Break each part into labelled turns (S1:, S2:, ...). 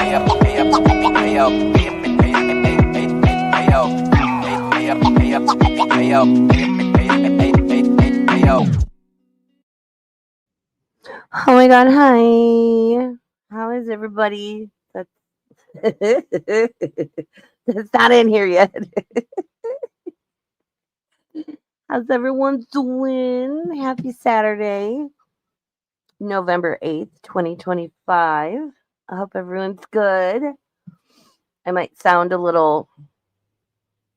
S1: Oh my god, hi. How is everybody? That's that's not in here yet. How's everyone doing? Happy Saturday, November 8th, 2025. I hope everyone's good. I might sound a little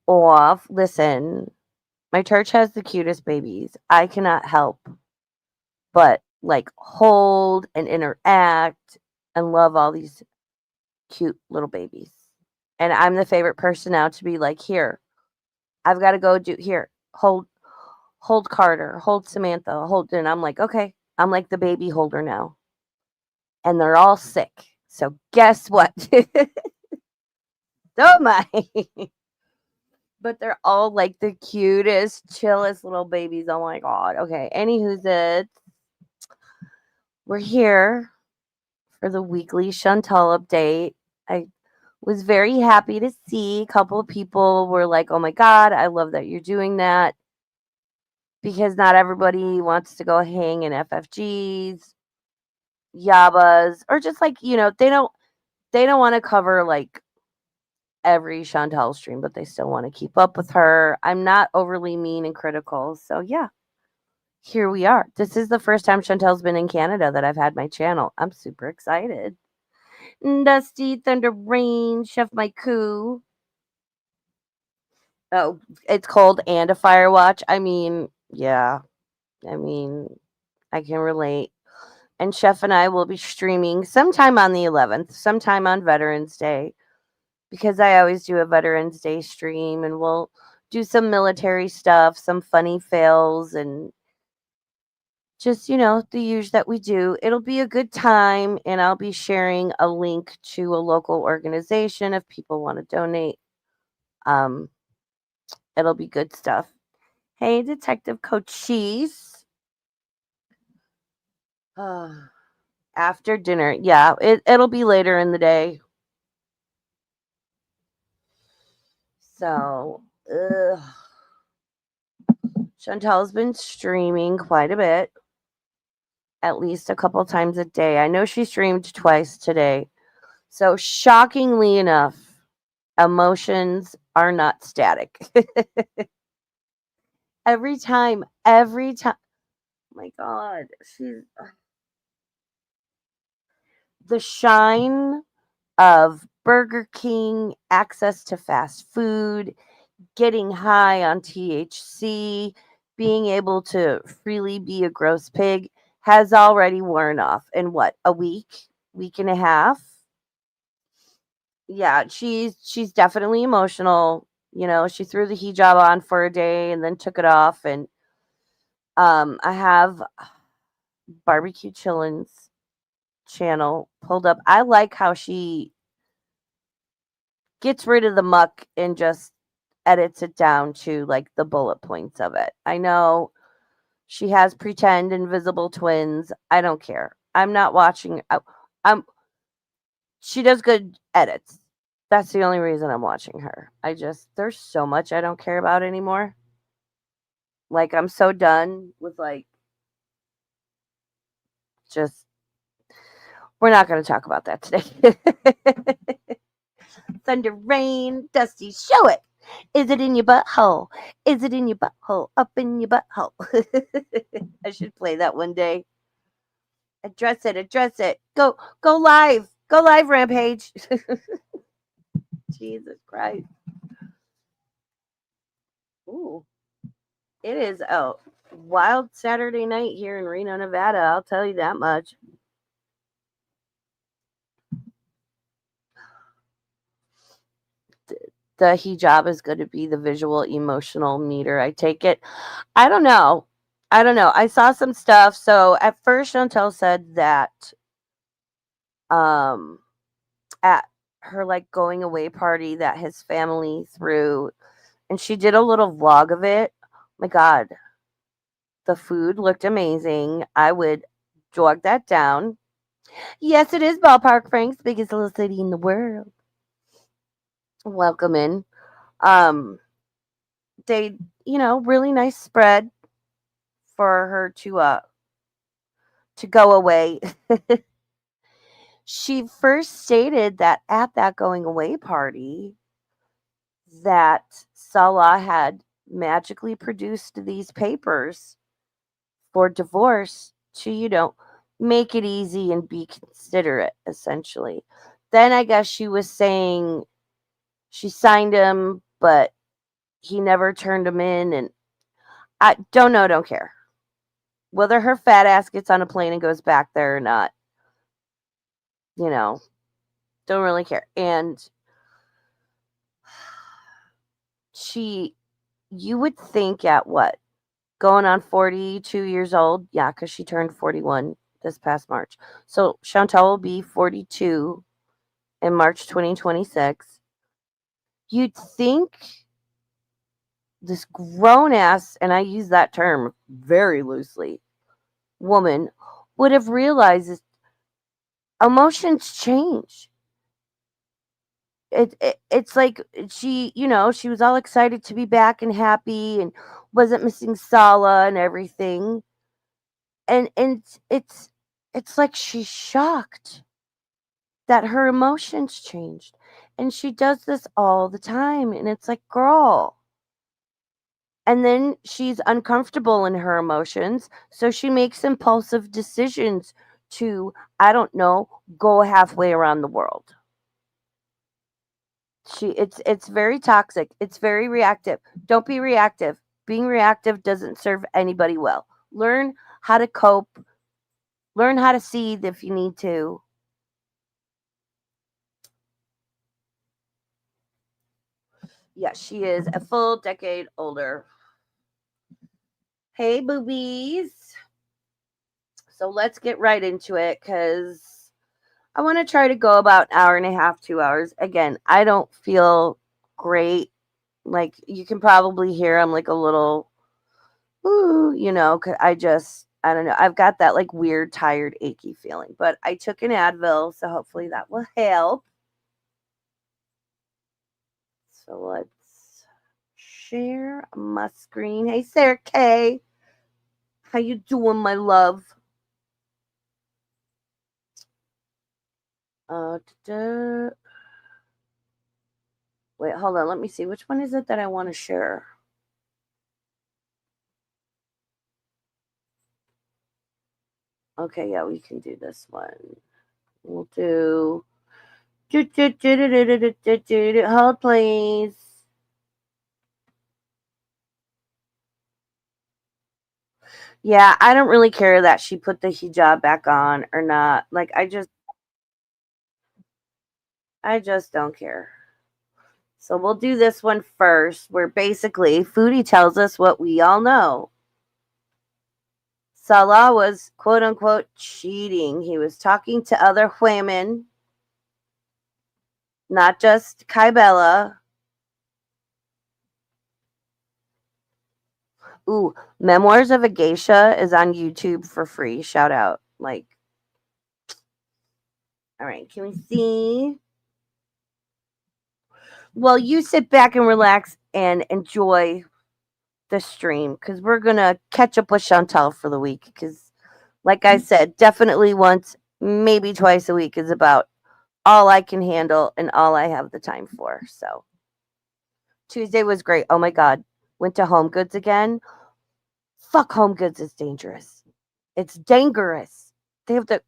S1: off. Listen, my church has the cutest babies. I cannot help but like hold and interact and love all these cute little babies. And I'm the favorite person now to be like, here, I've got to go do here, hold Carter, hold Samantha, hold, and I'm like, okay, I'm like the baby holder now. And they're all sick. So guess what? So am I. But they're all like the cutest, chillest little babies. Oh my god. Okay. Anywho's it. We're here for the weekly Chantal update. I was very happy to see a couple of people were like, oh my god, I love that you're doing that. Because not everybody wants to go hang in FFGs, Yabas, or just like, they don't want to cover like every Chantal stream, but they still want to keep up with her. I'm not overly mean and critical. So yeah, here we are. This is the first time Chantal's been in Canada that I've had my channel. I'm super excited. Dusty, Thunder Rain, Chef Maiku. Oh, it's cold and a fire watch. I mean, yeah. I mean, I can relate. And Chef and I will be streaming sometime on the 11th, sometime on Veterans Day, because I always do a Veterans Day stream, and we'll do some military stuff, some funny fails, and just, the usual that we do. It'll be a good time, and I'll be sharing a link to a local organization if people want to donate. It'll be good stuff. Hey, Detective Cochise. After dinner. Yeah, it'll be later in the day. So, Chantal's been streaming quite a bit, at least a couple times a day. I know she streamed twice today. So, shockingly enough, emotions are not static. every time. Oh my God. The shine of Burger King, access to fast food, getting high on THC, being able to freely be a gross pig has already worn off in what, a week and a half. Yeah, she's definitely emotional. She threw the hijab on for a day and then took it off. And I have Barbecue Chillin's channel pulled up. I like how she gets rid of the muck and just edits it down to like the bullet points of it. I know she has pretend invisible twins. I don't care. I'm not watching. She does good edits. That's the only reason I'm watching her. There's so much I don't care about anymore. Like, I'm so done with like just we're not going to talk about that today. Thunder Rain, Dusty, show it. Is it in your butthole? Is it in your butthole? Up in your butthole. I should play that one day. Address it. Go live. Go live, Rampage. Jesus Christ. Ooh. It is a wild Saturday night here in Reno, Nevada. I'll tell you that much. The hijab is going to be the visual emotional meter. I take it. I don't know. I saw some stuff. So at first, Chantal said that at her like going away party that his family threw, and she did a little vlog of it. Oh my God, the food looked amazing. I would jog that down. Yes, it is Ballpark Frank's biggest little city in the world. Welcome in. Um, they, really nice spread for her to go away. She first stated that at that going away party that Salah had magically produced these papers for divorce to, make it easy and be considerate, essentially. Then I guess she was saying she signed him, but he never turned him in. And I don't know, don't care. Whether her fat ass gets on a plane and goes back there or not, you know, don't really care. And you would think at what? Going on 42 years old? Yeah, because she turned 41 this past March. So Chantal will be 42 in March 2026. You'd think this grown ass, and I use that term very loosely, woman would have realized emotions change. It's like she was all excited to be back and happy and wasn't missing Sala and everything. And it's like she's shocked that her emotions changed. And she does this all the time. And it's like, girl. And then she's uncomfortable in her emotions. So she makes impulsive decisions to, I don't know, go halfway around the world. It's very toxic. It's very reactive. Don't be reactive. Being reactive doesn't serve anybody well. Learn how to cope. Learn how to seethe if you need to. Yeah, she is a full decade older. Hey, boobies. So let's get right into it because I want to try to go about an hour and a half, 2 hours. Again, I don't feel great. Like you can probably hear I'm like a little, ooh, 'cause I don't know. I've got that like weird, tired, achy feeling. But I took an Advil, so hopefully that will help. So let's share my screen. Hey, Sarah K. How you doing, my love? Da-da. Wait, hold on. Let me see. Which one is it that I want to share? Okay, yeah, we can do this one. We'll do. Hold, please. Yeah, I don't really care that she put the hijab back on or not. Like, I just don't care. So we'll do this one first, where basically Foodie tells us what we all know. Salah was quote unquote cheating. He was talking to other women, not just Kybella. Ooh, Memoirs of a Geisha is on YouTube for free. Shout out. Like, all right, can we see? Well, you sit back and relax and enjoy the stream because we're going to catch up with Chantal for the week because, like I said, definitely once, maybe twice a week is about all I can handle and all I have the time for. So Tuesday was great. Oh my God. Went to Home Goods again. Fuck, Home Goods is dangerous. It's dangerous. They have the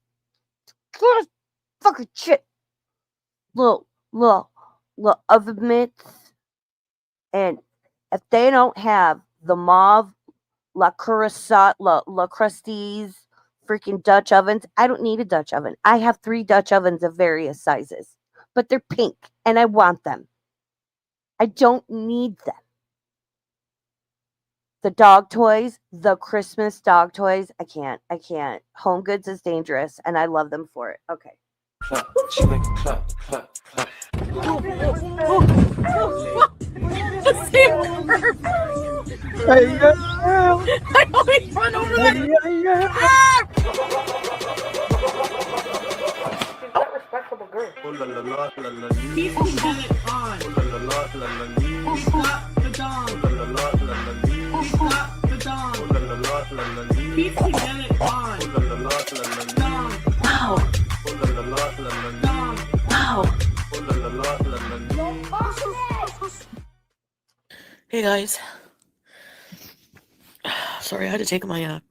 S1: fucking shit. Little oven mitts. And if they don't have the mauve La Crusade, La Crusties, freaking Dutch ovens, I don't need a Dutch oven. I have 3 Dutch ovens of various sizes, but they're pink and I want them. I don't need them. The dog toys, the Christmas dog toys, I can't. Home Goods is dangerous and I love them for it. Okay. She make a clap, clap, clap.
S2: Hey, I always run over that. Oh la la la la la lee. Keep the belly on. Oh la la la la la lee. Pick up the dog. Oh la la la la la lee. Pick up the dog. Oh la la la la la lee. Keep the belly on. Oh la la la la la lee. Dog.
S1: Wow.
S2: Oh la la la la la lee.
S1: Wow.
S2: Oh la la la la la lee.
S3: Hey guys. Sorry, I had to take my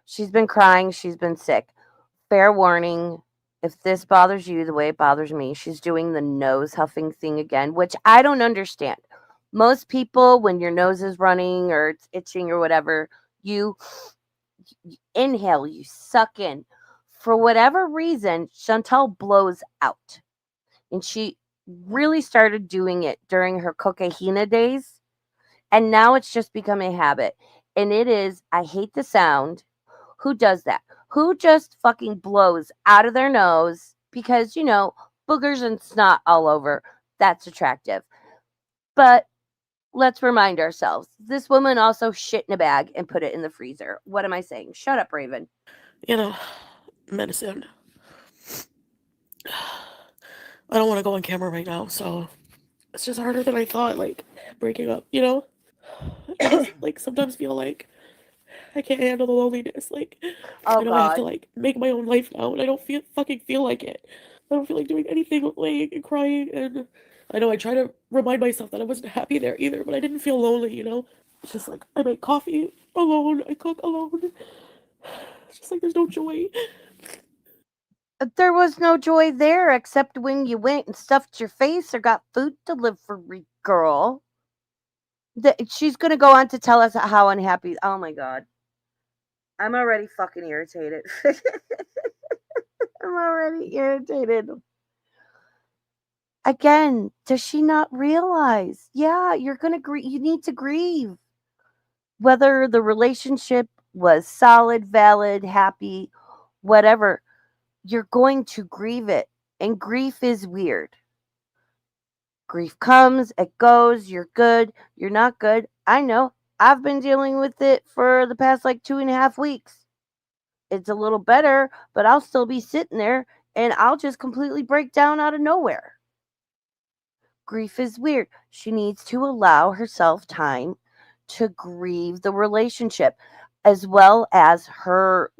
S1: She's been crying. She's been sick. Fair warning. If this bothers you the way it bothers me, she's doing the nose huffing thing again, which I don't understand. Most people, when your nose is running or it's itching or whatever, you inhale, you suck in. For whatever reason, Chantal blows out. And she really started doing it during her cocaine days. And now it's just become a habit. And it is, I hate the sound. Who does that? Who just fucking blows out of their nose because, boogers and snot all over? That's attractive. But let's remind ourselves this woman also shit in a bag and put it in the freezer. What am I saying? Shut up, Raven.
S3: Medicine. I don't want to go on camera right now, so it's just harder than I thought, like, breaking up, I just, sometimes feel like I can't handle the loneliness,
S1: Oh,
S3: I have to,
S1: God.
S3: make my own life now, and I don't fucking feel like it. I don't feel like doing anything but laying and crying, and I know I try to remind myself that I wasn't happy there either, but I didn't feel lonely. It's just I make coffee alone, I cook alone. It's just there's no joy.
S1: There was no joy there except when you went and stuffed your face or got food delivery, girl. She's going to go on to tell us how unhappy. Oh, my God. I'm already fucking irritated. I'm already irritated. Again, does she not realize? Yeah, you're going to grieve. You need to grieve. Whether the relationship was solid, valid, happy, whatever, you're going to grieve it. And grief is weird. Grief comes, it goes, you're good, you're not good. I know. I've been dealing with it for the past 2.5 weeks. It's a little better, but I'll still be sitting there and I'll just completely break down out of nowhere. Grief is weird. She needs to allow herself time to grieve the relationship as well as her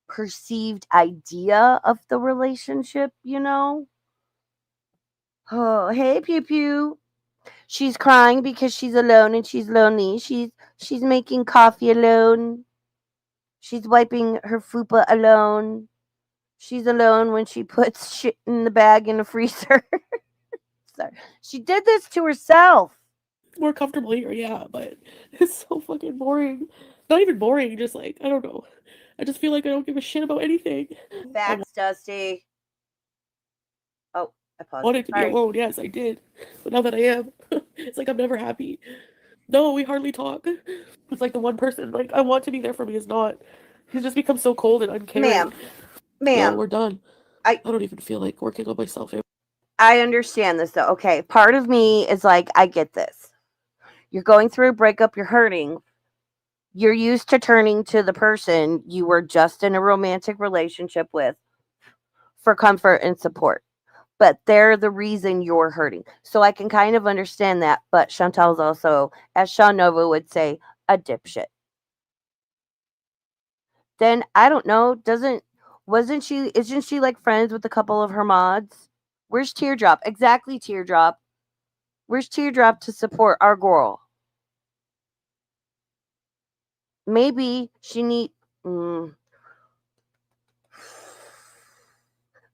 S1: perceived idea of the relationship. Oh, hey Pew Pew. She's crying because she's alone and she's lonely. She's making coffee alone. She's wiping her fupa alone. She's alone when she puts shit in the bag in the freezer. Sorry. She did this to herself.
S3: More comfortable here, yeah, but it's so fucking boring. Not even boring, just I don't know. I just feel like I don't give a shit about anything.
S1: Facts, Dusty. Oh, I paused.
S3: Wanted to be
S1: Sorry.
S3: alone, yes, I did. But now that I am, it's I'm never happy. No, we hardly talk. It's the one person, I want to be there for me is not. He's just become so cold and uncaring.
S1: Ma'am.
S3: No, we're done. I don't even feel like working on myself.
S1: I understand this though. Okay, part of me is I get this. You're going through a breakup, you're hurting. You're used to turning to the person you were just in a romantic relationship with for comfort and support. But they're the reason you're hurting. So I can kind of understand that. But Chantal's also, as Sean Nova would say, a dipshit. Then I don't know, isn't she friends with a couple of her mods? Where's Teardrop? Exactly, Teardrop. Where's Teardrop to support our girl? Maybe she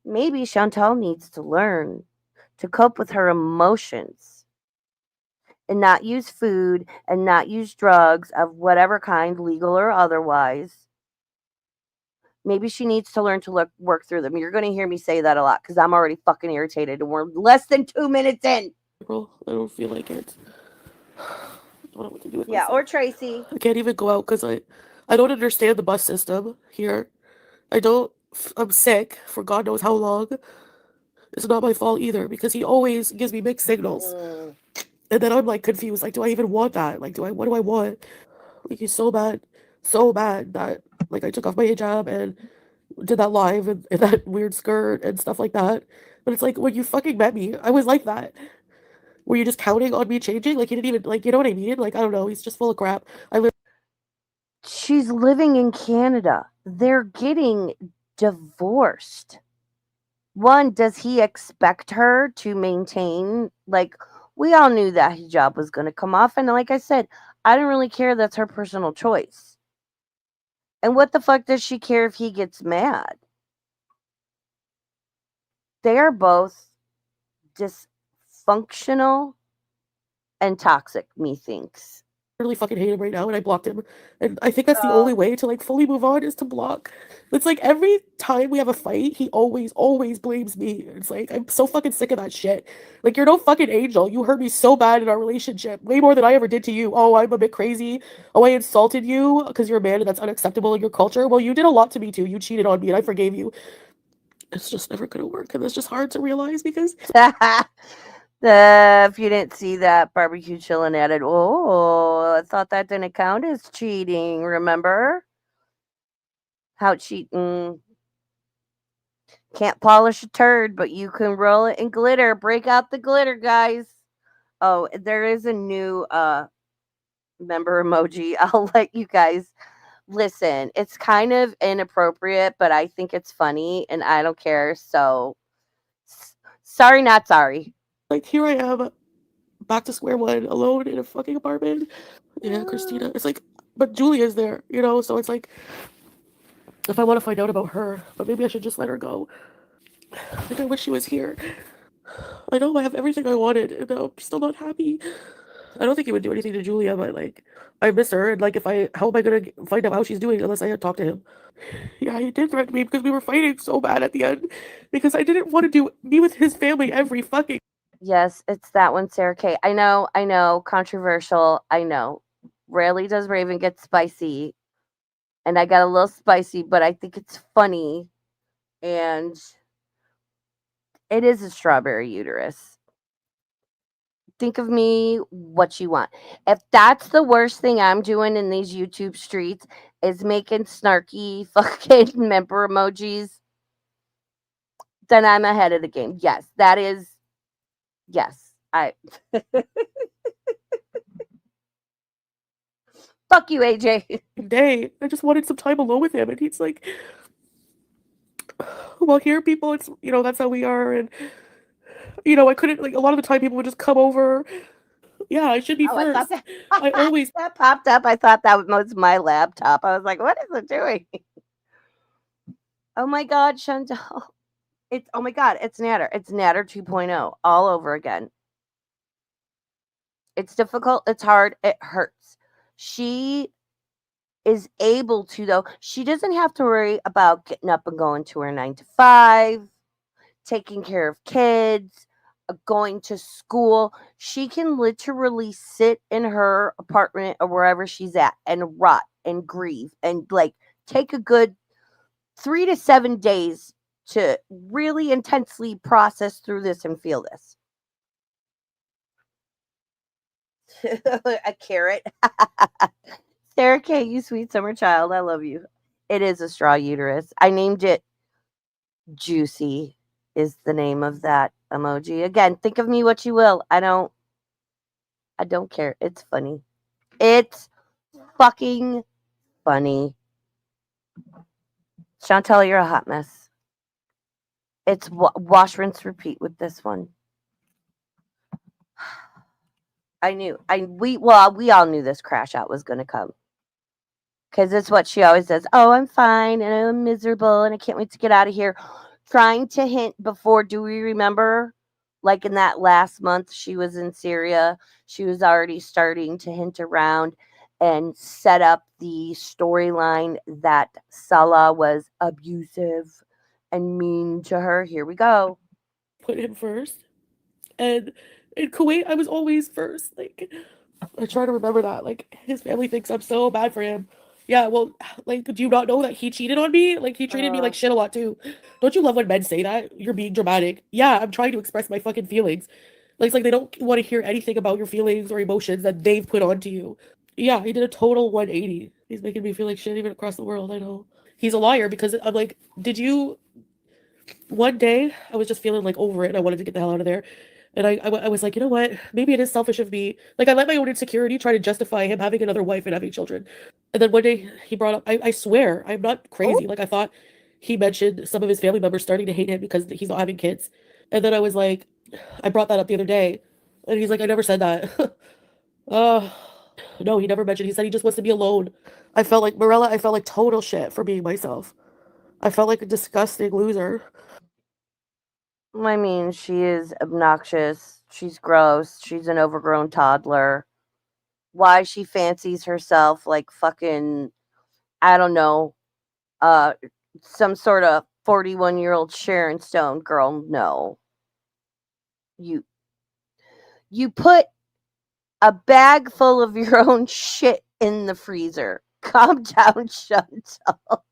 S1: maybe Chantal needs to learn to cope with her emotions and not use food and not use drugs of whatever kind, legal or otherwise. Maybe she needs to learn to work through them. You're going to hear me say that a lot because I'm already fucking irritated and we're less than 2 minutes in.
S3: I don't feel like it. I don't know what to do with
S1: myself. Or Tracy.
S3: I can't even go out because I don't understand the bus system here. I'm sick for God knows how long. It's not my fault either because he always gives me mixed signals. And then I'm confused. Do I even want that? What do I want? He's so bad that I took off my hijab and did that live in that weird skirt and stuff like that. But it's like when you fucking met me, I was like that. Were you just counting on me changing? Like, he didn't even, like, you know what I mean? Like, I don't know. He's just full of crap. I literally
S1: She's living in Canada. They're getting divorced. One, does he expect her to maintain, like, we all knew that hijab was going to come off. And like I said, I don't really care. That's her personal choice. And what the fuck does she care if he gets mad? They are both dysfunctional and toxic, methinks.
S3: fucking hate him right now, and I blocked him. And I think that's the only
S1: Oh.
S3: way to, like, fully move on is to block. It's like every time we have a fight, he always blames me. It's like, I'm so fucking sick of that shit. Like, you're no fucking angel. You hurt me so bad in our relationship, way more than I ever did to you. Oh, I'm a bit crazy. Oh, I insulted you because you're a man and that's unacceptable in your culture. Well, you did a lot to me too. You cheated on me and I forgave you. It's just never gonna work, and that's just hard to realize because
S1: If you didn't see that, barbecue chillin' added, oh, I thought that didn't count as cheating. Remember how cheating can't polish a turd, but you can roll it in glitter. Break out the glitter, guys. Oh, there is a new member emoji. I'll let you guys listen. It's kind of inappropriate, but I think it's funny and I don't care. So sorry, not sorry.
S3: like here I am back to square one, alone in a fucking apartment. Yeah, Christina. It's like, but Julia's there, you know. So it's like, if I want to find out about her, but maybe I should just let her go. Like I wish she was here. I know I have everything I wanted, and I'm still not happy. I don't think he would do anything to Julia, but like, I miss her, and like, if I, how am I gonna find out how she's doing unless I had talked to him? Yeah, he did threaten me because we were fighting so bad at the end, because I didn't want to be with his family every fucking.
S1: Yes, it's that one, Sarah K. I know, controversial. I know. Rarely does Raven get spicy, and I got a little spicy, but I think it's funny, and it is a strawberry uterus. Think of me what you want. If that's the worst thing I'm doing in these YouTube streets is making snarky fucking member emojis, then I'm ahead of the game. Yes, that is. Yes, I. Fuck you, AJ.
S3: Day. I just wanted some time alone with him, and he's like, well, here, people, it's, you know, that's how we are, and, you know, I couldn't, like, a lot of the time people would just come over. Yeah, I should be
S1: Oh, I thought
S3: first.
S1: that
S3: I always
S1: that popped up. I thought that was my laptop. I was like, what is it doing? Oh my God, Chantal. It's oh my God, it's Natter. It's Natter 2.0 all over again. It's difficult, it's hard, it hurts. She is able to, though, she doesn't have to worry about getting up and going to her 9 to 5, taking care of kids, going to school. She can literally sit in her apartment or wherever she's at and rot and grieve and like take a good 3 to 7 days to really intensely process through this and feel this. A carrot. Sarah K, you sweet summer child. I love you. It is a straw uterus. I named it Juicy, is the name of that emoji. Again, think of me what you will. I don't care. It's funny. It's fucking funny. Chantal, you're a hot mess. It's wash, rinse, repeat with this one. I knew. We all knew this crash out was going to come because it's what she always says. Oh, I'm fine and I'm miserable and I can't wait to get out of here. Trying to hint before. Do we remember? Like in that last month, she was in Syria. She was already starting to hint around and set up the storyline that Salah was abusive and mean to her. Here we go.
S3: put him first. And in Kuwait, I was always first. Like, I try to remember that. Like, his family thinks I'm so bad for him. Yeah, well, like, do you not know that he cheated on me? Like, he treated me like shit a lot too. Don't you love when men say that? You're being dramatic. Yeah, I'm trying to express my fucking feelings. Like, it's like they don't want to hear anything about your feelings or emotions that they've put onto you. Yeah, he did a total 180. He's making me feel like shit even across the world, I know. he's a liar because I'm like, did you? One day I was just feeling like over it and I wanted to get the hell out of there. And I was like, you know what? Maybe it is selfish of me. Like, I let my own insecurity try to justify him having another wife and having children. And then one day he brought up, I swear, I'm not
S1: Oh,
S3: crazy. Like, I thought he mentioned some of his family members starting to hate him because he's not having kids. And then I was like, I brought that up the other day. And he's like, I never said that. uh, no, he never mentioned. He said he just wants to be alone. I felt like, Morella, I felt like total shit for being myself. I felt like a disgusting loser.
S1: I mean, she is obnoxious. She's gross. She's an overgrown toddler. Why she fancies herself like fucking, I don't know, uh, some sort of 41-year-old Sharon Stone girl. No. You you put a bag full of your own shit in the freezer. Calm down, Chantal.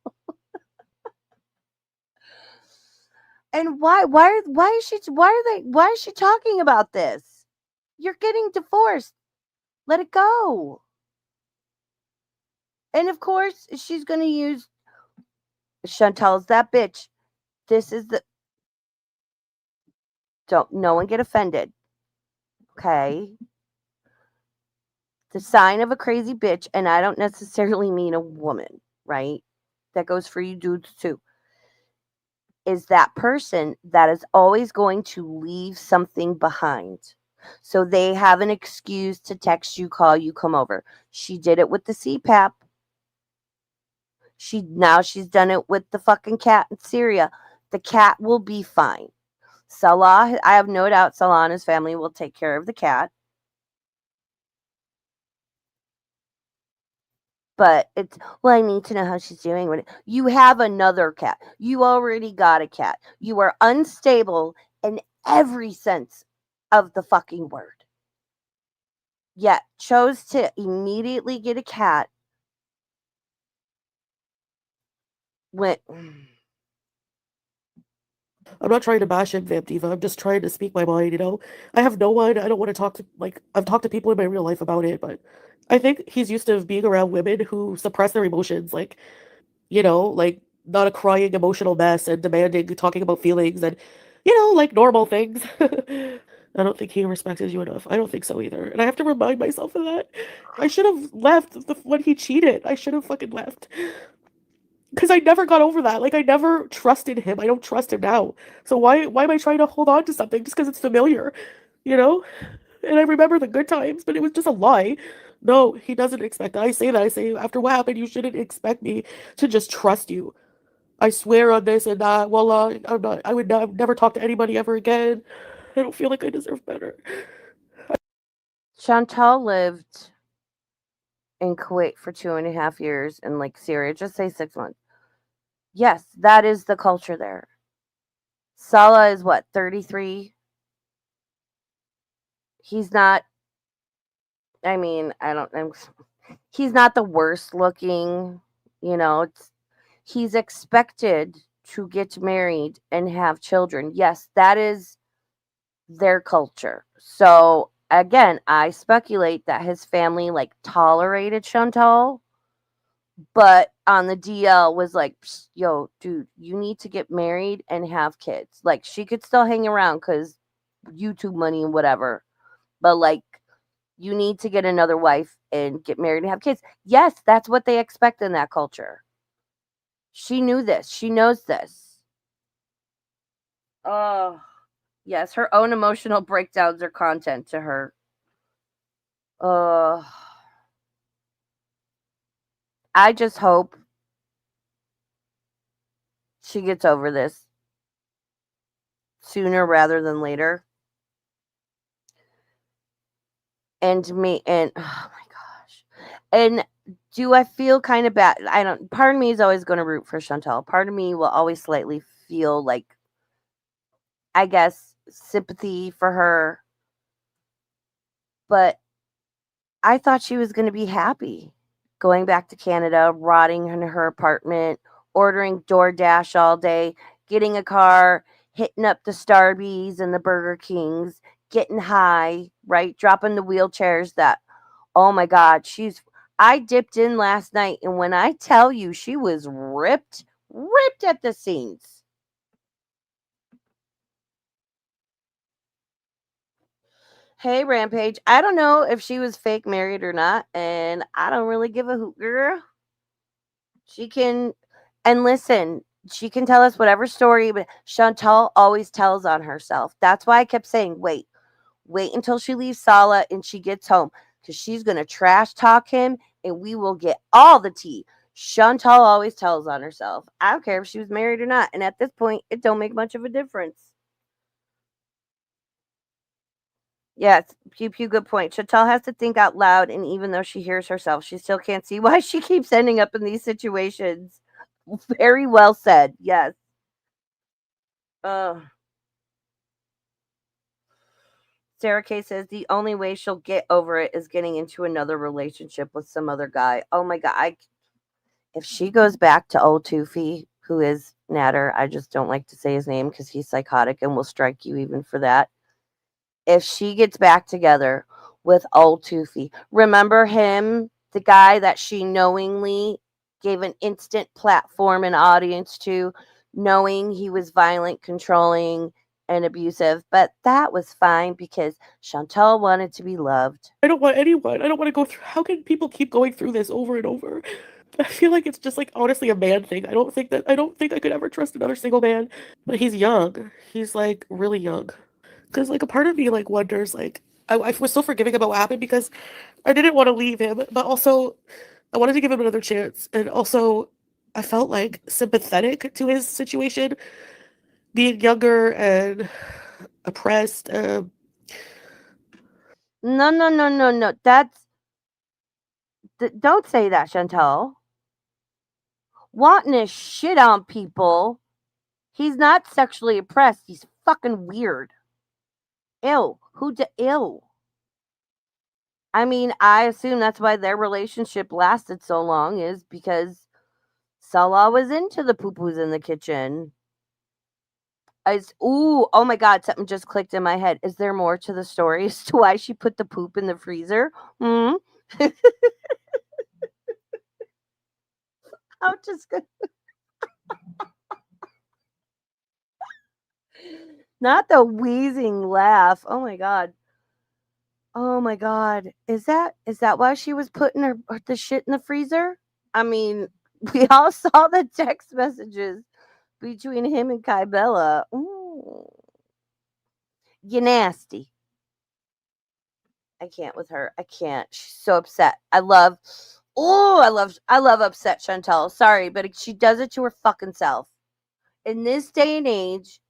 S1: And why is she talking about this? You're getting divorced. Let it go. And of course, she's going to use Chantal's that bitch. This is the don't no one get offended. Okay? The sign of a crazy bitch, and I don't necessarily mean a woman, right? That goes for you dudes too. Is that person that is always going to leave something behind. So they have an excuse to text you, call you, come over. She did it with the CPAP. She's done it with the fucking cat in Syria. The cat will be fine. Salah, I have no doubt Salah and his family will take care of the cat. But it's, well, I need to know how she's doing with it. You have another cat. You already got a cat. You are unstable in every sense of the fucking word. Yet chose to immediately get a cat when
S3: I'm not trying to bash him, Vamp Diva. I'm just trying to speak my mind, you know? I have no one. I don't want to talk to, like, I've talked to people in my real life about it, but I think he's used to being around women who suppress their emotions, like, like not a crying emotional mess and demanding, talking about feelings and, like normal things. I don't think he respected you enough. I don't think so either. And I have to remind myself of that. I should have left when he cheated. I should have fucking left. Because I never got over that. Like, I never trusted him. I don't trust him now. So why am I trying to hold on to something just because it's familiar? You know? And I remember the good times, but it was just a lie. No, he doesn't expect that. I say that. I say, after what happened, you shouldn't expect me to just trust you. I swear on this and that. Well, I would never talk to anybody ever again. I don't feel like I deserve better.
S1: Chantal lived in Kuwait for 2.5 years and like Syria, just say 6 months. Yes, that is the culture there. Salah is what, 33? He's not, I mean, he's not the worst looking, he's expected to get married and have children. Yes, that is their culture. So again, I speculate that his family like tolerated Chantal, but on the DL was like, yo, dude, you need to get married and have kids. Like she could still hang around because YouTube money and whatever, but like you need to get another wife and get married and have kids. Yes, that's what they expect in that culture. She knew this. She knows this. Oh, yes, her own emotional breakdowns are content to her. Uh, I just hope she gets over this sooner rather than later. And oh my gosh. And do I feel kind of bad? I don't, part of me is always going to root for Chantal. Part of me will always slightly feel like, I guess, sympathy for her. But I thought she was going to be happy going back to Canada, rotting in her apartment, ordering DoorDash all day, getting a car, hitting up the Starbucks and the Burger Kings, getting high, right? Dropping the wheelchairs that, oh my God, I dipped in last night, and when I tell you she was ripped at the seams. Hey, Rampage. I don't know if she was fake married or not, and I don't really give a hoot, girl. She can, and listen, she can tell us whatever story, but Chantal always tells on herself. That's why I kept saying, wait until she leaves Sala and she gets home, because she's going to trash talk him, and we will get all the tea. Chantal always tells on herself. I don't care if she was married or not, and at this point, it don't make much of a difference. Yes, pew pew, good point. Chantal has to think out loud, and even though she hears herself, she still can't see why she keeps ending up in these situations. Very well said. Yes. Uh, Sarah K says the only way she'll get over it is getting into another relationship with some other guy. Oh my god! If she goes back to old Toofy, who is Natter, I just don't like to say his name because he's psychotic and will strike you even for that. If she gets back together with old Toofy, remember him, the guy that she knowingly gave an instant platform and audience to, knowing he was violent, controlling, and abusive, but that was fine because Chantal wanted to be loved.
S3: I don't want anyone. I don't want to go through. How can people keep going through this over and over? I feel like it's just like honestly a man thing. I don't think I could ever trust another single man. But he's young. He's like really young. Because like a part of me like wonders like I was so forgiving about what happened because I didn't want to leave him, but also I wanted to give him another chance, and also I felt like sympathetic to his situation, being younger and oppressed.
S1: No. Don't say that, Chantal. Wanting to shit on people. He's not sexually oppressed. He's fucking weird. Ew. Ew. I mean, I assume that's why their relationship lasted so long, is because Salah was into the poo-poos in the kitchen. Oh my god, something just clicked in my head. Is there more to the story as to why she put the poop in the freezer? Hmm? I'm just gonna not the wheezing laugh. Oh my god. Oh my god. Is that why she was putting the shit in the freezer? I mean, we all saw the text messages between him and Kybella. Ooh. You nasty. I can't with her. I can't. She's so upset. I love upset Chantal. Sorry, but she does it to her fucking self. In this day and age,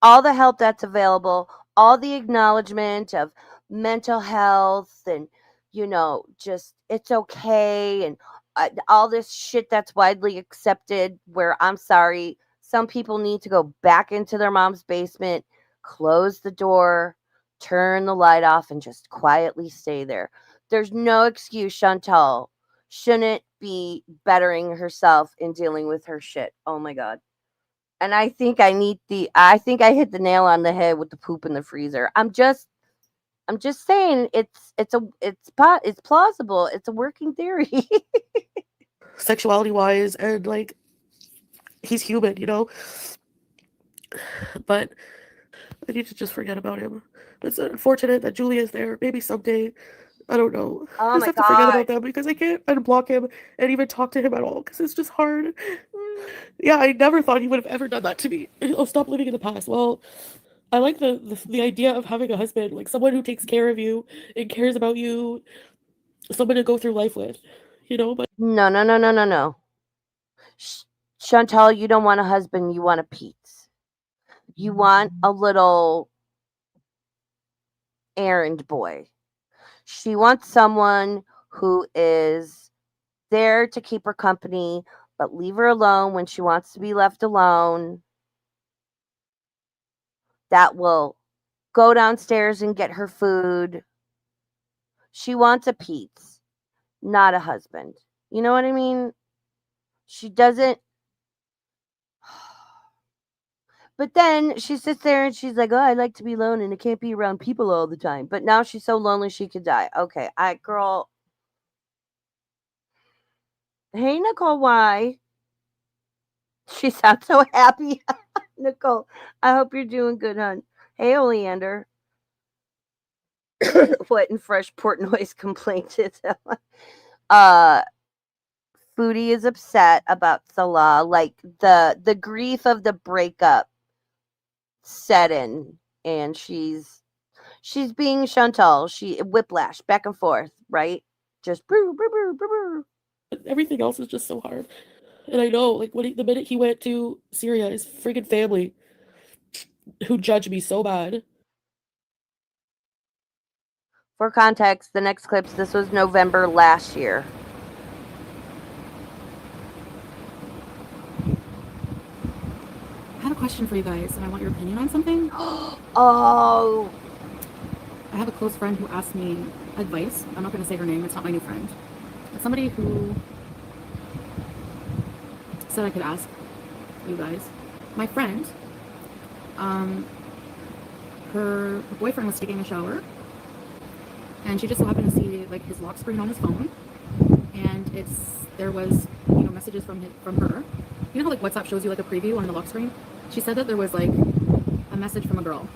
S1: all the help that's available, all the acknowledgement of mental health, and just it's okay, and all this shit that's widely accepted, where I'm sorry, some people need to go back into their mom's basement, close the door, turn the light off, and just quietly stay there. There's no excuse Chantal shouldn't be bettering herself in dealing with her shit. Oh my god. And I think I hit the nail on the head with the poop in the freezer. I'm just saying it's plausible. It's a working theory.
S3: Sexuality wise, and like he's human, you know? But I need to just forget about him. It's unfortunate that Julia's there. Maybe someday. I don't know. I
S1: Oh
S3: just
S1: my
S3: have to forget about
S1: god.
S3: them because I can't unblock him and even talk to him at all because it's just hard. Yeah, I never thought he would have ever done that to me. I'll stop living in the past. Well, I like the idea of having a husband, like someone who takes care of you and cares about you, someone to go through life with, you know? But
S1: No. Chantal, you don't want a husband, you want a Pete. You want a little errand boy. She wants someone who is there to keep her company, but leave her alone when she wants to be left alone. That will go downstairs and get her food. She wants a Pete, not a husband. You know what I mean? She doesn't. But then she sits there and she's like, "Oh, I like to be alone and I can't be around people all the time." But now she's so lonely she could die. Okay, girl. Hey, Nicole, why? She sounds so happy. Nicole, I hope you're doing good, hon. Hey, Oleander. What in fresh port noise complaint is that? uh Foodie is upset about Salah, like the grief of the breakup set in, and she's being Chantal. She whiplash back and forth, right? Just brr, brr, brr, brr, brr.
S3: Everything else is just so hard. And I know, like, the minute he went to Syria, his freaking family, who judged me so bad.
S1: For context, the next clips, this was November last year.
S4: I have a question for you guys, and I want your opinion on something.
S1: Oh.
S4: I have a close friend who asked me advice. I'm not going to say her name. It's not my new friend. It's somebody who said I could ask you guys. My friend, her boyfriend was taking a shower, and she just so happened to see like his lock screen on his phone, and there was messages from her. You know how like WhatsApp shows you like a preview on the lock screen? She said that there was like a message from a girl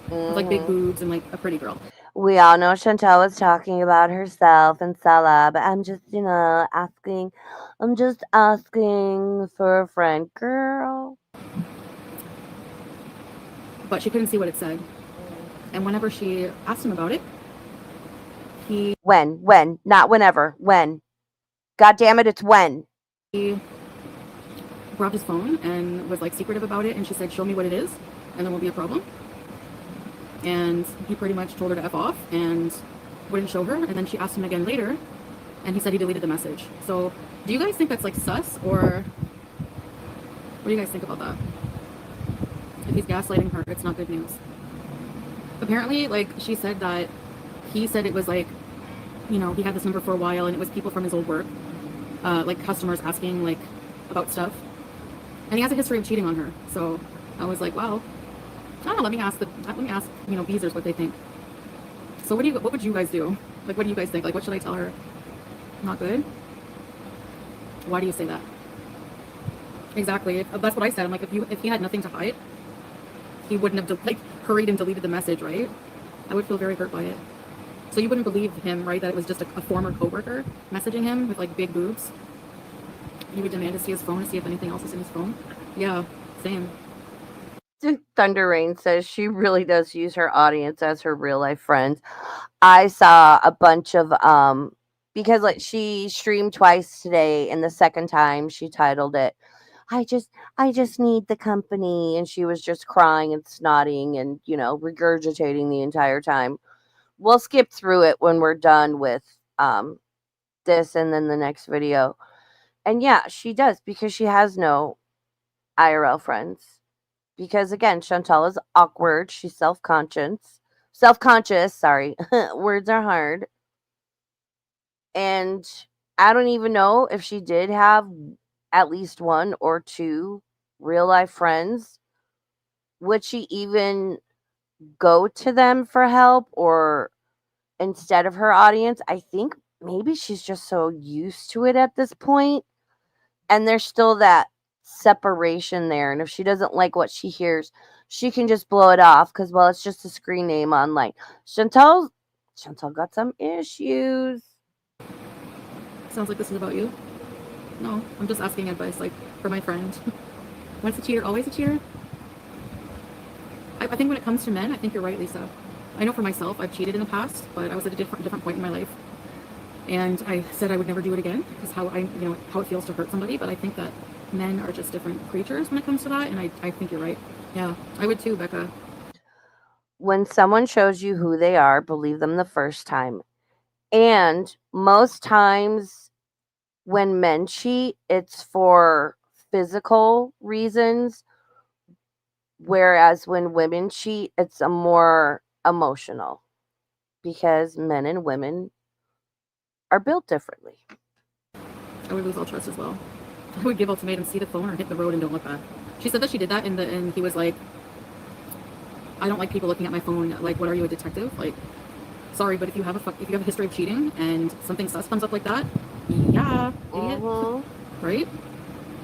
S4: with like big boobs and like a pretty girl.
S1: We all know Chantal was talking about herself and Salah, but I'm just, asking. I'm just asking for a friend, girl.
S4: But she couldn't see what it said. And whenever she asked him about it,
S1: When? Not whenever. When? God damn it, it's when.
S4: He grabbed his phone and was like secretive about it, and she said, "Show me what it is, and there won't be a problem." And he pretty much told her to F off and wouldn't show her. And then she asked him again later, and he said he deleted the message. So do you guys think that's like sus, or what do you guys think about that? If he's gaslighting her, it's not good news. Apparently, like, she said that he said it was like, he had this number for a while, and it was people from his old work, like customers asking like about stuff, and he has a history of cheating on her. So I was like, wow, I don't know. Let me ask Beezers what they think. So what would you guys do? Like, what do you guys think? Like, what should I tell her? Not good. Why do you say that? Exactly. That's what I said. I'm like, if he had nothing to hide, he wouldn't have hurried and deleted the message, right? I would feel very hurt by it. So you wouldn't believe him, right? That it was just a former coworker messaging him with like big boobs. You would demand to see his phone to see if anything else is in his phone. Yeah, same.
S1: Thunder Rain says she really does use her audience as her real life friends. I saw a bunch of because like she streamed twice today, and the second time she titled it I just need the company, and she was just crying and snotting and regurgitating the entire time. We'll skip through it when we're done with this and then the next video. And yeah, she does, because she has no IRL friends. Because again, Chantal is awkward. She's self-conscious. Sorry. Words are hard. And I don't even know if she did have at least one or two real life friends. Would she even go to them for help, or instead of her audience? I think maybe she's just so used to it at this point, and there's still that separation there. And if she doesn't like what she hears, she can just blow it off because, well, it's just a screen name online. Chantal got some issues.
S4: Sounds like this is about you. No, I'm just asking advice, like, for my friend. Once a cheater, always a cheater? I think when it comes to men, I think you're right, Lisa. I know for myself, I've cheated in the past, but I was at a different point in my life. And I said I would never do it again, because how it feels to hurt somebody. But I think that men are just different creatures when it comes to that, and I think you're right. Yeah, I would too, Becca.
S1: When someone shows you who they are, believe them the first time. And most times when men cheat, it's for physical reasons, whereas when women cheat, it's a more emotional, because men and women are built differently.
S4: I would lose all trust as well. I would give ultimatum, see the phone or hit the road and don't look back. She said that she did that, and he was like, I don't like people looking at my phone. Like, what are you, a detective? Like, sorry, but if you have a history of cheating and something sus comes up like that, yeah, idiot, right?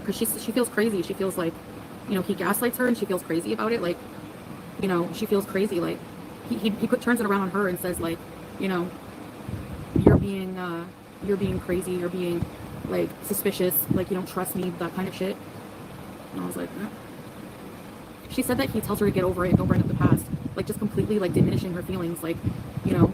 S4: Because she feels crazy. She feels like, you know, he gaslights her, and she feels crazy about it. Like, you know, she feels crazy. Like, he turns it around on her and says, like, you know, you're being crazy. You're being like suspicious. Like, you don't trust me. That kind of shit. And I was like, eh. She said that he tells her to get over it, don't bring up the past, like just completely like diminishing her feelings, like, you know,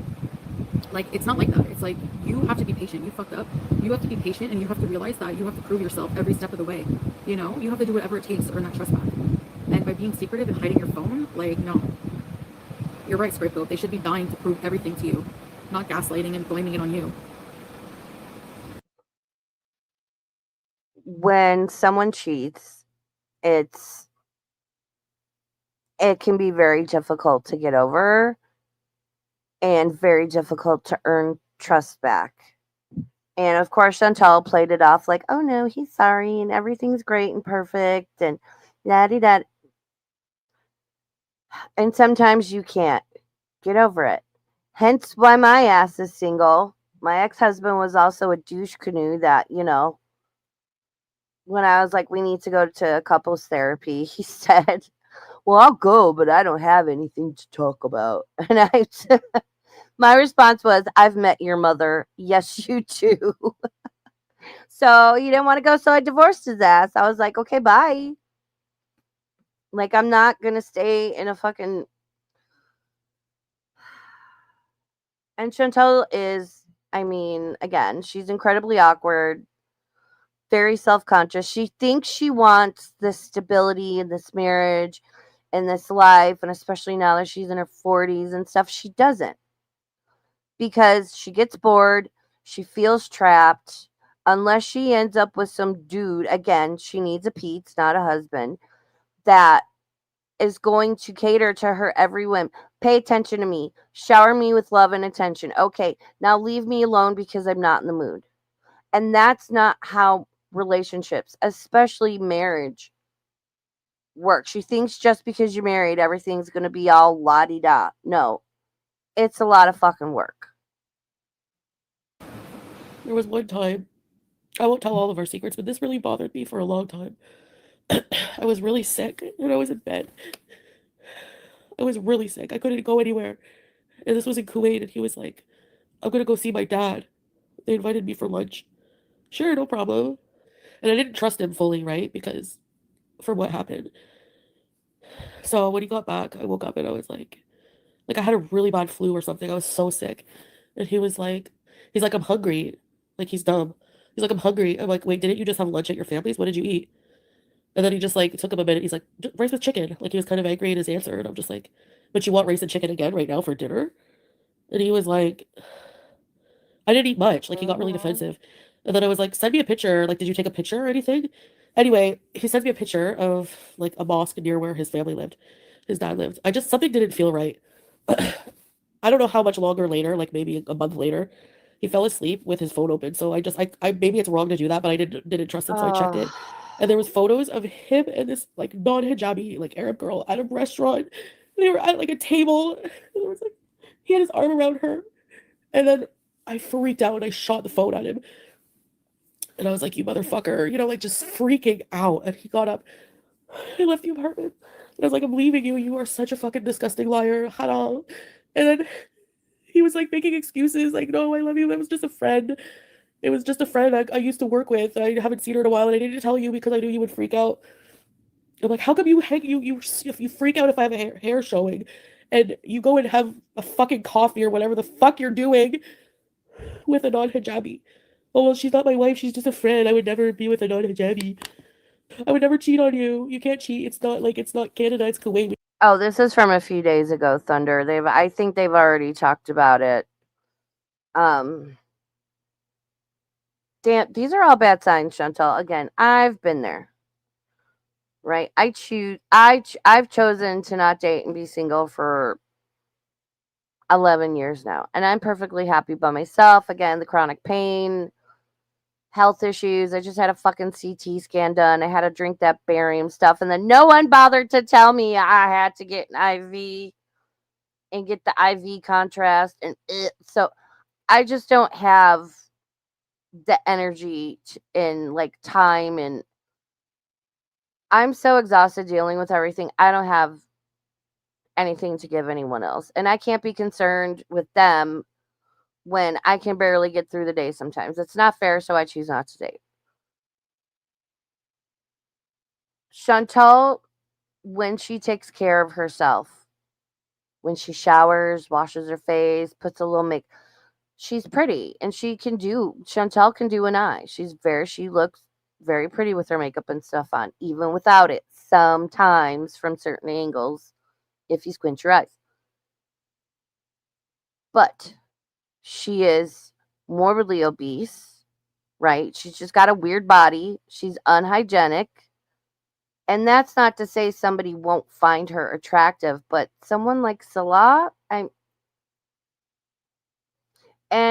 S4: like it's not like that. It's like, you have to be patient. You fucked up. You have to be patient, and you have to realize that you have to prove yourself every step of the way. You know, you have to do whatever it takes to earn that trust back. And by being secretive and hiding your phone, like, no. You're right, Scripto. They should be dying to prove everything to you, not gaslighting and blaming it on you.
S1: When someone cheats, it can be very difficult to get over and very difficult to earn trust back. And of course, Chantal played it off like, oh no, he's sorry and everything's great and perfect and da-di-da. And sometimes you can't get over it. Hence why my ass is single. My ex-husband was also a douche canoe that, you know, when I was like, we need to go to couples therapy, he said, well, I'll go, but I don't have anything to talk about. And my response was, I've met your mother. Yes, you do. So he didn't want to go, so I divorced his ass. I was like, okay, bye. Like, I'm not going to stay in a fucking... And Chantal is, I mean, again, she's incredibly awkward, very self-conscious. She thinks she wants this stability in this marriage and this life, and especially now that she's in her 40s and stuff, she doesn't. Because she gets bored, she feels trapped, unless she ends up with some dude, again, she needs a Pete, not a husband, that is going to cater to her every whim. Pay attention to me. Shower me with love and attention. Okay, now leave me alone because I'm not in the mood. And that's not how relationships, especially marriage, work. She thinks just because you're married, everything's going to be all la-di-da. No, it's a lot of fucking work.
S3: There was one time, I won't tell all of our secrets, but this really bothered me for a long time. I was really sick and I was in bed. I was really sick. I couldn't go anywhere. And this was in Kuwait, and he was like, I'm gonna go see my dad. They invited me for lunch. Sure, no problem. And I didn't trust him fully, right? Because from what happened. So when he got back, I woke up and I was like I had a really bad flu or something. I was so sick. And he's like, I'm hungry. Like, he's dumb. He's like, I'm hungry. I'm like, wait, didn't you just have lunch at your family's? What did you eat? And then he just like took him a minute. He's like, rice with chicken. Like, he was kind of angry in his answer. And I'm just like, but you want rice and chicken again right now for dinner? And he was like, I didn't eat much. Like, he got really defensive. And then I was like, send me a picture. Like, did you take a picture or anything? Anyway, he sends me a picture of like a mosque near where his family lived. His dad lived. Something didn't feel right. I don't know how much longer later, like maybe a month later, he fell asleep with his phone open. So I maybe it's wrong to do that, but I didn't trust him, so I checked it. And there was photos of him and this like non-hijabi, like Arab girl at a restaurant. They were at like a table. And there was like, he had his arm around her. And then I freaked out and I shot the phone at him. And I was like, you motherfucker, you know, like just freaking out. And he got up and left the apartment. And I was like, I'm leaving you. You are such a fucking disgusting liar. Haram. And then he was like making excuses, like, no, I love you. It was just a friend. It was just a friend I used to work with. I haven't seen her in a while, and I needed to tell you because I knew you would freak out. I'm like, how come you if you freak out if I have a hair showing, and you go and have a fucking coffee or whatever the fuck you're doing with a non-hijabi? Oh, well, she's not my wife. She's just a friend. I would never be with a non-hijabi. I would never cheat on you. You can't cheat. It's not Canada. It's Kuwait.
S1: Oh, this is from a few days ago, Thunder. I think they've already talked about it. Damn, these are all bad signs, Chantal. Again, I've been there. Right? I've chosen to not date and be single for 11 years now, and I'm perfectly happy by myself. Again, the chronic pain health issues. I just had a fucking CT scan done. I had to drink that barium stuff. And then no one bothered to tell me I had to get an IV and get the IV contrast. And so I just don't have the energy and like time. And I'm so exhausted dealing with everything. I don't have anything to give anyone else. And I can't be concerned with them when I can barely get through the day sometimes. It's not fair, so I choose not to date. Chantal, when she takes care of herself, when she showers, washes her face, puts a little make, she's pretty, and Chantal can do an eye. She looks very pretty with her makeup and stuff on, even without it, sometimes from certain angles, if you squint your eyes. But she is morbidly obese, right? She's just got a weird body. She's unhygienic. And that's not to say somebody won't find her attractive, but someone like Salah, and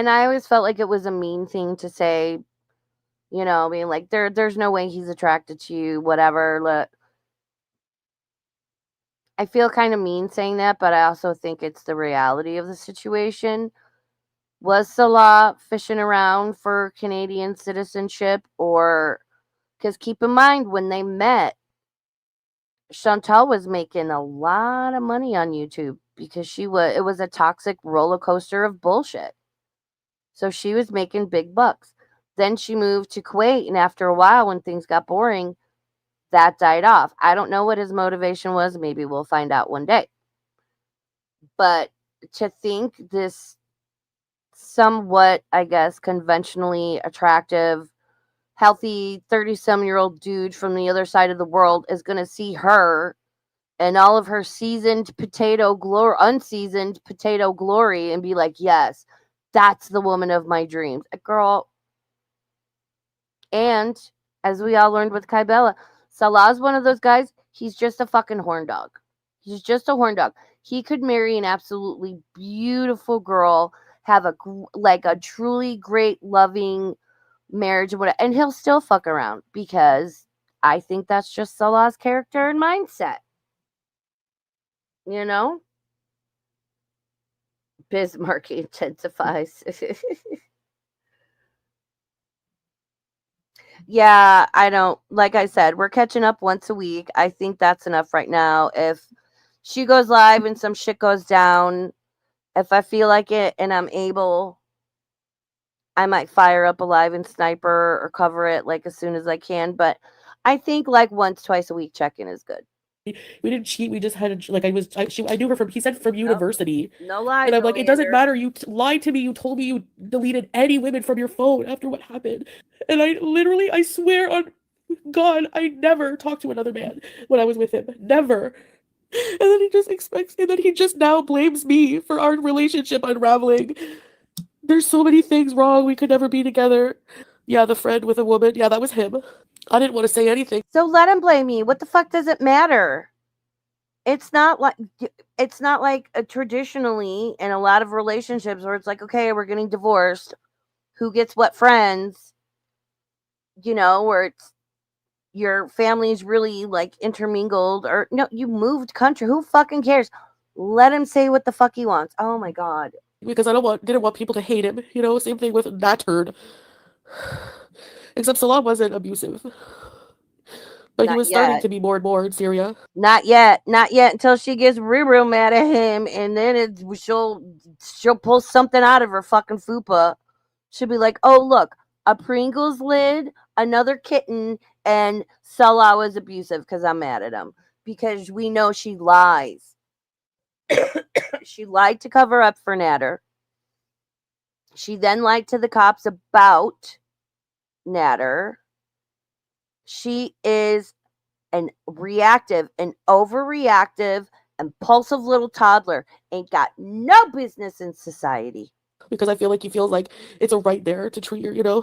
S1: I always felt like it was a mean thing to say, being like, there's no way he's attracted to you, whatever. Look, I feel kind of mean saying that, but I also think it's the reality of the situation. Was Salah fishing around for Canadian citizenship, or because keep in mind when they met, Chantal was making a lot of money on YouTube because it was a toxic roller coaster of bullshit. So she was making big bucks. Then she moved to Kuwait, and after a while, when things got boring, that died off. I don't know what his motivation was. Maybe we'll find out one day. But to think this somewhat, I guess, conventionally attractive, healthy 30-some-year-old dude from the other side of the world is going to see her and all of her unseasoned potato glory and be like, yes, that's the woman of my dreams. Girl. And as we all learned with Kybella, Salah's one of those guys, he's just a fucking horn dog. He's just a horn dog. He could marry an absolutely beautiful girl, have a truly great, loving marriage, and he'll still fuck around because I think that's just Salah's character and mindset. Bismarck intensifies. Yeah, I don't, like I said, we're catching up once a week. I think that's enough right now. If she goes live and some shit goes down, if I feel like it and I'm able, I might fire up a live and sniper or cover it like as soon as I can. But I think like once, twice a week check-in is good.
S3: We didn't cheat. We just had I knew her he said from university.
S1: No lie.
S3: And I'm like, it doesn't matter. You lied to me. You told me you deleted any women from your phone after what happened. And I swear on God, I never talked to another man when I was with him. Never. And then he just now blames me for our relationship unraveling. There's so many things wrong. We could never be together. Yeah, the friend with a woman. Yeah, that was him. I didn't want to say anything.
S1: So let him blame me. What the fuck does it matter? It's not like traditionally in a lot of relationships where it's like, okay, we're getting divorced. Who gets what friends? Where it's your family's really like intermingled, or no, you moved country. Who fucking cares? Let him say what the fuck he wants. Oh my God.
S3: Because I didn't want people to hate him. Same thing with that turd. Except Salah wasn't abusive. But he was starting to be more and more in Syria.
S1: Not yet until she gets real mad at him, and then she'll pull something out of her fucking fupa. She'll be like, oh look, a Pringles lid, another kitten, and Salah was abusive because I'm mad at him. Because we know she lies. She lied to cover up for Nader. She then lied to the cops about Nader. She is an overreactive, impulsive little toddler. Ain't got no business in society.
S3: Because I feel like he feels like it's a right there to treat her,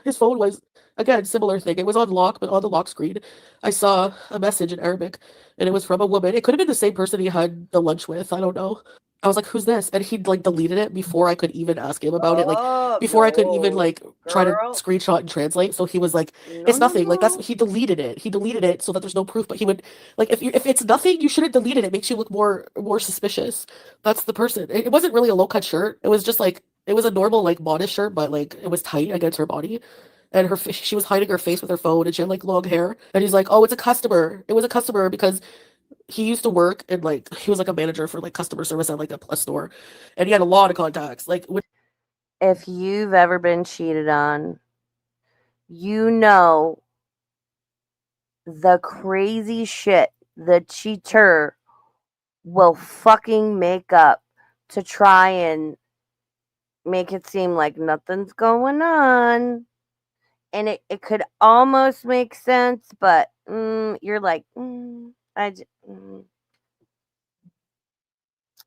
S3: His phone was, again, similar thing. It was on lock, but on the lock screen, I saw a message in Arabic, and it was from a woman. It could have been the same person he had the lunch with. I don't know. I was like, who's this? And he like deleted it before I could even ask him about it. Like
S1: Oh,
S3: before I could even
S1: no,
S3: like try to
S1: girl.
S3: screenshot and translate. So he was like,
S1: No,
S3: it's
S1: no,
S3: nothing. Like that's
S1: no.
S3: he deleted it. He deleted it so that there's no proof. But he would like if it's nothing, you shouldn't delete it. It makes you look more suspicious. That's the person. It wasn't really a low cut shirt. It was just like it was a normal like modest shirt, but like it was tight against her body. And she was hiding her face with her phone, and she had like long hair. And he's like, "Oh, it's a customer. It was a customer because he used to work and like he was like a manager for like customer service at like a store, and he had a lot of contacts. Like when
S1: If you've ever been cheated on, you know the crazy shit the cheater will fucking make up to try and make it seem like nothing's going on. And it could almost make sense, but you're like, I just,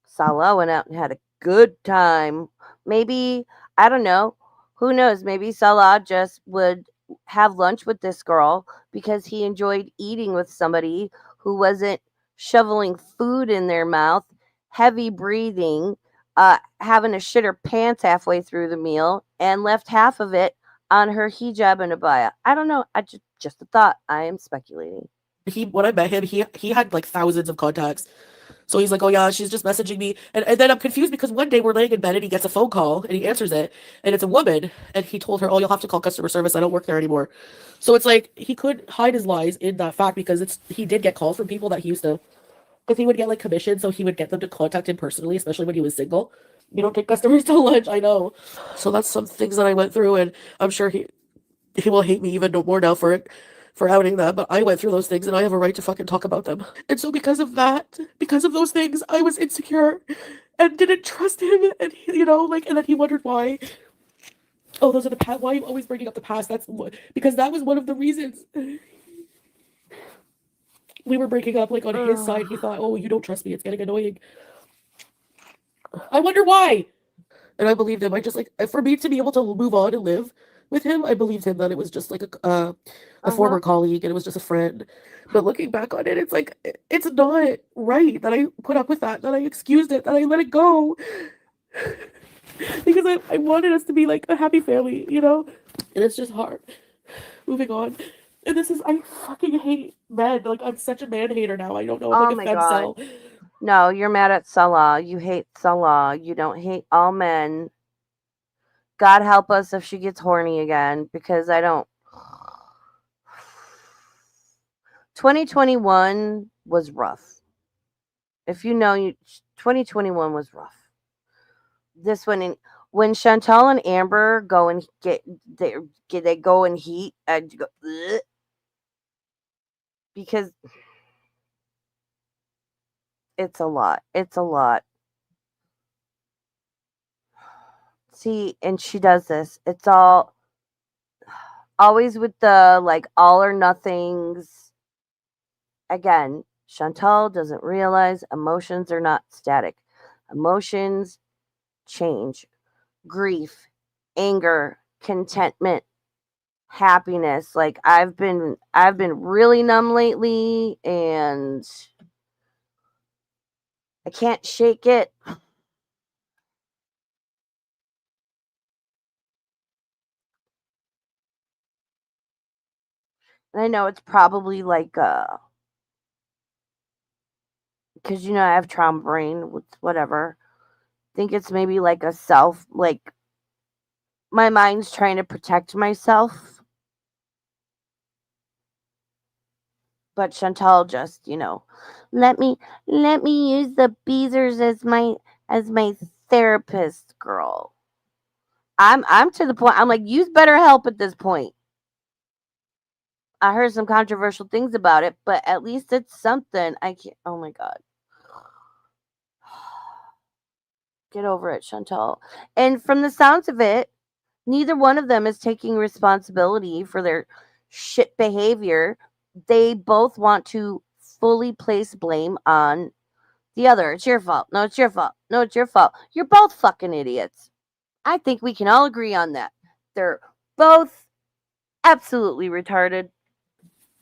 S1: Salah went out and had a good time. Maybe, I don't know. Who knows? Maybe Salah just would have lunch with this girl because he enjoyed eating with somebody who wasn't shoveling food in their mouth, heavy breathing, having to shit her pants halfway through the meal, and left half of it on her hijab and abaya. I don't know. I just a thought. I am speculating.
S3: when I met him, he had like thousands of contacts. So he's like, "Oh yeah, she's just messaging me," and then I'm confused because one day we're laying in bed and he gets a phone call and he answers it, and it's a woman, and he told her, "Oh, you'll have to call customer service. I don't work there anymore." So it's like he could hide his lies in that fact because he did get calls from people that he used to, because he would get like commission, so he would get them to contact him personally, especially when he was single. You don't take customers to lunch, I know. So that's some things that I went through, and I'm sure he will hate me even more now for outing that, but I went through those things and I have a right to fucking talk about them. And so because of that, because of those things, I was insecure and didn't trust him, and like, and then he wondered why. Oh, those are the past. Why are you always bringing up the past? Because that was one of the reasons we were breaking up. Like on his side, he thought, "Oh, you don't trust me. It's getting annoying." I wonder why. And I believed him. I just like for me to be able to move on and live with him, I believed him that it was just like a former colleague and it was just a friend. But looking back on it, it's like it's not right that I put up with that I excused it, that I let it go. Because I wanted us to be like a happy family, And it's just hard moving on. And I fucking hate men. Like I'm such a man hater now. I don't know. I'm
S1: Oh
S3: like a
S1: my god.
S3: femcel.
S1: No, you're mad at Salah. You hate Salah. You don't hate all men. God help us if she gets horny again, because I don't. 2021 was rough. If you know, 2021 was rough. This one, when Chantal and Amber go and they go and heat, I go, ugh, because it's a lot. It's a lot. See, and she does this. It's always with the like all or nothings. Again, Chantal doesn't realize emotions are not static. Emotions change. Grief, anger, contentment, happiness. Like I've been really numb lately and I can't shake it. And I know it's probably like because I have trauma brain, whatever. I think it's maybe like a self, like my mind's trying to protect myself. But Chantal just, let me use the Beezers as my therapist, girl. I'm to the point. I'm like, use better help at this point. I heard some controversial things about it, but at least it's something. I can't. Oh my god, get over it, Chantal. And from the sounds of it, neither one of them is taking responsibility for their shit behavior. They both want to fully place blame on the other. It's your fault. No, it's your fault. No, it's your fault. You're both fucking idiots. I think we can all agree on that. They're both absolutely retarded.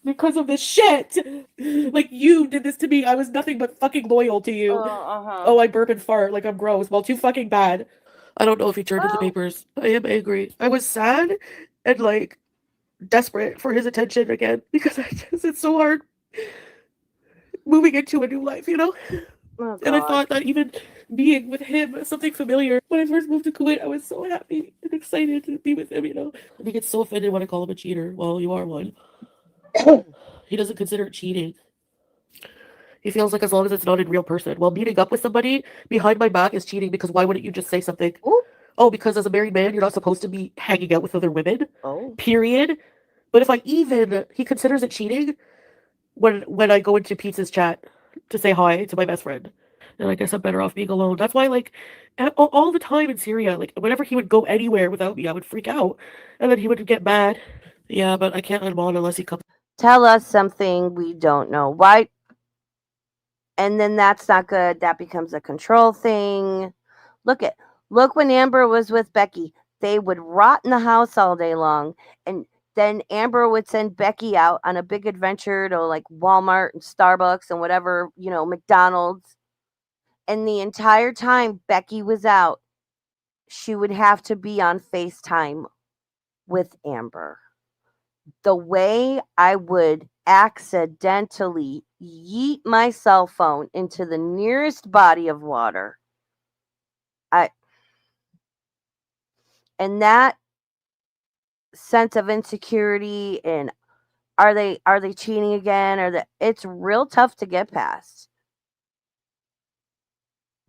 S3: because of this shit. Like, you did this to me. I was nothing but fucking loyal to you. Oh, I burp and fart like I'm gross. Well, too fucking bad. I don't know if he turned in the
S1: Well,
S3: papers. I am angry. I was sad and like desperate for his attention again because it's so hard moving into a new life, you know?
S1: oh
S3: And I
S1: God.
S3: thought that even being with him was something familiar. When I first moved to Kuwait, I was so happy and excited to be with him, you know? And he gets so offended when I call him a cheater. Well, you are one. He doesn't consider it cheating. He feels like as long as it's not in real person. Well, meeting up with somebody behind my back is cheating because why wouldn't you just say something?
S1: Ooh.
S3: Oh, because as a married man, you're not supposed to be hanging out with other women.
S1: Oh.
S3: Period. But if I even, he considers it cheating when I go into Pete's chat to say hi to my best friend. And I guess I'm better off being alone. That's why, like, all the time in Syria, like, whenever he would go anywhere without me, I would freak out. And then he would get mad. Yeah, but I can't unbond unless he comes.
S1: Tell us something we don't know. Why? And then that's not good. That becomes a control thing. Look when Amber was with Becky. They would rot in the house all day long. And then Amber would send Becky out on a big adventure to like Walmart and Starbucks and whatever, McDonald's. And the entire time Becky was out, she would have to be on FaceTime with Amber. The way I would accidentally yeet my cell phone into the nearest body of water. And that sense of insecurity and are they cheating again, or it's real tough to get past.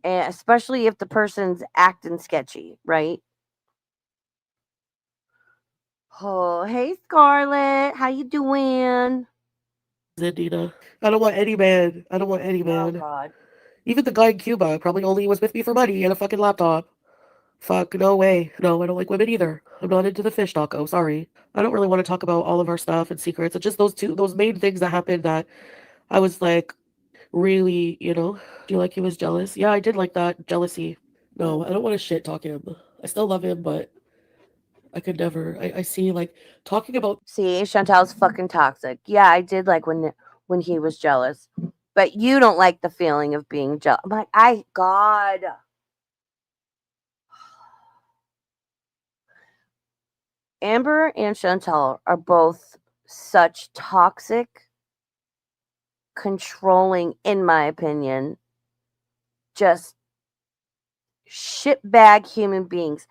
S1: And especially if the person's acting sketchy, right? Oh, hey Scarlett, how you doing?
S3: Dina. I don't want any man. I don't want any
S1: Oh
S3: man.
S1: God.
S3: Even the guy in Cuba probably only was with me for money and a fucking laptop. Fuck, no way. No, I don't like women either. I'm not into the fish taco, sorry. I don't really want to talk about all of our stuff and secrets. It's just those main things that happened that I was like, really, do you like he was jealous? Yeah, I did like that. Jealousy. No, I don't want to shit talk him. I still love him, but I could never. I see, like, talking about.
S1: See, Chantal's fucking toxic. Yeah, I did like when he was jealous. But you don't like the feeling of being jealous. Like, God. Amber and Chantal are both such toxic, controlling, in my opinion, just shitbag human beings.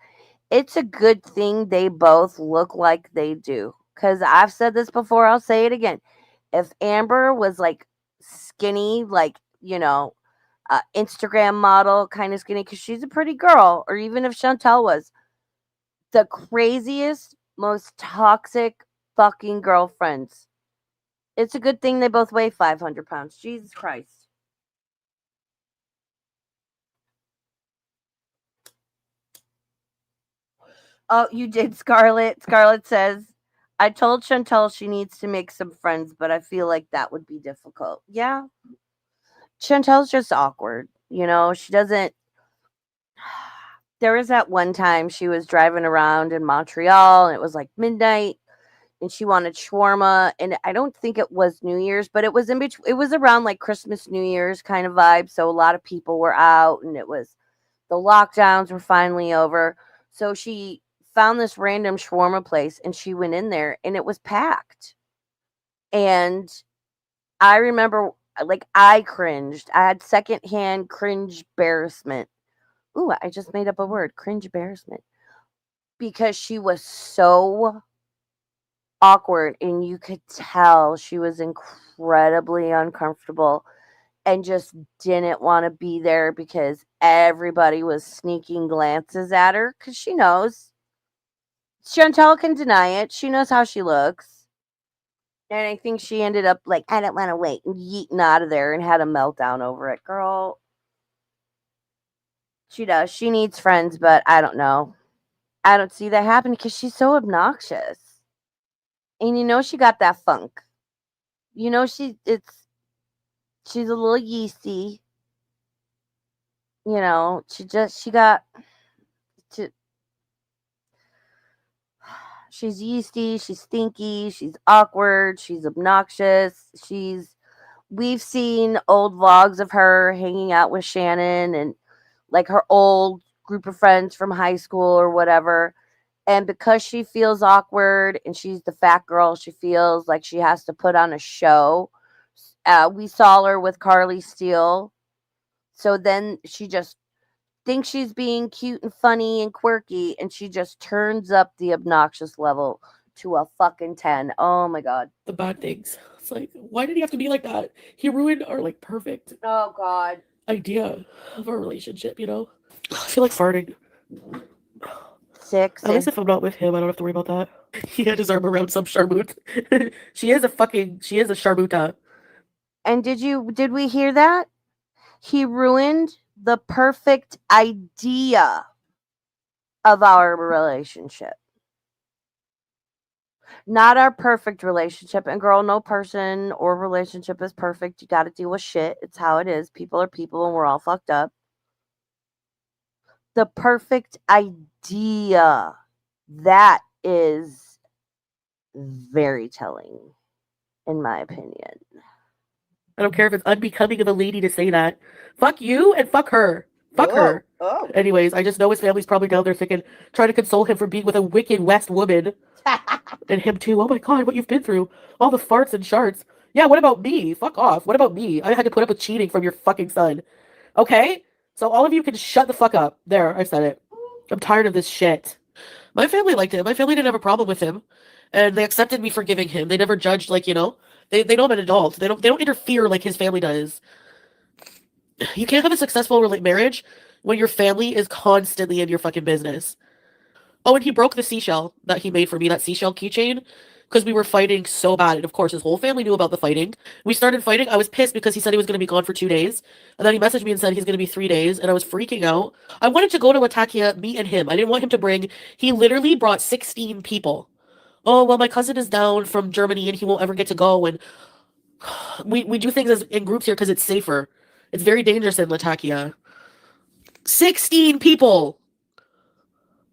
S1: It's a good thing they both look like they do. Because I've said this before, I'll say it again. If Amber was like skinny, like, Instagram model, kind of skinny, because she's a pretty girl, or even if Chantal was, the craziest, most toxic fucking girlfriends. It's a good thing they both weigh 500 pounds. Jesus Christ. Oh, you did, Scarlett. Scarlett says, I told Chantal she needs to make some friends, but I feel like that would be difficult. Yeah. Chantal's just awkward. She doesn't. There was that one time she was driving around in Montreal and it was like midnight and she wanted shawarma. And I don't think it was New Year's, but it was in between. It was around like Christmas, New Year's kind of vibe. So a lot of people were out and the lockdowns were finally over. So she found this random shawarma place and she went in there and it was packed. And I remember, like, I cringed. I had secondhand cringe embarrassment. Ooh, I just made up a word, cringe embarrassment. Because she was so awkward and you could tell she was incredibly uncomfortable and just didn't want to be there because everybody was sneaking glances at her because she knows. Chantal can deny it. She knows how she looks. And I think she ended up like, I don't want to wait, and yeeting out of there and had a meltdown over it. Girl, she does. She needs friends, but I don't know. I don't see that happening because she's so obnoxious. And she got that funk. She's a little yeasty. She got to She's yeasty, she's stinky, she's awkward, she's obnoxious, we've seen old vlogs of her hanging out with Shannon and like her old group of friends from high school or whatever. And because she feels awkward and she's the fat girl, she feels like she has to put on a show. We saw her with Carly Steele. So then she just thinks she's being cute and funny and quirky, and she just turns up the obnoxious level to a fucking 10. Oh my God.
S3: The bad things. It's like, why did he have to be like that? He ruined our like perfect
S1: Oh God.
S3: idea of our relationship, you know? I feel like farting.
S1: 6.
S3: At least if I'm not with him, I don't have to worry about that. He had his arm around some sharmoot. She is a sharmuta.
S1: And did we hear that? He ruined the perfect idea of our relationship. Not our perfect relationship. And girl, no person or relationship is perfect. You got to deal with shit. It's how it is. People are people and we're all fucked up. The perfect idea. That is very telling, in my opinion.
S3: I don't care if it's unbecoming of a lady to say that. Fuck you and fuck her. Fuck her.
S1: Oh.
S3: Anyways, I just know his family's probably down there trying to console him for being with a wicked West woman. And him too. Oh my God, what you've been through. All the farts and sharts. Yeah, what about me? Fuck off. What about me? I had to put up with cheating from your fucking son. Okay? So all of you can shut the fuck up. There, I said it. I'm tired of this shit. My family liked him. My family didn't have a problem with him. And they accepted me forgiving him. They never judged, like, you know. They know I'm an adult. They don't interfere like his family does. You can't have a successful marriage when your family is constantly in your fucking business. Oh, and he broke the seashell that he made for me, that seashell keychain, because we were fighting so bad. And of course, his whole family knew about the fighting. We started fighting. I was pissed because he said he was going to be gone for 2 days. And then he messaged me and said he's going to be 3 days. And I was freaking out. I wanted to go to Latakia, me and him. I didn't want him to bring. He literally brought 16 people. Oh, well, my cousin is down from Germany and he won't ever get to go. And we do things in groups here because it's safer. It's very dangerous in Latakia. 16 people!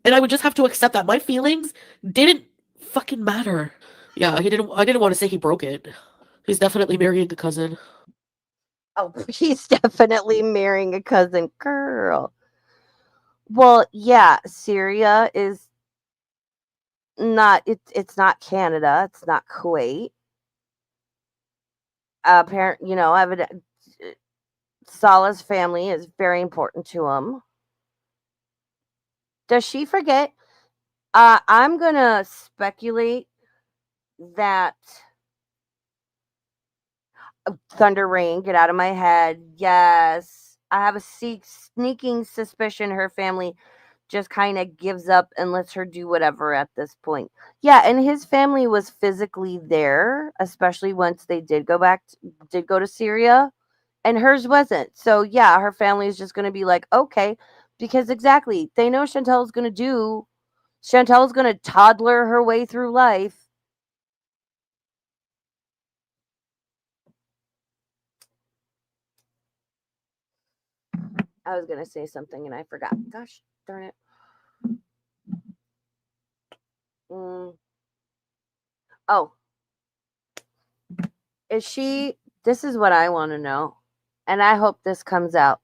S3: And I would just have to accept that my feelings didn't fucking matter. Yeah, I didn't want to say he broke it. He's definitely marrying a cousin.
S1: Oh, he's definitely marrying a cousin. Girl. Well, yeah, Syria is not, it's not Canada. It's not Kuwait. Apparently, Salah's family is very important to him. Does she forget? I'm going to speculate that Thunder Rain, get out of my head. Yes. I have a sneaking suspicion her family just kind of gives up and lets her do whatever at this point. Yeah, and his family was physically there, especially once they did go to Syria, and hers wasn't. So yeah, her family is just going to be like, okay, because exactly, they know Chantal's going to toddler her way through life. I was going to say something and I forgot. Gosh darn it. Oh, this is what I want to know. And I hope this comes out.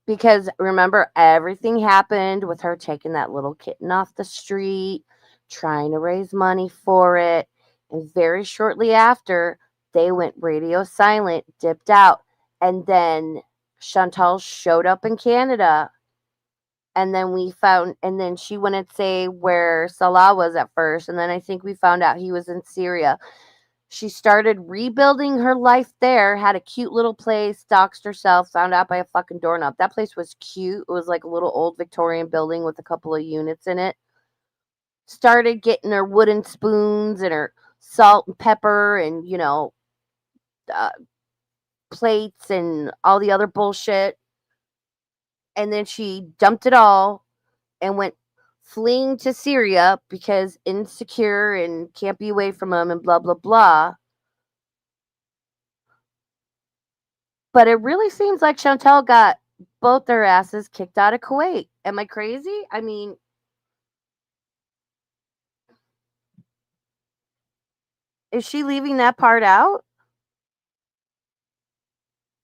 S1: Because remember, everything happened with her taking that little kitten off the street, trying to raise money for it. And very shortly after, they went radio silent, dipped out. And then Chantal showed up in Canada. And then she wouldn't say where Salah was at first. And then I think we found out he was in Syria. She started rebuilding her life there, had a cute little place, doxed herself, found out by a fucking doorknob. That place was cute. It was like a little old Victorian building with a couple of units in it. Started getting her wooden spoons and her salt and pepper and, plates and all the other bullshit. And then she dumped it all and went fleeing to Syria because insecure and can't be away from him and blah, blah, blah. But it really seems like Chantal got both their asses kicked out of Kuwait. Am I crazy? I mean, Is she leaving that part out?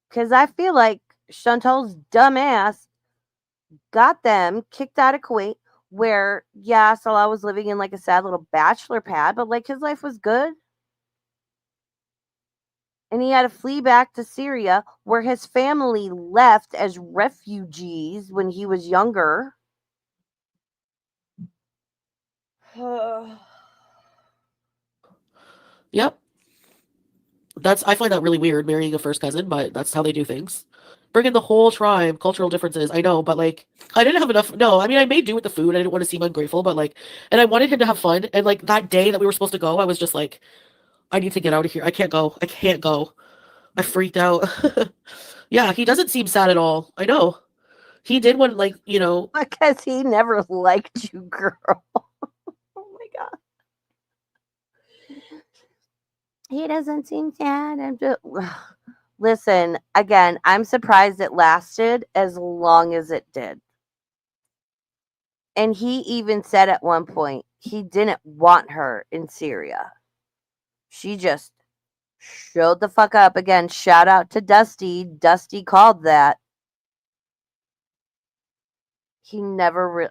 S1: Because I feel like Chantal's dumbass got them kicked out of Kuwait, where, yeah, Salah was living in like a sad little bachelor pad, but like his life was good. And he had to flee back to Syria, where his family left as refugees when he was younger.
S3: Yep. I find that really weird, marrying a first cousin, but that's how they do things. Bring in the whole tribe, cultural differences. I know, but like, I didn't have enough. No, I mean, I made do with the food. I didn't want to seem ungrateful, but like, and I wanted him to have fun. And like that day that we were supposed to go, I was just like, I need to get out of here. I can't go. I can't go. I freaked out. Yeah, he doesn't seem sad at all. I know. He did one, like,
S1: Because he never liked you, girl. Oh my God. He doesn't seem sad. I'm just... Listen, again, I'm surprised it lasted as long as it did. And he even said at one point he didn't want her in Syria. She just showed the fuck up. Again, shout out to Dusty. Dusty called that. He never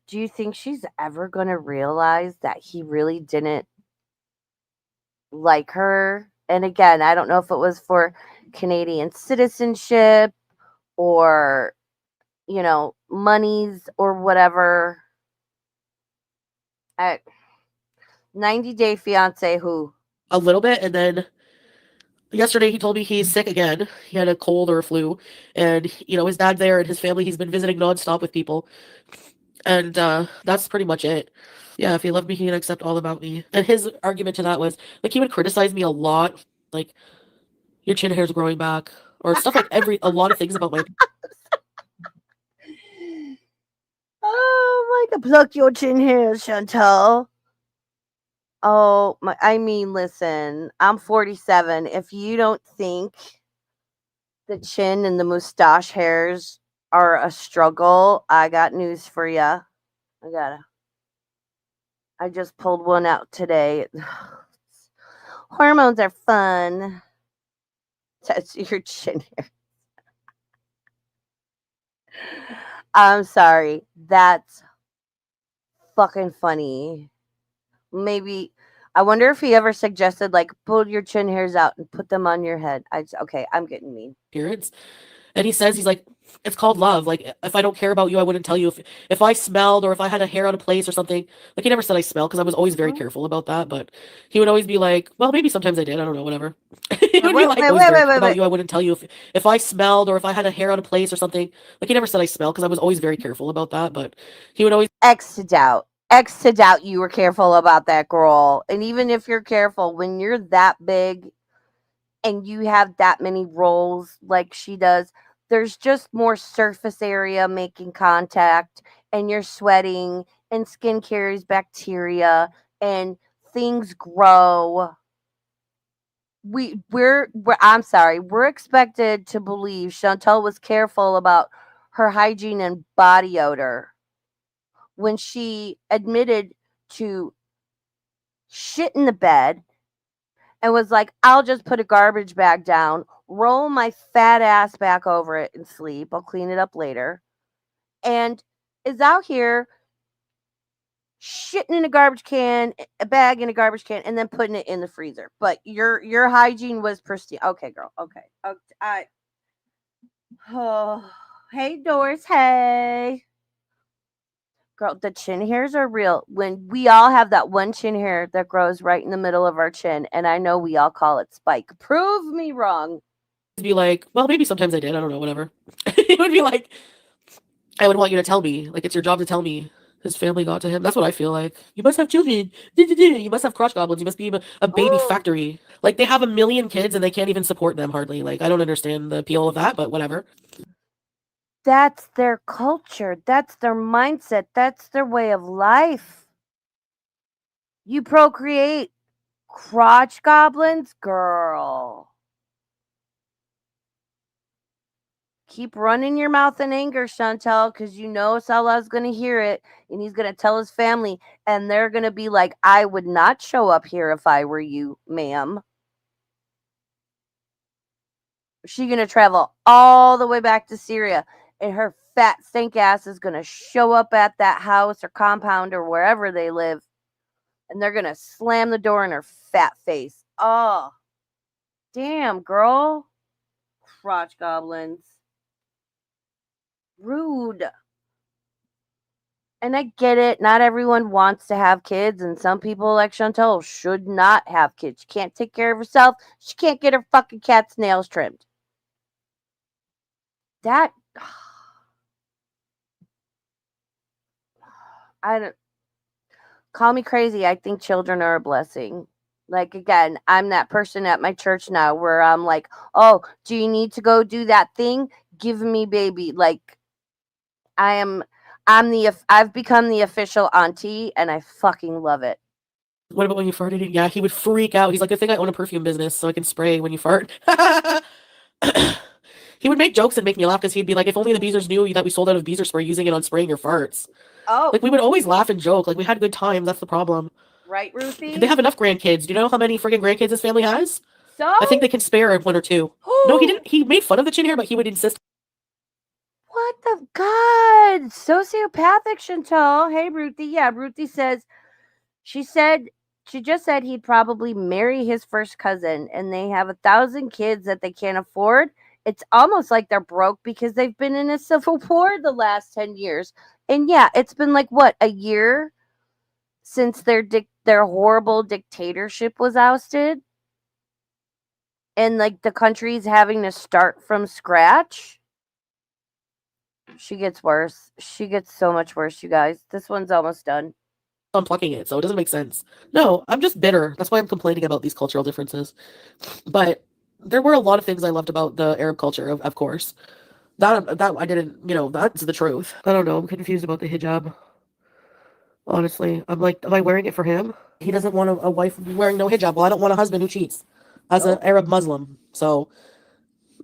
S1: Do you think she's ever going to realize that he really didn't like her? And again, I don't know if it was for Canadian citizenship or, monies or whatever. 90 Day Fiance who?
S3: a little bit. And then yesterday he told me he's sick again. He had a cold or a flu. And, his dad there and his family, he's been visiting nonstop with people. And that's pretty much it. Yeah, if he loved me, he'd accept all about me. And his argument to that was, like, he would criticize me a lot. Like, your chin hair's growing back. Or stuff like a lot of things about my...
S1: Oh my God, pluck your chin hair, Chantal. Oh my, I mean, listen, I'm 47. If you don't think the chin and the mustache hairs are a struggle, I got news for you. I just pulled one out today. Hormones are fun. Touch your chin hair. I'm sorry. That's fucking funny. Maybe I wonder if he ever suggested like pull your chin hairs out and put them on your head. Okay, I'm getting mean.
S3: Appearance. And he says, he's like, it's called love. Like, if I don't care about you, I wouldn't tell you. If I smelled or if I had a hair out of place or something. Like, he never said I smelled because I was always very careful about that. But he would always be like, well, maybe sometimes I did. I don't know, whatever. He would be like, about you, I wouldn't tell you. If I smelled or if I had a hair out of place or something. Like, he never said I smelled because I was always very careful about that. But he would always...
S1: X to doubt you were careful about that, girl. And even if you're careful, when you're that big and you have that many rolls like she does, there's just more surface area making contact, and you're sweating, and skin carries bacteria, and things grow. I'm sorry, we're expected to believe Chantal was careful about her hygiene and body odor when she admitted to shit in the bed and was like, I'll just put a garbage bag down, roll my fat ass back over it and sleep. I'll clean it up later. And is out here shitting in a garbage can, a bag in a garbage can, and then putting it in the freezer. But your hygiene was pristine. Okay, girl. Okay. Oh, hey, Doris. Hey. Girl, the chin hairs are real. When we all have that one chin hair that grows right in the middle of our chin, and I know we all call it spike. Prove me wrong.
S3: be like, well, maybe sometimes I did. I don't know, whatever. He would be like, I would want you to tell me. Like, it's your job to tell me. His family got to him. That's what I feel like. You must have children. You must have crotch goblins. You must be a baby factory. Like, they have 1 million kids and they can't even support them hardly. Like, I don't understand the appeal of that, but whatever.
S1: That's their culture. That's their mindset. That's their way of life. You procreate crotch goblins, girl. keep running your mouth in anger, Chantal, because you know Salah's going to hear it and he's going to tell his family, and they're going to be like, I would not show up here if I were you, ma'am. She's going to travel all the way back to Syria, and her fat stink ass is going to show up at that house or compound or wherever they live, and they're going to slam the door in her fat face. Oh, damn, girl. Crotch goblins. Rude. And I get it. Not everyone wants to have kids, and some people like Chantal should not have kids. She can't take care of herself. She can't get her fucking cat's nails trimmed. That I don't call me crazy. I think children are a blessing. Like, again, I'm that person at my church now where I'm like, oh, do you need to go do that thing? Give me baby. Like, I've become the official auntie, and I fucking love it.
S3: What about when you farted? Yeah, he would freak out. He's like, good thing I own a perfume business so I can spray when you fart. He would make jokes and make me laugh because he'd be like, if only the Beezers knew that we sold out of Beezer spray using it on spraying your farts.
S1: Oh,
S3: Like, we would always laugh and joke. Like, we had good times. That's the problem.
S1: right, Ruthie?
S3: They have enough grandkids. Do you know how many friggin' grandkids his family has?
S1: So
S3: I think they can spare one or two. No, he didn't. He made fun of the chin hair, but he would insist.
S1: What the God? Sociopathic, Chantal. Hey, Ruthie. Yeah, Ruthie says, she just said he'd probably marry his first cousin, and they have 1,000 kids that they can't afford. It's almost like they're broke because they've been in a civil war the last 10 years. And yeah, it's been like, what, a year since their horrible dictatorship was ousted? And like the country's having to start from scratch? She gets worse. She gets so much worse, you guys. This one's almost done.
S3: I'm plucking it, so it doesn't make sense. No, I'm just bitter. That's why I'm complaining about these cultural differences. But there were a lot of things I loved about the Arab culture, of course. That I didn't, that's the truth. I don't know. I'm confused about the hijab. Honestly, I'm like, am I wearing it for him? He doesn't want a wife wearing no hijab. Well, I don't want a husband who cheats as an Arab Muslim. So,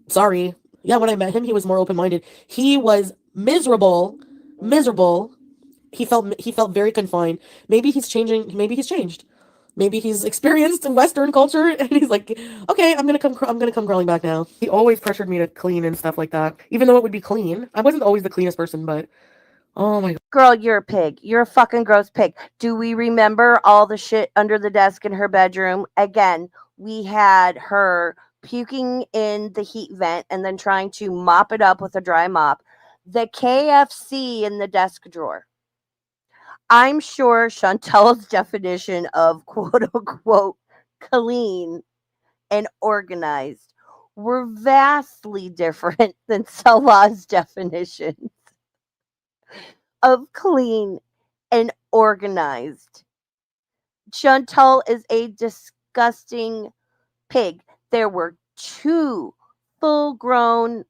S3: sorry. Yeah, when I met him, he was more open-minded. He was miserable. He felt very confined. Maybe he's changing. Maybe he's changed. Maybe he's experienced in Western culture, and he's like, okay, I'm gonna come crawling back now. He always pressured me to clean and stuff like that, even though it would be clean. I wasn't always the cleanest person, but oh my God.
S1: Girl, you're a pig. You're a fucking gross pig. Do we remember all the shit under the desk in her bedroom? Again, we had her puking in the heat vent and then trying to mop it up with a dry mop. The KFC in the desk drawer. I'm sure Chantal's definition of quote unquote clean and organized were vastly different than Salah's definition of clean and organized. Chantal is a disgusting pig. There were 2 full-grown,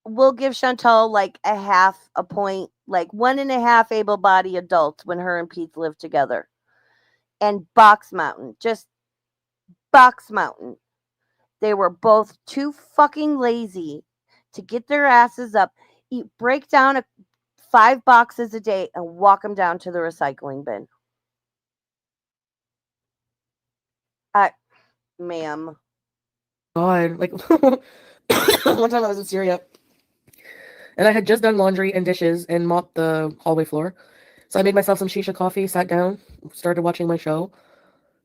S1: we'll give Chantal like a half a point, like 1.5 able-bodied adults when her and Pete lived together. And Box Mountain, just Box Mountain. They were both too fucking lazy to get their asses up, break down 5 boxes a day, and walk them down to the recycling bin. Ma'am.
S3: God, like one time I was in Syria, and I had just done laundry and dishes and mopped the hallway floor. So I made myself some shisha coffee, sat down, started watching my show,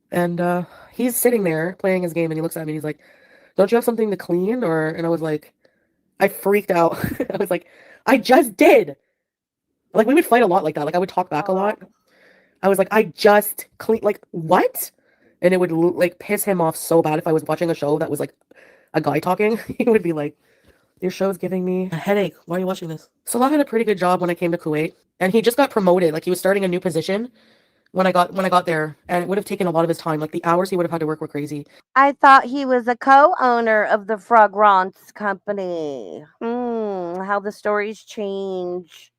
S3: and he's sitting there playing his game, and he looks at me and he's like, don't you have something to clean? And I was like, I freaked out. I was like, I just did. Like, we would fight a lot like that. Like, I would talk back a lot. I was like, I just clean. Like, what? And it would like piss him off so bad if I was watching a show that was like a guy talking. He would be like, your show's giving me a headache. Why are you watching this? Salah had a pretty good job when I came to Kuwait, and he just got promoted. Like, he was starting a new position when I got there, and it would have taken a lot of his time. Like, the hours he would have had to work were crazy.
S1: I thought he was a co-owner of the Fragrance company. How the stories change.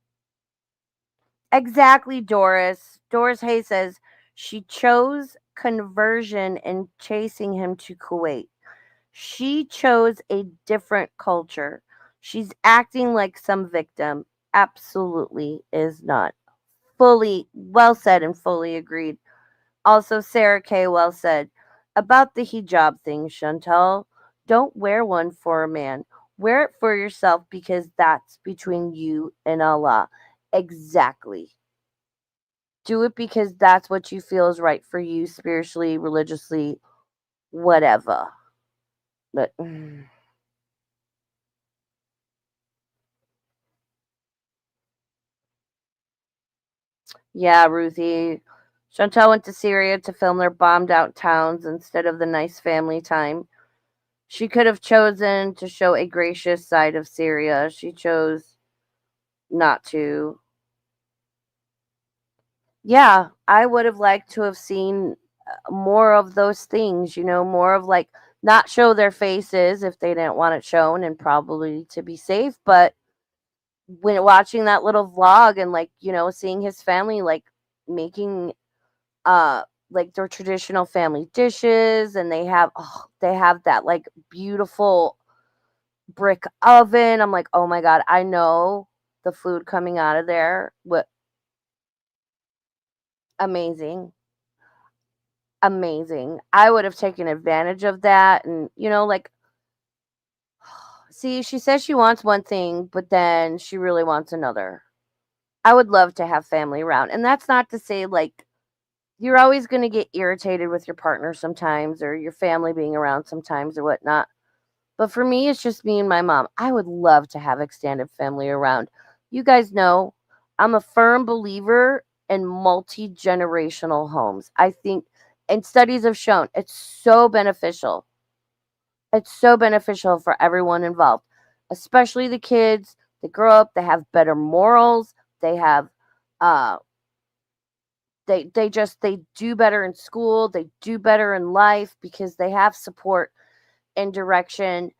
S1: Exactly, Doris. Doris Hay says she chose conversion and chasing him to Kuwait. She chose a different culture. She's acting like some victim. Absolutely is not. Fully well said and fully agreed. Also, Sarah K. well said about the hijab thing, Chantal. Don't wear one for a man. Wear it for yourself because that's between you and Allah. Exactly. Do it because that's what you feel is right for you spiritually, religiously, whatever. But yeah, Ruthie. Chantal went to Syria to film their bombed out towns instead of the nice family time. She could have chosen to show a gracious side of Syria. She chose not to. Yeah, I would have liked to have seen more of those things, more of like not show their faces if they didn't want it shown and probably to be safe, but when watching that little vlog and like, seeing his family like making uh like their traditional family dishes and they have that like beautiful brick oven. I'm like, "Oh my god, I know the food coming out of there. What amazing. Amazing. I would have taken advantage of that and, like see, she says she wants one thing, but then she really wants another. I would love to have family around. And that's not to say like you're always going to get irritated with your partner sometimes or your family being around sometimes or whatnot. But for me, it's just me and my mom. I would love to have extended family around. You guys know I'm a firm believer in multi generational homes. I think, and studies have shown it's so beneficial. It's so beneficial for everyone involved, especially the kids. They grow up, they have better morals, they have, uh, they do better in school, they do better in life because they have support and direction.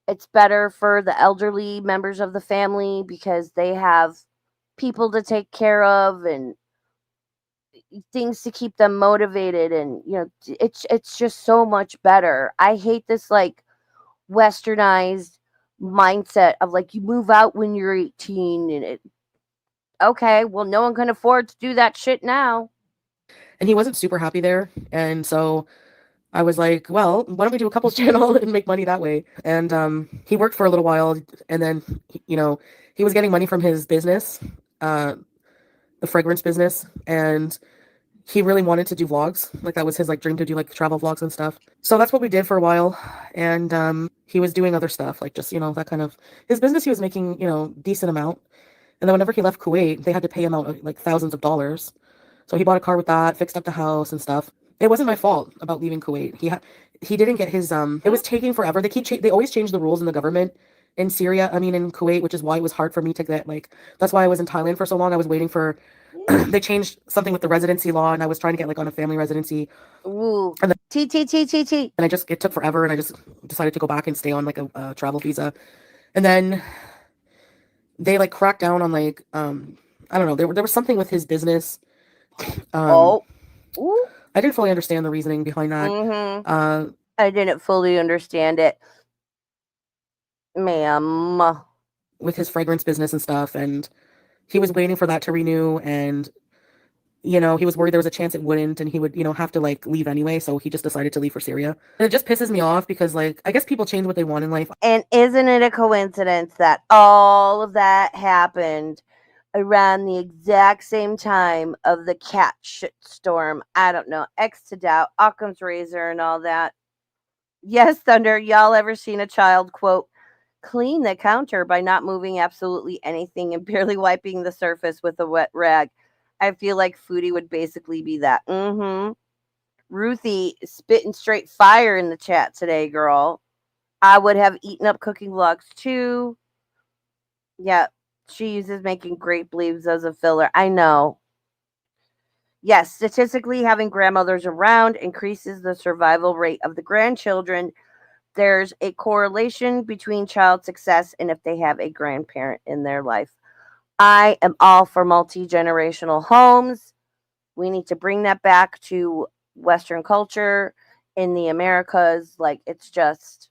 S1: It's better for the elderly members of the family because they have people to take care of and things to keep them motivated and it's just so much better. I hate this like westernized mindset of like you move out when you're 18 and okay, well no one can afford to do that shit now.
S3: And he wasn't super happy there. And so I was like, well, why don't we do a couples channel and make money that way? And he worked for a little while, and then, he was getting money from his business, uh, the fragrance business, and he really wanted to do vlogs. Like that was his like dream to do like travel vlogs and stuff. So that's what we did for a while. And he was doing other stuff, like just, that kind of his business he was making, decent amount. And then whenever he left Kuwait, they had to pay him out like thousands of dollars. So he bought a car with that, fixed up the house and stuff. It wasn't my fault about leaving Kuwait. He didn't get his it was taking forever. They always change the rules in the government in Syria. I mean in Kuwait, which is why it was hard for me to get like that's why I was in Thailand for so long. I was waiting for they changed something with the residency law and I was trying to get like on a family residency.
S1: Ooh.
S3: And then
S1: T.
S3: and it took forever and I just decided to go back and stay on like a travel visa. And then they like cracked down on like I don't know, there was something with his business.
S1: Oh. Ooh.
S3: I didn't fully understand the reasoning behind that.
S1: I didn't fully understand it, ma'am.
S3: With his fragrance business and stuff, and he was waiting for that to renew, and he was worried there was a chance it wouldn't, and he would, have to like leave anyway, so he just decided to leave for Syria. And it just pisses me off because like I guess people change what they want in life.
S1: And isn't it a coincidence that all of that happened around the exact same time of the cat shit storm? I don't know. X to doubt, Occam's razor, and all that. Yes, Thunder. Y'all ever seen a child quote clean the counter by not moving absolutely anything and barely wiping the surface with a wet rag? I feel like Foodie would basically be that. Ruthie spitting straight fire in the chat today, girl. I would have eaten up cooking vlogs too. Yeah, she uses making grape leaves as a filler. I know. Yes, statistically, having grandmothers around increases the survival rate of the grandchildren. There's a correlation between child success and if they have a grandparent in their life. I am all for multi-generational homes. We need to bring that back to Western culture in the Americas. Like, it's just,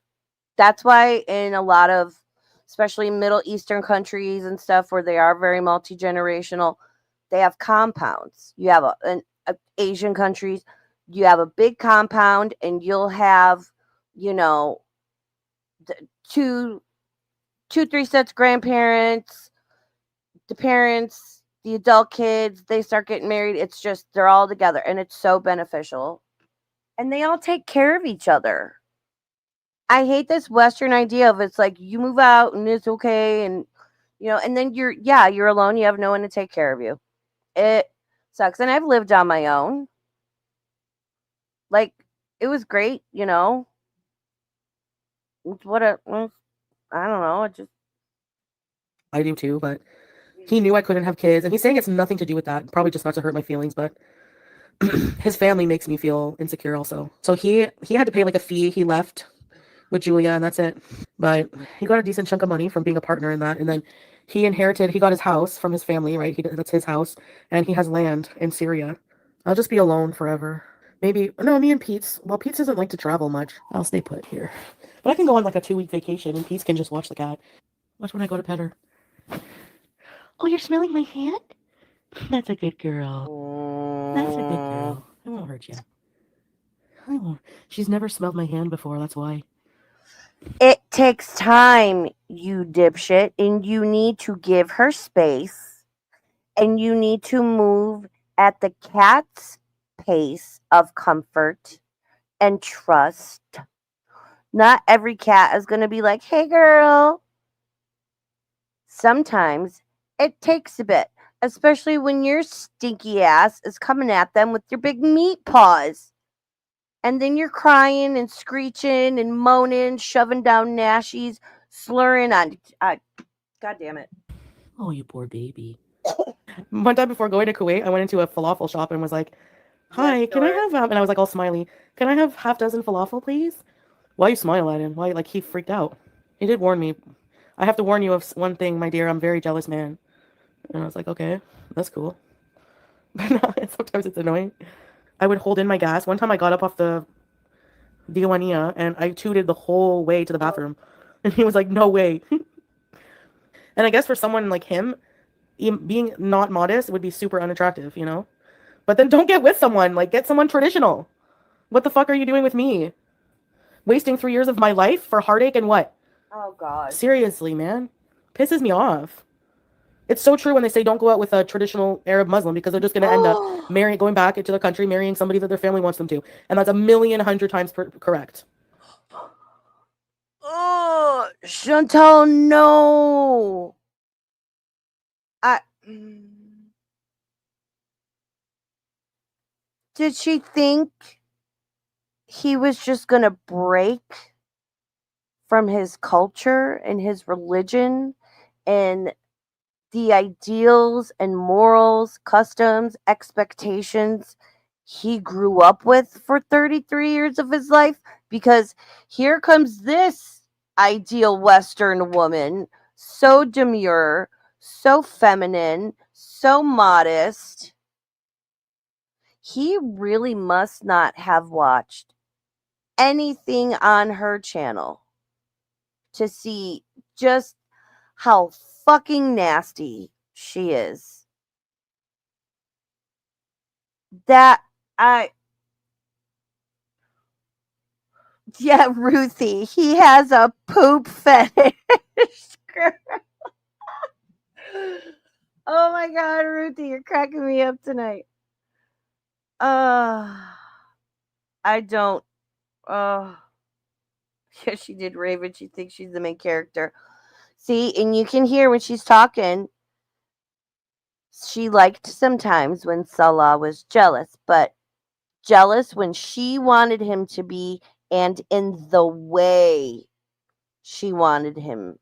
S1: that's why in a lot of especially Middle Eastern countries and stuff where they are very multi-generational, they have compounds. You have Asian countries, you have a big compound, and you'll have, you know, two, 3 sets of grandparents, the parents, the adult kids, they start getting married. It's just, they're all together, and it's so beneficial. And they all take care of each other. I hate this Western idea of it's like you move out and it's okay, and and then you're alone. You have no one to take care of you. It sucks. And I've lived on my own. Like, it was great. What a I don't know. It just
S3: I do too, but he knew I couldn't have kids, and he's saying it's nothing to do with that. Probably just not to hurt my feelings, but his family makes me feel insecure also. So he had to pay like a fee. He left with Julia, and that's it. But he got a decent chunk of money from being a partner in that, and then he got his house from his family, right? That's his house, and he has land in Syria. I'll just be alone forever. Maybe, no, me and Pete's, well, Pete's doesn't like to travel much. I'll stay put here. But I can go on like a 2-week vacation, and Pete's can just watch the cat. Watch when I go to pet her. Oh, you're smelling my hand? That's a good girl. That's a good girl. I won't hurt you. I won't. She's never smelled my hand before, that's why.
S1: It takes time, you dipshit, and you need to give her space, and you need to move at the cat's pace of comfort and trust. Not every cat is going to be like, hey, girl. Sometimes it takes a bit, especially when your stinky ass is coming at them with your big meat paws. And then you're crying and screeching and moaning, shoving down Nashie's, slurring on. God damn it.
S3: Oh, you poor baby. One time before going to Kuwait, I went into a falafel shop and was like, hi, can I have, and I was like all smiley, can I have half dozen falafel, please? Why you smile at him? Why, like, he freaked out. He did warn me. I have to warn you of one thing, my dear. I'm a very jealous man. And I was like, okay, that's cool. But no, sometimes it's annoying. I would hold in my gas. One time I got up off the Diwania and I tooted the whole way to the bathroom. And he was like, no way. And I guess for someone like him, being not modest would be super unattractive, But then don't get with someone. Like, get someone traditional. What the fuck are you doing with me? Wasting 3 years of my life for heartache and what?
S1: Oh, God.
S3: Seriously, man. Pisses me off. It's so true when they say don't go out with a traditional Arab Muslim because they're just going to end up going back into their country, marrying somebody that their family wants them to. And that's 1,100,000 times correct.
S1: Oh, Chantal, no. Did she think he was just going to break from his culture and his religion and the ideals and morals, customs, expectations he grew up with for 33 years of his life? Because here comes this ideal Western woman, so demure, so feminine, so modest. He really must not have watched anything on her channel to see just how fucking nasty she is. Yeah, Ruthie, he has a poop fetish. Oh my God, Ruthie, you're cracking me up tonight. I don't. Yeah, she did Raven. She thinks she's the main character. See, and you can hear when she's talking. She liked sometimes when Salah was jealous, but jealous when she wanted him to be and in the way she wanted him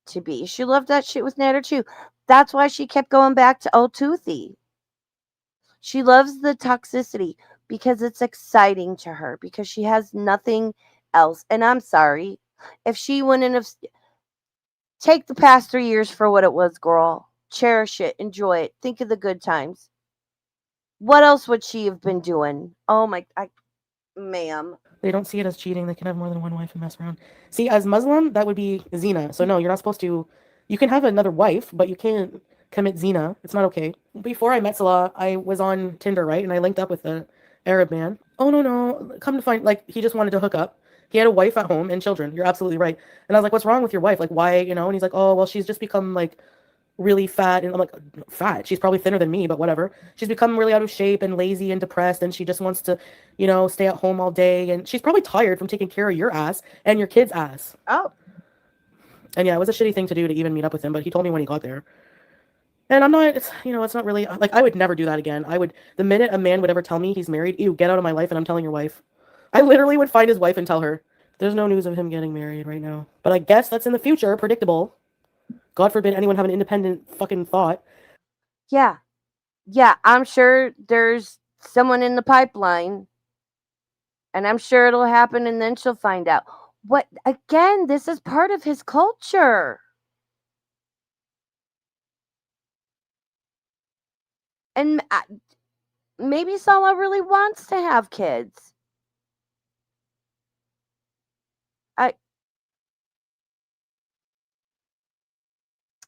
S1: to be. She loved that shit with Natter too. That's why she kept going back to Old Toothy. She loves the toxicity because it's exciting to her, because she has nothing else. And I'm sorry, if she wouldn't have... Take the past 3 years for what it was, girl. Cherish it. Enjoy it. Think of the good times. What else would she have been doing? Oh my... ma'am.
S3: They don't see it as cheating. They can have more than one wife and mess around. See, as Muslim, that would be zina. So no, you're not supposed to. You can have another wife, but you can't commit zina. It's not okay. Before I met Salah, I was on Tinder, right? And I linked up with a Arab man. Oh, no. Come to find, like, he just wanted to hook up. He had a wife at home and children. You're absolutely right. And I was like, what's wrong with your wife? Like, why, you know? And he's like, oh, well, she's just become, like, really fat. And I'm like, fat? She's probably thinner than me, but whatever. She's become really out of shape and lazy and depressed, and she just wants to, you know, stay at home all day. And she's probably tired from taking care of your ass and your kid's ass.
S1: Oh.
S3: And yeah, it was a shitty thing to do to even meet up with him, but he told me when he got there. And I'm not, it's, you know, it's not really, like, I would never do that again. I would, the minute a man would ever tell me he's married, ew, get out of my life, and I'm telling your wife. I literally would find his wife and tell her. There's no news of him getting married right now. But I guess that's in the future, predictable. God forbid anyone have an independent fucking thought.
S1: Yeah. Yeah, I'm sure there's someone in the pipeline. And I'm sure it'll happen, and then she'll find out. What, again, this is part of his culture. And maybe Salah really wants to have kids.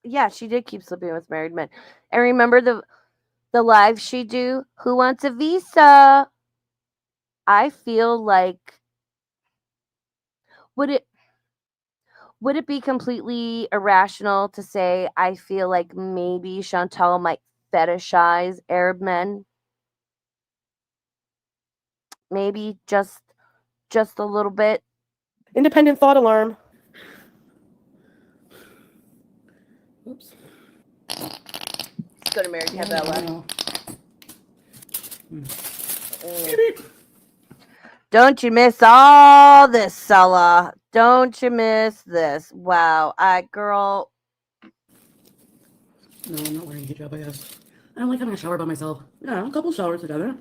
S1: Yeah, she did keep sleeping with married men. And remember the live she do? Who wants a visa? I feel like would it be completely irrational to say I feel like maybe Chantal might fetishize Arab men? Maybe just a little bit.
S3: Independent thought alarm. Oops.
S1: Let's go to Mary Cabela. Don't you miss all this, Salah? Don't you miss this? Wow, girl.
S3: No, I'm not wearing hijab, I guess. I don't like having a shower by myself. Yeah, a couple showers together.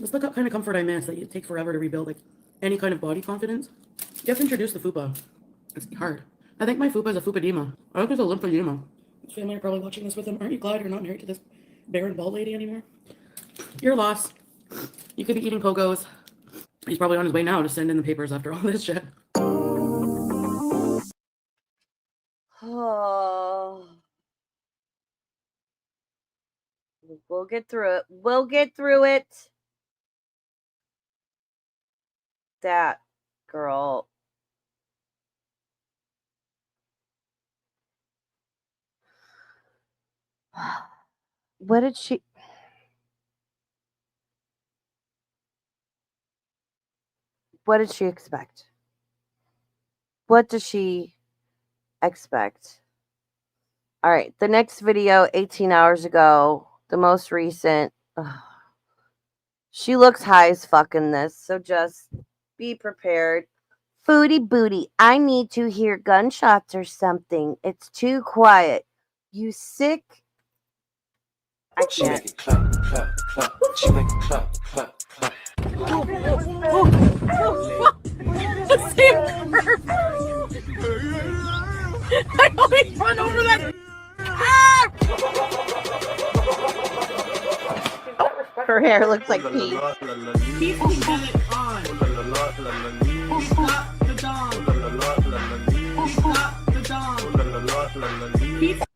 S3: That's the kind of comfort I miss, that you take forever to rebuild, like, any kind of body confidence. You have to introduce the fupa. It's hard. I think my fupa is a fupadema. I think it's a lymphedema. His family are probably watching this with him. Aren't you glad you're not married to this barren bald lady anymore? You're lost. You could be eating pogos. He's probably on his way now to send in the papers after all this shit.
S1: Oh. We'll get through it. We'll get through it. That girl. What did she... What did she expect? What does she expect? All right, the next video, 18 hours ago, the most recent. She looks high as fuck in this, so just be prepared. Foodie booty, I need to hear gunshots or something. It's too quiet. You sick? I can't.
S5: She make it clap, clap, clap. She make it clap, clap, clap.
S3: I always run over that.
S1: Her hair looks like pee.
S2: People get it on. Stop the dawn. Stop the dawn.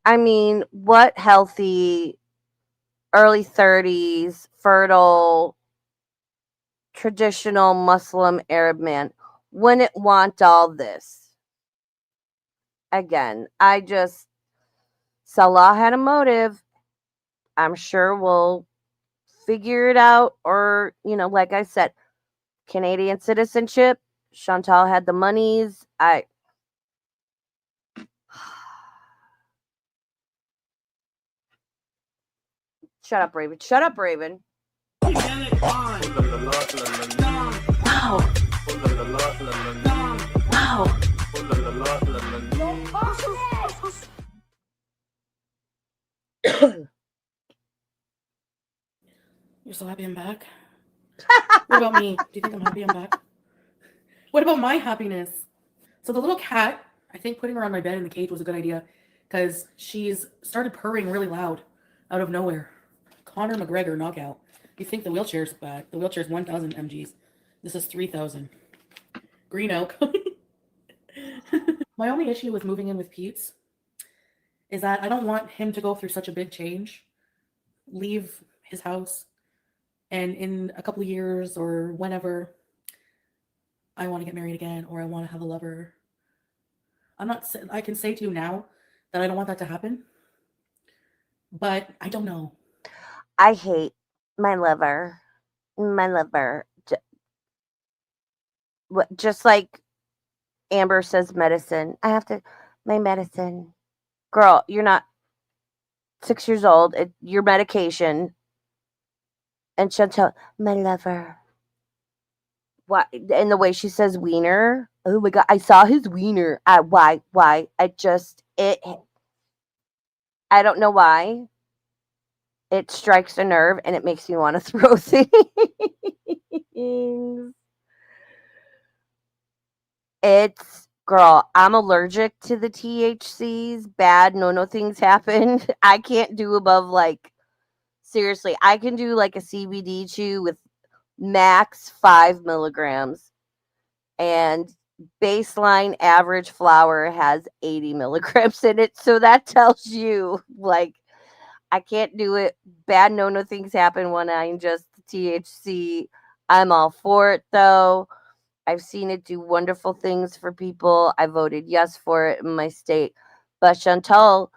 S1: I mean, what healthy, early 30s, fertile, traditional Muslim Arab man wouldn't want all this? Again, Salah had a motive. I'm sure we'll figure it out, or, you know, like I said, Canadian citizenship. Chantal had the monies. Shut up, Raven. Shut up, Raven.
S2: Get it on.
S3: Wow. Wow. You're so happy I'm back? What about me? Do you think I'm happy I'm back? What about my happiness? So the little cat, I think putting her on my bed in the cage was a good idea, because she's started purring really loud out of nowhere. Conor McGregor knockout. You think the wheelchair's back. The wheelchair's 1,000 mgs. This is 3,000.
S4: Green Oak. My only issue with moving in with Pete's is that I don't want him to go through such a big change, leave his house, and in a couple of years or whenever I want to get married again or I want to have a lover. I can say to you now that I don't want that to happen, but I don't know.
S1: I hate my liver. My liver. Just like Amber says medicine. I have to, my medicine. Girl, you're not 6 years old. Your medication. And Chantal, my liver. What? And the way she says wiener. Oh my God. I saw his wiener. Why? I don't know why. It strikes a nerve and it makes me want to throw things. Girl, I'm allergic to the THCs. Bad no things happen. I can't do above seriously, I can do like a CBD chew with max 5 milligrams. And baseline average flower has 80 milligrams in it. So that tells you I can't do it. Bad no things happen when I ingest the THC. I'm all for it though. I've seen it do wonderful things for people. I voted yes for it in my state. But Chantal,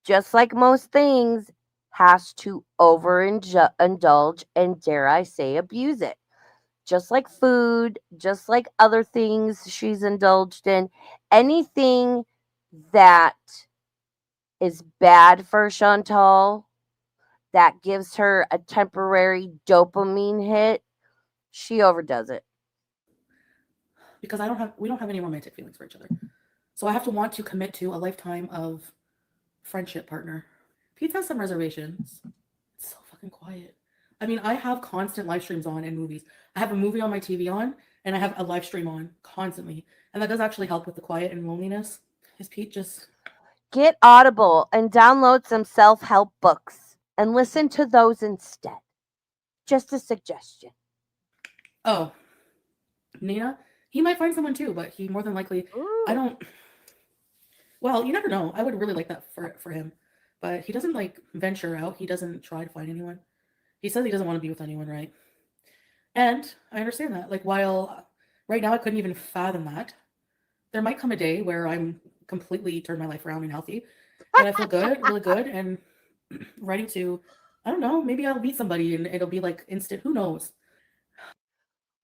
S1: just like most things, has to overindulge and, dare I say, abuse it. Just like food, just like other things she's indulged in. Anything that is bad for Chantal, that gives her a temporary dopamine hit, she overdoes it.
S4: Because we don't have any romantic feelings for each other. So I have to want to commit to a lifetime of friendship partner. Pete has some reservations. It's so fucking quiet. I mean, I have constant live streams on and movies. I have a movie on my TV on, and I have a live stream on constantly. And that does actually help with the quiet and loneliness. Is Pete just...
S1: Get Audible and download some self-help books and listen to those instead. Just a suggestion.
S4: Oh, Nina? He might find someone too, but he more than likely...
S1: Ooh.
S4: I don't... Well, you never know. I would really like that for him. But he doesn't venture out. He doesn't try to find anyone. He says he doesn't want to be with anyone, right? And I understand that. While right now I couldn't even fathom that, there might come a day where I'm completely turned my life around and healthy, and I feel good, really good, and ready to, I don't know, maybe I'll meet somebody and it'll be instant. Who knows?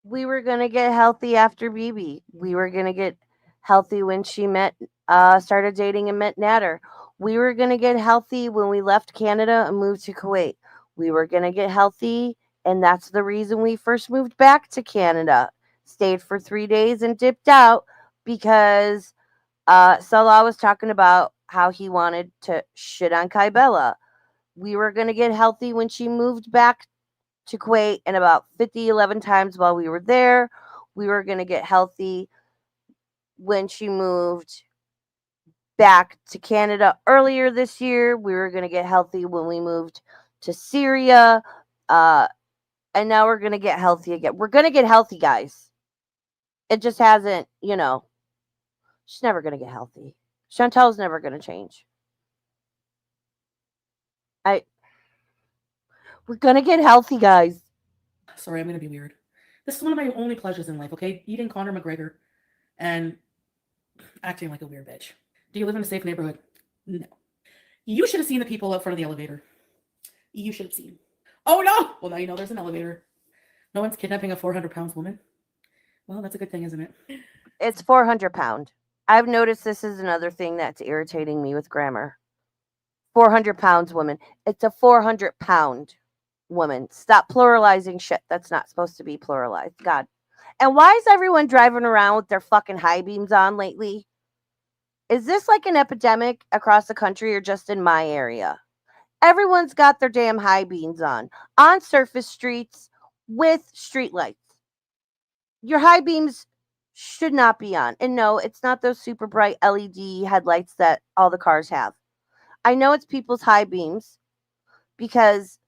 S1: We were going to get healthy after BB. We were going to get healthy when she started dating and met Natter. We were going to get healthy when we left Canada and moved to Kuwait. We were going to get healthy, and that's the reason we first moved back to Canada. Stayed for 3 days and dipped out because Salah was talking about how he wanted to shit on Kybella. We were going to get healthy when she moved back to Kuwait, and about 11 times while we were there. We were going to get healthy when she moved back to Canada earlier this year. We were going to get healthy when we moved to Syria. And now we're going to get healthy again. We're going to get healthy, guys. It just hasn't, she's never going to get healthy. Chantal's never going to change. We're going to get healthy, guys.
S4: Sorry, I'm going to be weird. This is one of my only pleasures in life, okay? Eating Conor McGregor and acting like a weird bitch. Do you live in a safe neighborhood? No. You should have seen the people out front of the elevator. You should have seen. Oh, no! Well, now you know there's an elevator. No one's kidnapping a 400-pound woman. Well, that's a good thing, isn't it?
S1: It's 400-pound. I've noticed this is another thing that's irritating me with grammar. 400 pounds woman. It's a 400-pound woman. Stop pluralizing shit that's not supposed to be pluralized. God. And why is everyone driving around with their fucking high beams on lately? Is this like an epidemic across the country or just in my area? Everyone's got their damn high beams on surface streets with street lights. Your high beams should not be on. And no, it's not those super bright LED headlights that all the cars have. I know it's people's high beams because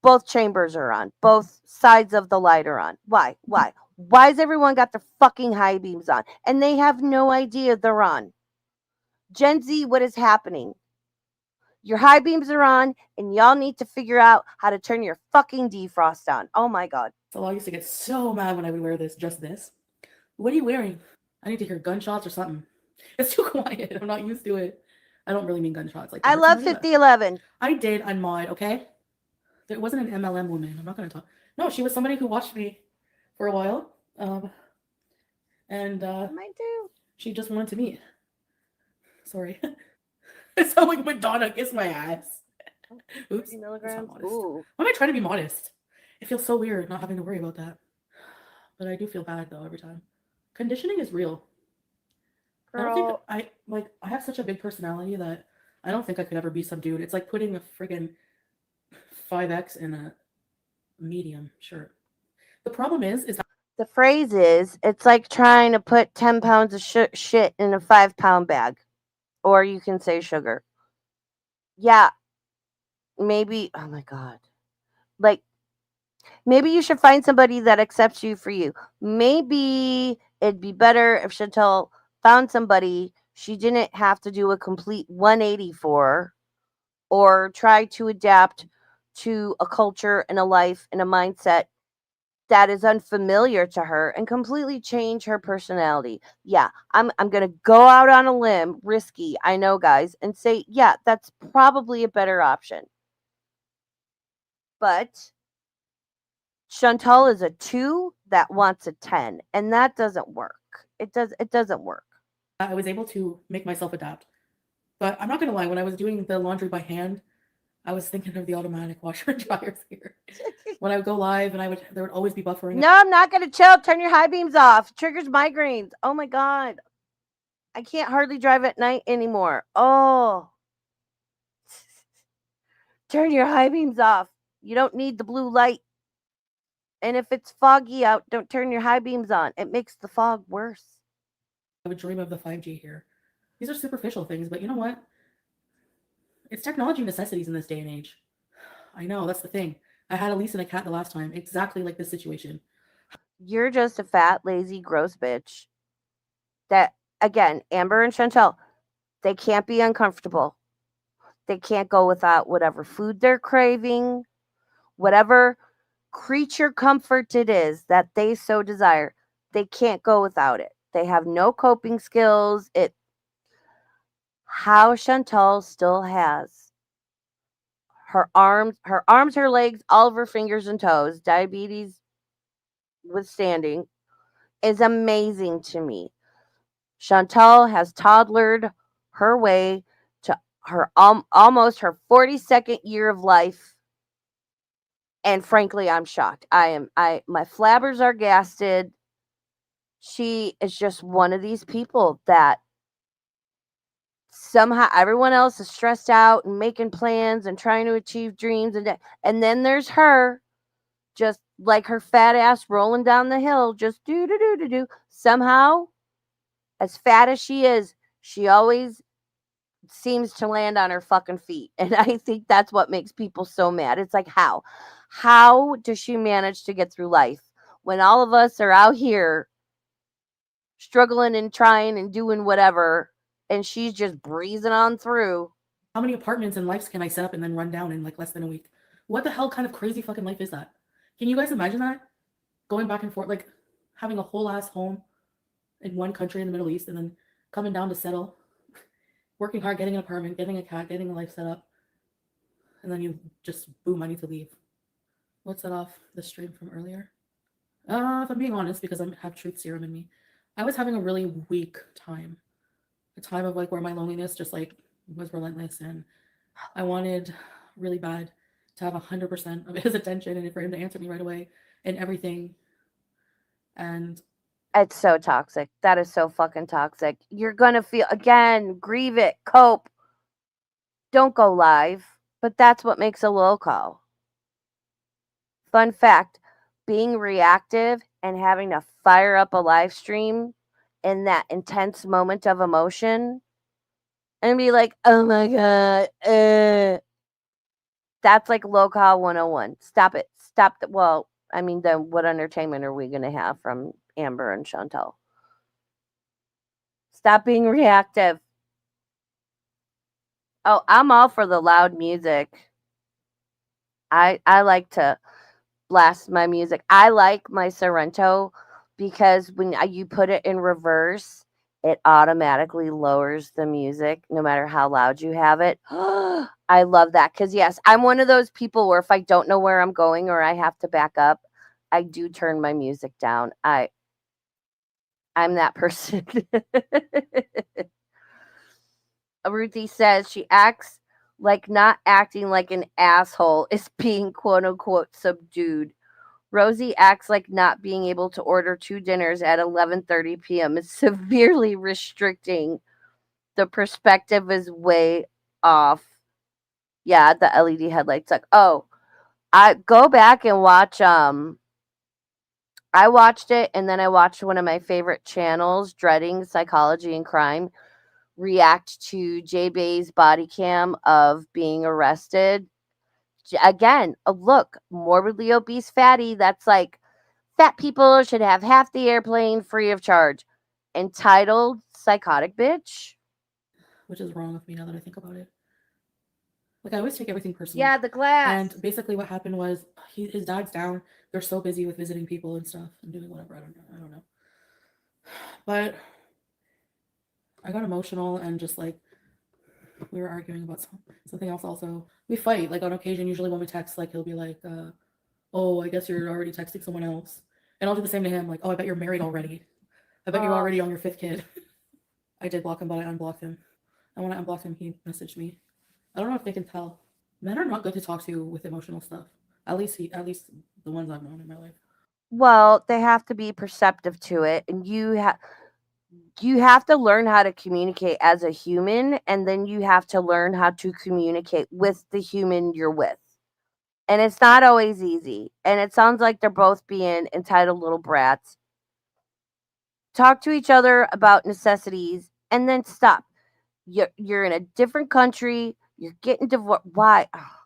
S1: both chambers are on. Both sides of the light are on. Why? Why has everyone got their fucking high beams on? And they have no idea they're on. Gen Z, what is happening? Your high beams are on, and y'all need to figure out how to turn your fucking defrost on. Oh my god.
S3: So I used to get so mad when I would wear this, just this. What are you wearing? I need to hear gunshots or something. It's too quiet. I'm not used to it. I don't really mean gunshots. Like
S1: I love 5011.
S3: I did unmod, okay? It wasn't an MLM woman. I'm not going to talk. No, she was somebody who watched me for a while. And
S1: Mine too.
S3: she just wanted to meet. Sorry. It sounds like Madonna kiss my ass. Oops.
S1: 50 milligrams.
S3: That's not modest.
S1: Ooh.
S3: Why am I trying to be modest? It feels so weird not having to worry about that. But I do feel bad though every time. Conditioning is real.
S1: Girl.
S3: I have such a big personality that I don't think I could ever be subdued. It's like putting a friggin' 5X in a medium shirt. The problem is that
S1: The phrase is, it's like trying to put 10 pounds of shit in a 5-pound bag. Or you can say sugar. Yeah. Maybe, oh my God. Like, maybe you should find somebody that accepts you for you. Maybe it'd be better if Chantal found somebody she didn't have to do a complete 180 for, or try to adapt to a culture and a life and a mindset that is unfamiliar to her and completely change her personality. Yeah, I'm going to go out on a limb, risky, I know, guys, and say, yeah, that's probably a better option. But Chantal is a 2 that wants a 10, and that doesn't work. It doesn't work.
S3: I was able to make myself adapt. But I'm not going to lie, when I was doing the laundry by hand, I was thinking of the automatic washer and dryers here. When I would go live and there would always be buffering.
S1: No, I'm not going to chill. Turn your high beams off. It triggers migraines. Oh my God. I can't hardly drive at night anymore. Oh. Turn your high beams off. You don't need the blue light. And if it's foggy out, don't turn your high beams on. It makes the fog worse.
S3: I would dream of the 5G here. These are superficial things, but you know what? It's technology necessities in this day and age. I know, that's the thing. I had a lease and a cat the last time, exactly like this situation.
S1: You're just a fat, lazy, gross bitch. That, again, Amber and Chantal, they can't be uncomfortable. They can't go without whatever food they're craving, whatever creature comfort it is that they so desire. They can't go without it. They have no coping skills. How Chantal still has her arms, her legs, all of her fingers and toes, diabetes withstanding, is amazing to me. Chantal has toddlered her way to her almost her 42nd year of life. And frankly, I'm shocked. My flabbers are gasted. She is just one of these people that somehow everyone else is stressed out and making plans and trying to achieve dreams, and then there's her, just like her fat ass rolling down the hill, just do. Somehow, as fat as she is, she always seems to land on her fucking feet. And I think that's what makes people so mad. It's like, how does she manage to get through life when all of us are out here struggling and trying and doing whatever, and she's just breezing on through?
S3: How many apartments and lives can I set up and then run down in like less than a week? What the hell kind of crazy fucking life is that? Can you guys imagine that? Going back and forth, like having a whole ass home in one country in the Middle East and then coming down to settle, working hard, getting an apartment, getting a cat, getting a life set up, and then you just, boom, I need to leave. Let's set off the stream from earlier. If I'm being honest, because I have truth serum in me, I was having a really weak time. A time of like where my loneliness just like was relentless, and I wanted really bad to have 100% of his attention and for him to answer me right away and everything. And
S1: it's so toxic. That is so fucking toxic. You're gonna feel, again, grieve it, cope. Don't go live, but that's what makes a low call. Fun fact, being reactive and having to fire up a live stream in that intense moment of emotion and be like, oh my God, that's like low call 101. Stop it. Stop. Well, I mean, then what entertainment are we going to have from Amber and Chantal? Stop being reactive. Oh, I'm all for the loud music. I like to blast my music. I like my Sorrento because when you put it in reverse, it automatically lowers the music no matter how loud you have it. I love that because, yes, I'm one of those people where if I don't know where I'm going or I have to back up, I do turn my music down. I'm that person. Ruthie says she acts like not acting like an asshole is being quote unquote subdued. Rosie acts like not being able to order 2 dinners at 11:30 p.m. is severely restricting. The perspective is way off. Yeah, the LED headlights suck. Oh, I go back and watch I watched it and then I watched one of my favorite channels, Dreading Psychology and Crime, react to Jay Bay's body cam of being arrested. Again, look, morbidly obese fatty, that's like fat people should have half the airplane free of charge. Entitled psychotic bitch.
S4: Which is wrong with me now that I think about it. Like, I always take everything personally.
S1: Yeah, the glass.
S4: And basically what happened was his dad's down. They're so busy with visiting people and stuff and doing whatever. I don't know. But I got emotional and just like we were arguing about something else also. We fight like on occasion. Usually when we text, like he'll be like, oh, I guess you're already texting someone else. And I'll do the same to him. Like, oh, I bet you're married already. I bet you're already on your 5th kid. I did block him, but I unblocked him. And when I unblocked him, he messaged me. I don't know if they can tell. Men are not good to talk to with emotional stuff. At least the ones I've known in my life.
S1: Well, they have to be perceptive to it, and you have to learn how to communicate as a human, and then you have to learn how to communicate with the human you're with. And it's not always easy. And it sounds like they're both being entitled little brats. Talk to each other about necessities and then stop. You're in a different country. You're getting divorced. Why? Oh,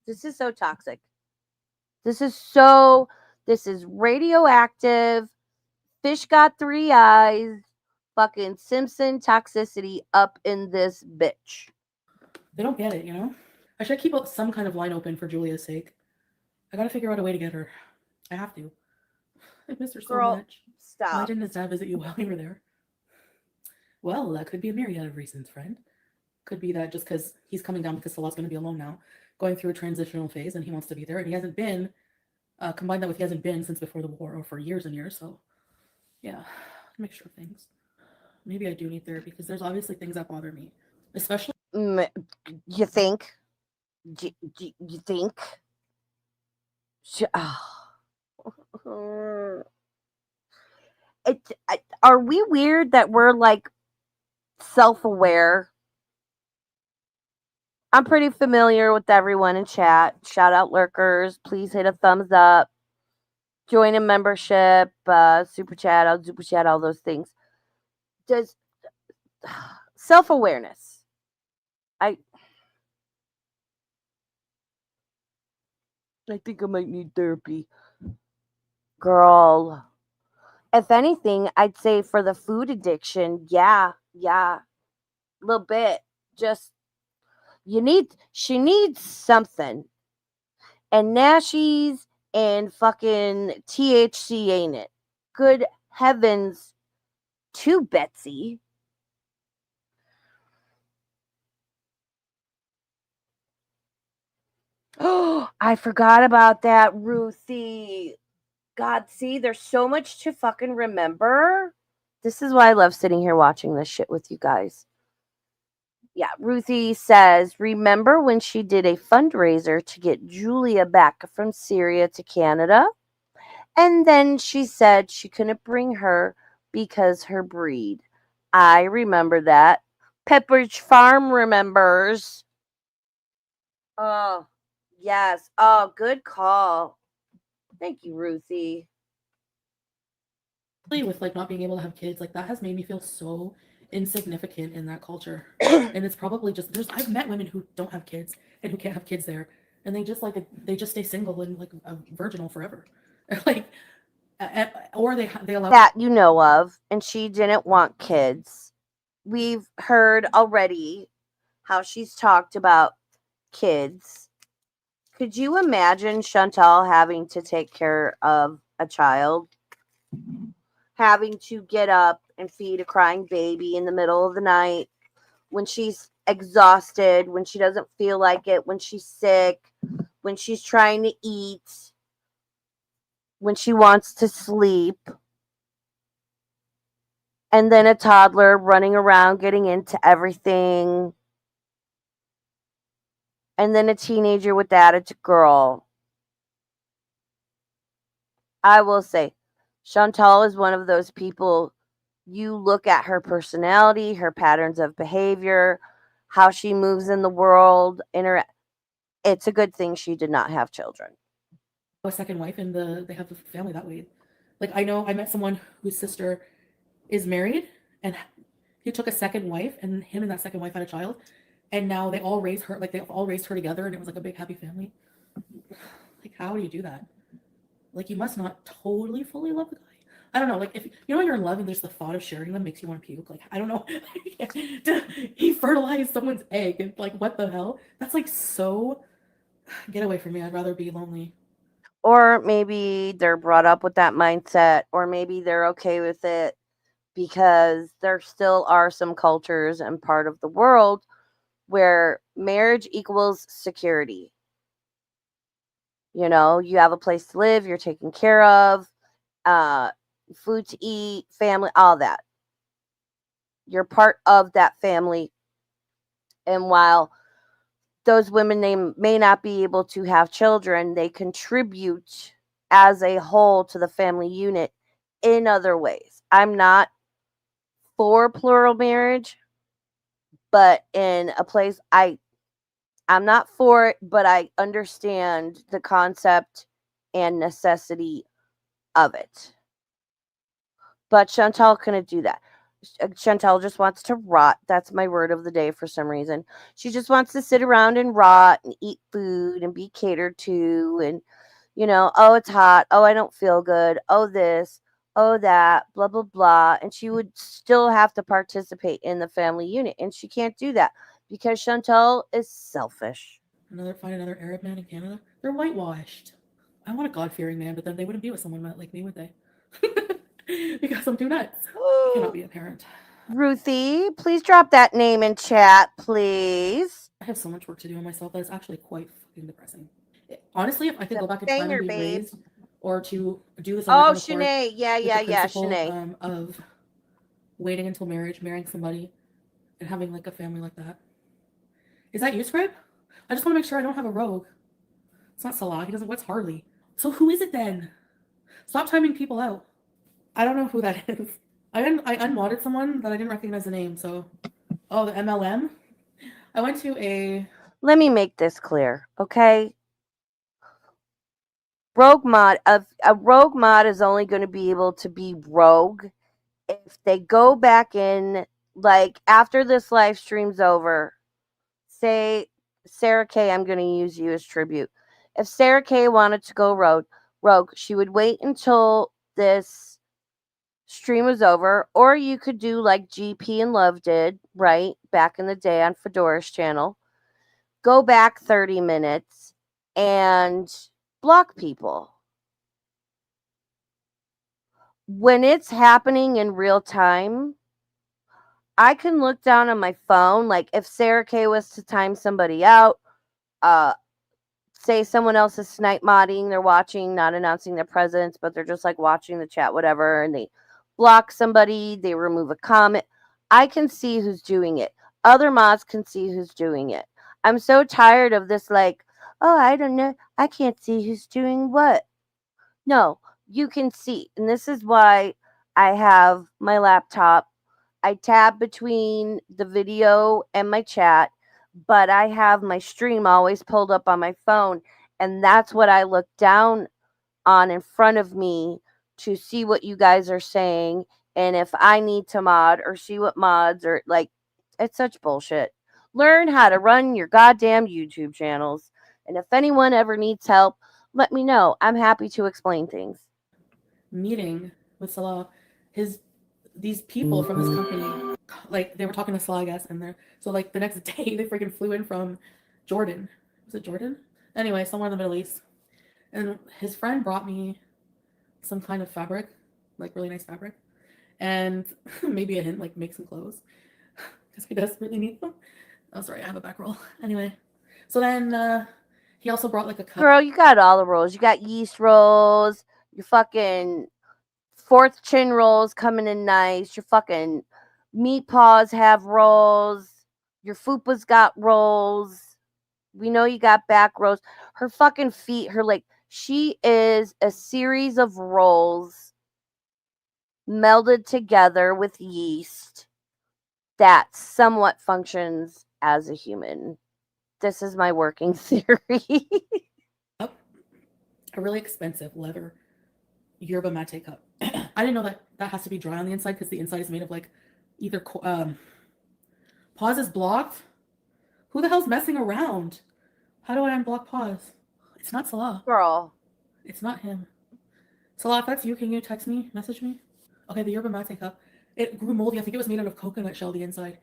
S1: this is so toxic. This is radioactive. Fish got 3 eyes. Fucking Simpson toxicity up in this bitch.
S4: They don't get it, you know? I should keep some kind of line open for Julia's sake. I gotta figure out a way to get her. I have to. I miss her so much.
S1: Stop.
S4: Why didn't his dad visit you while you were there? Well, that could be a myriad of reasons, friend. Could be that just because he's coming down because Salat's going to be alone now, going through a transitional phase, and he wants to be there, and he hasn't been, combine that with he hasn't been since before the war or for years and years, so yeah, mixture of things. Maybe I do need therapy because there's obviously things that bother me, especially.
S1: You think? You think? Are we weird that we're like self-aware? I'm pretty familiar with everyone in chat. Shout out lurkers. Please hit a thumbs up. Join a membership. Super chat. I'll super chat all those things. Does self-awareness. I think I might need therapy. Girl. If anything, I'd say for the food addiction, yeah. A little bit. Just she needs something. And Nashie's and fucking THC ain't it. Good heavens to Betsy. Oh, I forgot about that, Ruthie. God, see, there's so much to fucking remember. This is why I love sitting here watching this shit with you guys. Yeah, Ruthie says, remember when she did a fundraiser to get Julia back from Syria to Canada? And then she said she couldn't bring her because her breed. I remember that. Pepperidge Farm remembers. Oh, yes. Oh, good call. Thank you, Ruthie.
S4: With like not being able to have kids, like that has made me feel so insignificant in that culture. And it's probably just I've met women who don't have kids and who can't have kids there, and they just stay single and like virginal forever. Like, or they allow
S1: that you know of, and she didn't want kids. We've heard already how she's talked about kids. Could you imagine Chantal having to take care of a child? Having to get up and feed a crying baby in the middle of the night when she's exhausted, when she doesn't feel like it, when she's sick, when she's trying to eat, when she wants to sleep. And then a toddler running around getting into everything. And then a teenager with that, it's a girl. I will say, Chantal is one of those people, you look at her personality, her patterns of behavior, how she moves in the world, it's a good thing she did not have children.
S4: a second wife, and they have the family that way. Like, I know I met someone whose sister is married, and he took a second wife, and him and that second wife had a child, and now they all raised her, like they all raised her together, and it was like a big happy family. Like, how do you do that? Like, you must not totally fully love the guy. I don't know. Like, if you know when you're in love and there's the thought of sharing them makes you want to puke. Like, I don't know. He fertilized someone's egg, and like, what the hell? That's like so. Get away from me. I'd rather be lonely.
S1: Or maybe they're brought up with that mindset, or maybe they're okay with it because there still are some cultures and part of the world where marriage equals security. You know, you have a place to live, you're taken care of, food to eat, family, all that. You're part of that family. And while those women may not be able to have children, they contribute as a whole to the family unit in other ways. I'm not for plural marriage, but in a place I'm not for it, but I understand the concept and necessity of it. But Chantal couldn't do that. Chantal just wants to rot. That's my word of the day for some reason. She just wants to sit around and rot and eat food and be catered to. And, oh, it's hot. Oh, I don't feel good. Oh, this. Oh, that. Blah, blah, blah. And she would still have to participate in the family unit. And she can't do that because Chantal is selfish.
S4: Find another Arab man in Canada. They're whitewashed. I want a God-fearing man, but then they wouldn't be with someone like me, would they? Because I'm too nuts. I cannot be a parent.
S1: Ruthie, please drop that name in chat, please.
S4: I have so much work to do on myself that it's actually quite fucking depressing. Honestly, if I could go back in time and be raised, or to do this.
S1: Oh, Shanae, yeah, Shanae.
S4: Of waiting until marriage, marrying somebody, and having like a family like that. Is that you, Scrib? I just want to make sure I don't have a rogue. It's not Salah. He doesn't. What's Harley? So who is it then? Stop timing people out. I don't know who that is. I unmodded someone that I didn't recognize the name. So, oh, the MLM. I went to a.
S1: Let me make this clear, okay? Rogue mod. A rogue mod is only going to be able to be rogue if they go back in, like after this live stream's over. Say, Sarah K, I'm going to use you as tribute. If Sarah K wanted to go rogue, she would wait until this stream was over, or you could do like GP and Love did, right, back in the day on Fedora's channel. Go back 30 minutes and block people. When it's happening in real time, I can look down on my phone, like if Sarah K was to time somebody out, say someone else is snipe modding, they're watching, not announcing their presence, but they're just like watching the chat, whatever, and they block somebody, they remove a comment. I can see who's doing it. Other mods can see who's doing it. I'm so tired of this, like, oh, I don't know, I can't see who's doing what. No, you can see. And this is why I have my laptop. I tab between the video and my chat, but I have my stream always pulled up on my phone. And that's what I look down on in front of me to see what you guys are saying. And if I need to mod or see what mods are like, it's such bullshit. Learn how to run your goddamn YouTube channels. And if anyone ever needs help, let me know. I'm happy to explain things.
S3: Meeting with Salah, these people from his company, like they were talking to Salah, I guess, and so like the next day they freaking flew in from Jordan. Was it Jordan? Anyway, somewhere in the Middle East. And his friend brought me some kind of fabric, like really nice fabric, and maybe a hint, like make some clothes, because I desperately need them. Oh, sorry, I have a back roll. Anyway, so then he also brought like a cup.
S1: Girl, you got all the rolls. You got yeast rolls. Your fucking fourth chin rolls coming in nice. Your fucking meat paws have rolls. Your fupa's got rolls. We know you got back rolls. Her fucking feet, she is a series of rolls melded together with yeast that somewhat functions as a human. This is my working theory.
S3: A really expensive leather yerba mate cup. I didn't know that has to be dry on the inside because the inside is made of like either pause is blocked. Who the hell's messing around? How do I unblock pause? It's not Salah.
S1: Girl.
S3: It's not him. Salah, if that's you, can you text me? Message me? Okay, the yerba mate cup. It grew moldy. I think it was made out of coconut shell, the inside.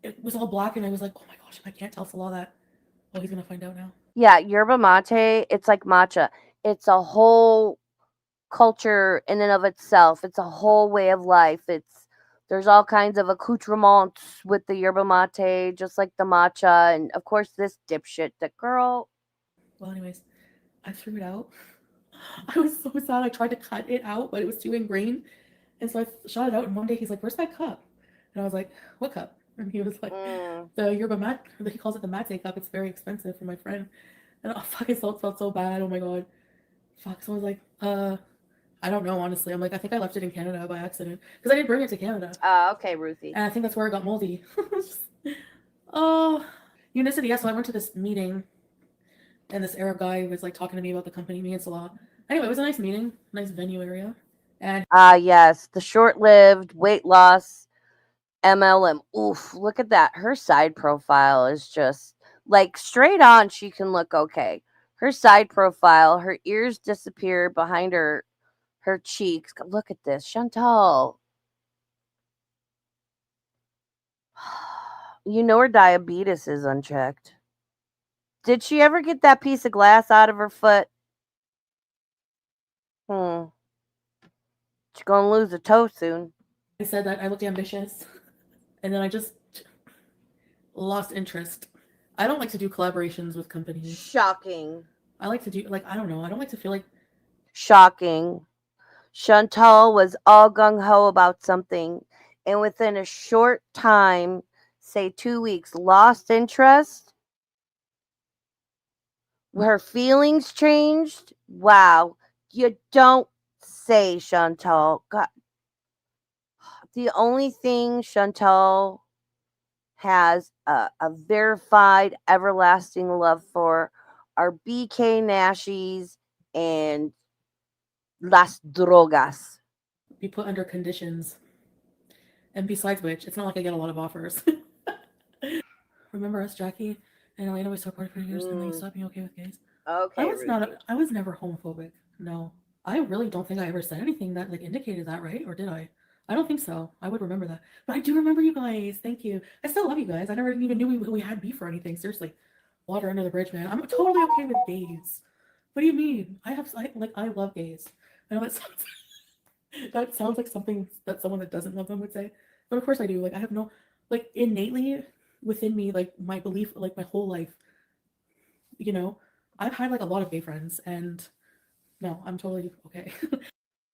S3: It was all black, and I was like, oh my gosh, I can't tell Salah that. Oh, he's gonna find out now.
S1: Yeah, yerba mate, it's like matcha. It's a whole culture in and of itself. It's a whole way of life. There's all kinds of accoutrements with the yerba mate, just like the matcha, and of course this dipshit, the girl.
S3: Well, anyways, I threw it out. I was so sad. I tried to cut it out, but it was too ingrained. And so I shot it out, and one day he's like, where's that cup? And I was like, what cup? And he was like, the yerba mate, he calls it the mate cup. It's very expensive for my friend. And oh, fuck, I felt so bad. Oh my god. Fuck. So I was like, I don't know, honestly. I'm like, I think I left it in Canada by accident. Because I didn't bring it to Canada.
S1: Okay, Ruthie.
S3: And I think that's where it got moldy. Oh, Unicity. Yeah, so I went to this meeting, and this Arab guy was like talking to me about the company, me and Salah. Anyway, it was a nice meeting, nice venue area. And
S1: yes, the short-lived weight loss MLM. Oof, look at that. Her side profile is just like straight on. She can look okay. Her side profile, her ears disappear behind her cheeks. Look at this, Chantal. You know her diabetes is unchecked. Did she ever get that piece of glass out of her foot? She's gonna lose a toe soon.
S3: I said that I looked ambitious, and then I just lost interest. I don't like to do collaborations with companies.
S1: Shocking.
S3: I like to do, like, I don't know. I don't like to feel like...
S1: Shocking. Chantal was all gung-ho about something, and within a short time, say 2 weeks, lost interest. Her feelings changed. Wow. You don't say, Chantal. God. The only thing Chantal has a verified, everlasting love for are BK Nashies and las drogas.
S3: Be put under conditions. And besides which, it's not like I get a lot of offers. Remember us, Jackie and Elena, we supported for years, and then you stopped being okay with gays.
S1: Okay.
S3: I was never homophobic. No. I really don't think I ever said anything that like indicated that, right? Or did I? I don't think so. I would remember that. But I do remember you guys. Thank you. I still love you guys. I never even knew we had beef or anything. Seriously. Water under the bridge, man. I'm totally okay with gays. What do you mean? I love gays. I know that sounds like something that someone that doesn't love them would say. But of course I do. Like I have no, like innately within me, like my belief, like my whole life, you know, I've had like a lot of gay friends, and no, I'm totally okay.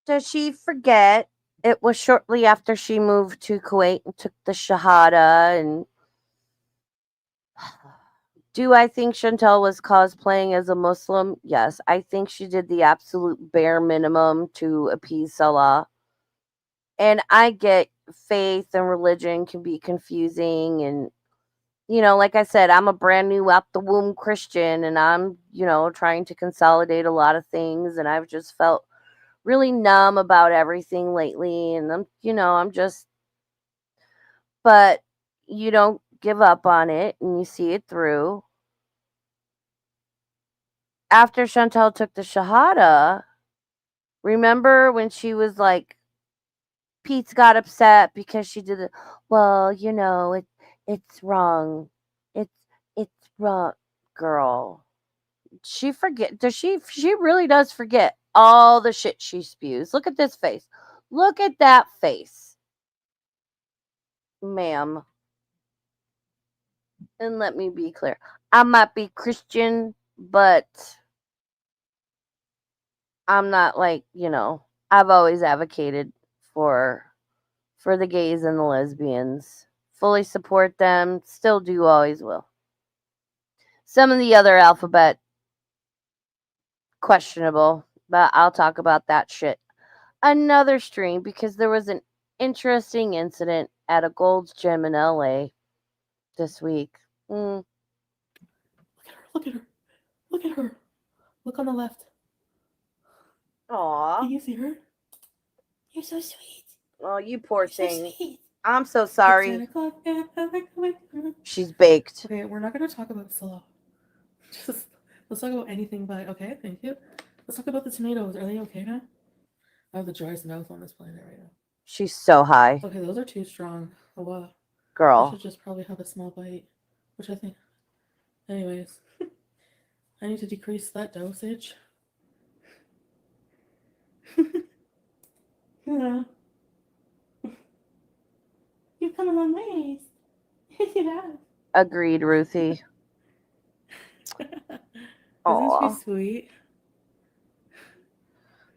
S1: Does she forget it was shortly after she moved to Kuwait and took the Shahada? And do I think Chantal was cosplaying as a Muslim? Yes, I think she did the absolute bare minimum to appease Salah. And I get faith and religion can be confusing, and like I said, I'm a brand new out the womb Christian, and I'm, trying to consolidate a lot of things, and I've just felt really numb about everything lately, and I'm just, but you don't give up on it and you see it through. after Chantal took the Shahada, remember when she was like, Pete's got upset because she did it. Well, it's wrong. It's it's wrong, girl. She forget. Does she? She really does forget all the shit she spews. Look at this face. Look at that face, ma'am. And let me be clear. I might be Christian, but I'm not like, I've always advocated for for the gays and the lesbians. Fully support them, still do, always will. Some of the other alphabet questionable, but I'll talk about that shit another stream because there was an interesting incident at a Gold's Gym in LA this week.
S3: Look at her. Look at her. Look at her. Look on the left.
S1: Aw.
S3: Can you see her? You're so sweet.
S1: Oh, you poor
S3: You're so
S1: thing.
S3: sweet.
S1: I'm so
S3: It's 10
S1: sorry.
S3: o'clock and I like the way-
S1: She's baked.
S3: Okay, we're not going to talk about Salah. Just let's talk about anything but okay, thank you. Let's talk about the tomatoes. Are they okay now? I have the driest mouth on this planet right now.
S1: She's so high.
S3: Okay, those are too strong. Oh wow. I
S1: Girl.
S3: should just probably have a small bite. Which I think. Anyways. I need to decrease that dosage. Yeah. You've come a long ways. You have.
S1: Agreed, Ruthie.
S3: Isn't
S1: Aw.
S3: she sweet?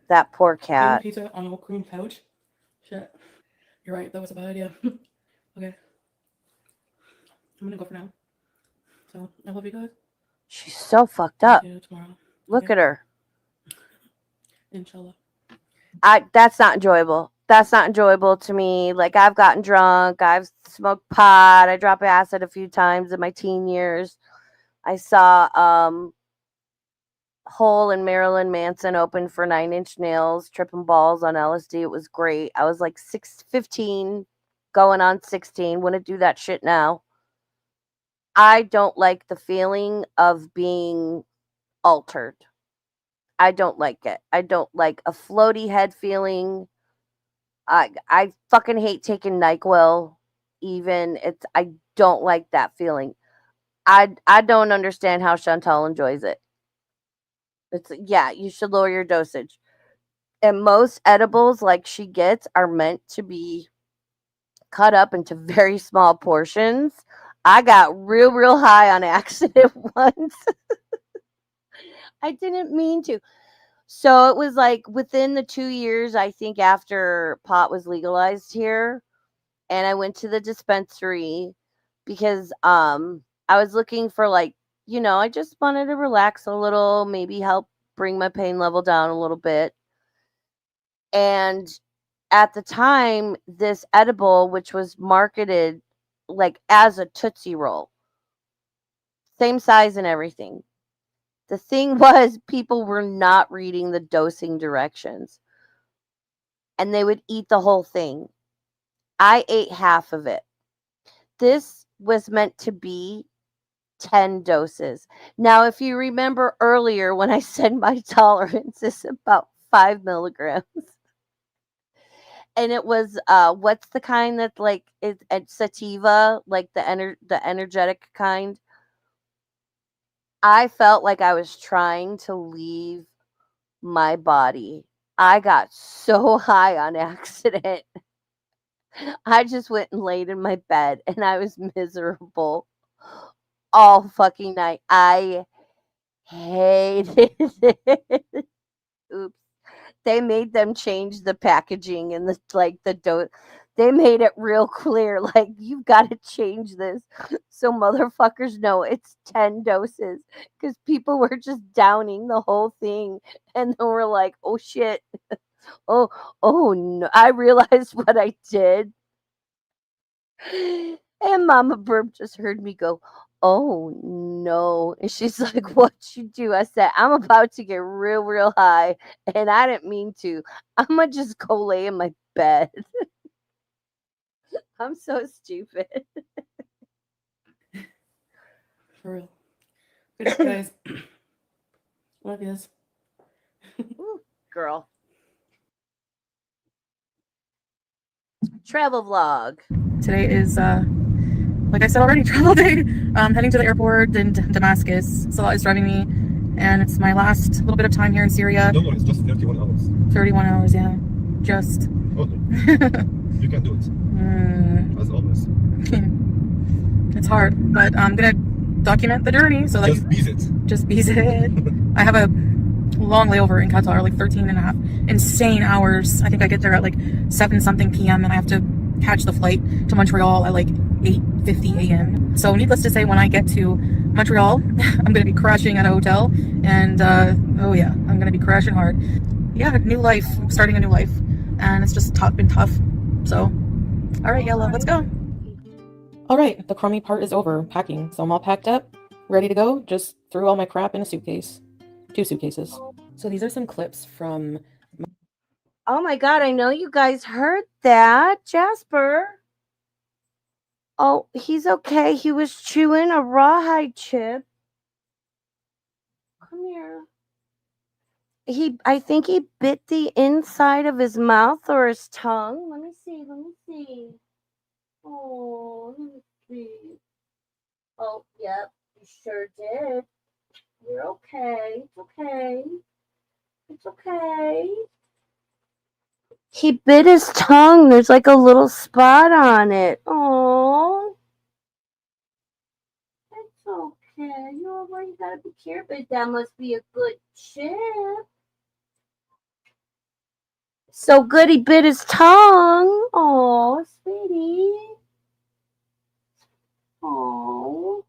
S1: That poor
S3: Eating
S1: cat.
S3: pizza on a cream couch? Shit. You're right, that was a bad idea. Okay. I'm gonna go for now. So, I love you guys.
S1: She's so fucked
S3: I'll
S1: up.
S3: see you tomorrow.
S1: Look
S3: Okay.
S1: at her.
S3: Inshallah.
S1: That's not enjoyable. That's not enjoyable to me. Like, I've gotten drunk, I've smoked pot, I dropped acid a few times in my teen years. I saw Hole and Marilyn Manson open for 9 Inch Nails, tripping balls on LSD. It was great. I was like 15, going on 16. Wouldn't do that shit now. I don't like the feeling of being altered. I don't like it. I don't like a floaty head feeling. I fucking hate taking NyQuil. Even I don't like that feeling. I don't understand how Chantal enjoys it. It's yeah, you should lower your dosage. And most edibles like she gets are meant to be cut up into very small portions. I got real high on accident once. I didn't mean to. So it was like within the 2 years, I think, after pot was legalized here, and I went to the dispensary because I was looking for like, I just wanted to relax a little, maybe help bring my pain level down a little bit. And at the time, this edible, which was marketed like as a Tootsie Roll, same size and everything. The thing was, people were not reading the dosing directions and they would eat the whole thing. I ate half of it. This was meant to be 10 doses. Now, if you remember earlier when I said my tolerance is about 5 milligrams, and it was what's the kind that's like it's sativa, like the energetic kind. I felt like I was trying to leave my body. I got so high on accident. I just went and laid in my bed and I was miserable all fucking night. I hated it. Oops. They made them change the packaging and the dose. They made it real clear, like you've got to change this so motherfuckers know it's 10 doses. Because people were just downing the whole thing, and they were like, "Oh shit, oh oh no!" I realized what I did, and Mama Burp just heard me go, "Oh no!" And she's like, "What you do?" I said, "I'm about to get real high, and I didn't mean to. I'm gonna just go lay in my bed." I'm so stupid.
S3: For real. Good night, guys. Love yous.
S1: Ooh, girl. Travel vlog.
S4: Today is, like I said already, travel day. Heading to the airport in Damascus. Salah is driving me, and it's my last little bit of time here in Syria.
S6: Don't worry, it's just 31 hours.
S4: 31 hours, yeah. Just.
S6: Only. You can do it. As always.
S4: It's hard, but I'm gonna document the journey so that
S6: Just beat it.
S4: just beat it. I have a long layover in Qatar, like 13 and a half insane hours. I think I get there at like 7 something p.m. and I have to catch the flight to Montreal at like 8:50 a.m. So needless to say, when I get to Montreal, I'm gonna be crashing at a hotel, and oh yeah, I'm gonna be crashing hard. Yeah, new life, starting a new life, and it's just been tough. So, all right, Yella, let's go. All right, the crummy part is over, packing. So I'm all packed up, ready to go. Just threw all my crap in a suitcase, 2 suitcases. So these are some clips from.
S1: Oh my God, I know you guys heard that. Jasper. Oh, he's okay. He was chewing a rawhide chip. Come here. I think he bit the inside of his mouth or his tongue. Let me see. Oh, let me see. Oh, yep, you sure did. You're okay. It's okay. It's okay. He bit his tongue. There's like a little spot on it. Oh, it's okay. You know what? You gotta be careful. That must be a good chip. So good he bit his tongue. Oh, sweetie. Oh.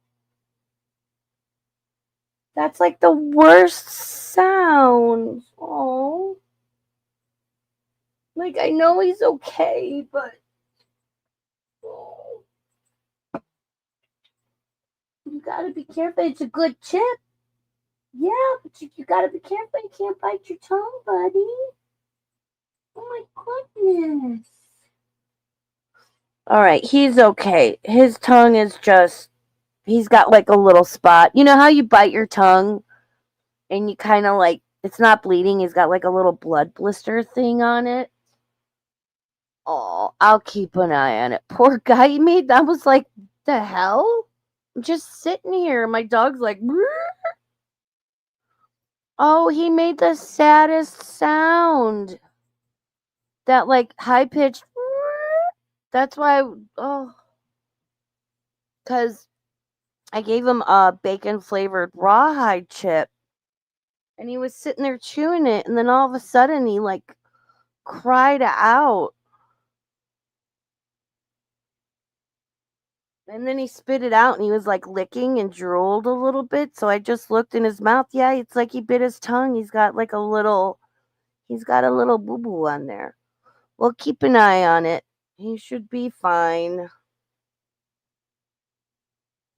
S1: That's like the worst sound. Oh. Like, I know he's okay, but. Oh. You gotta be careful. It's a good chip. Yeah, but you gotta be careful. You can't bite your tongue, buddy. Oh my goodness. All right, he's okay. His tongue is just, he's got like a little spot. You know how you bite your tongue and you kind of like, it's not bleeding. He's got like a little blood blister thing on it. Oh, I'll keep an eye on it. Poor guy, he made, that was like, the hell? I'm just sitting here. My dog's like, "Brrr." Oh, he made the saddest sound. That like high pitched. That's why. Oh, because I gave him a bacon flavored rawhide chip, and he was sitting there chewing it, and then all of a sudden he like cried out, and then he spit it out, and he was like licking and drooled a little bit. So I just looked in his mouth. Yeah, it's like he bit his tongue. He's got a little boo boo on there. We'll keep an eye on it. He should be fine.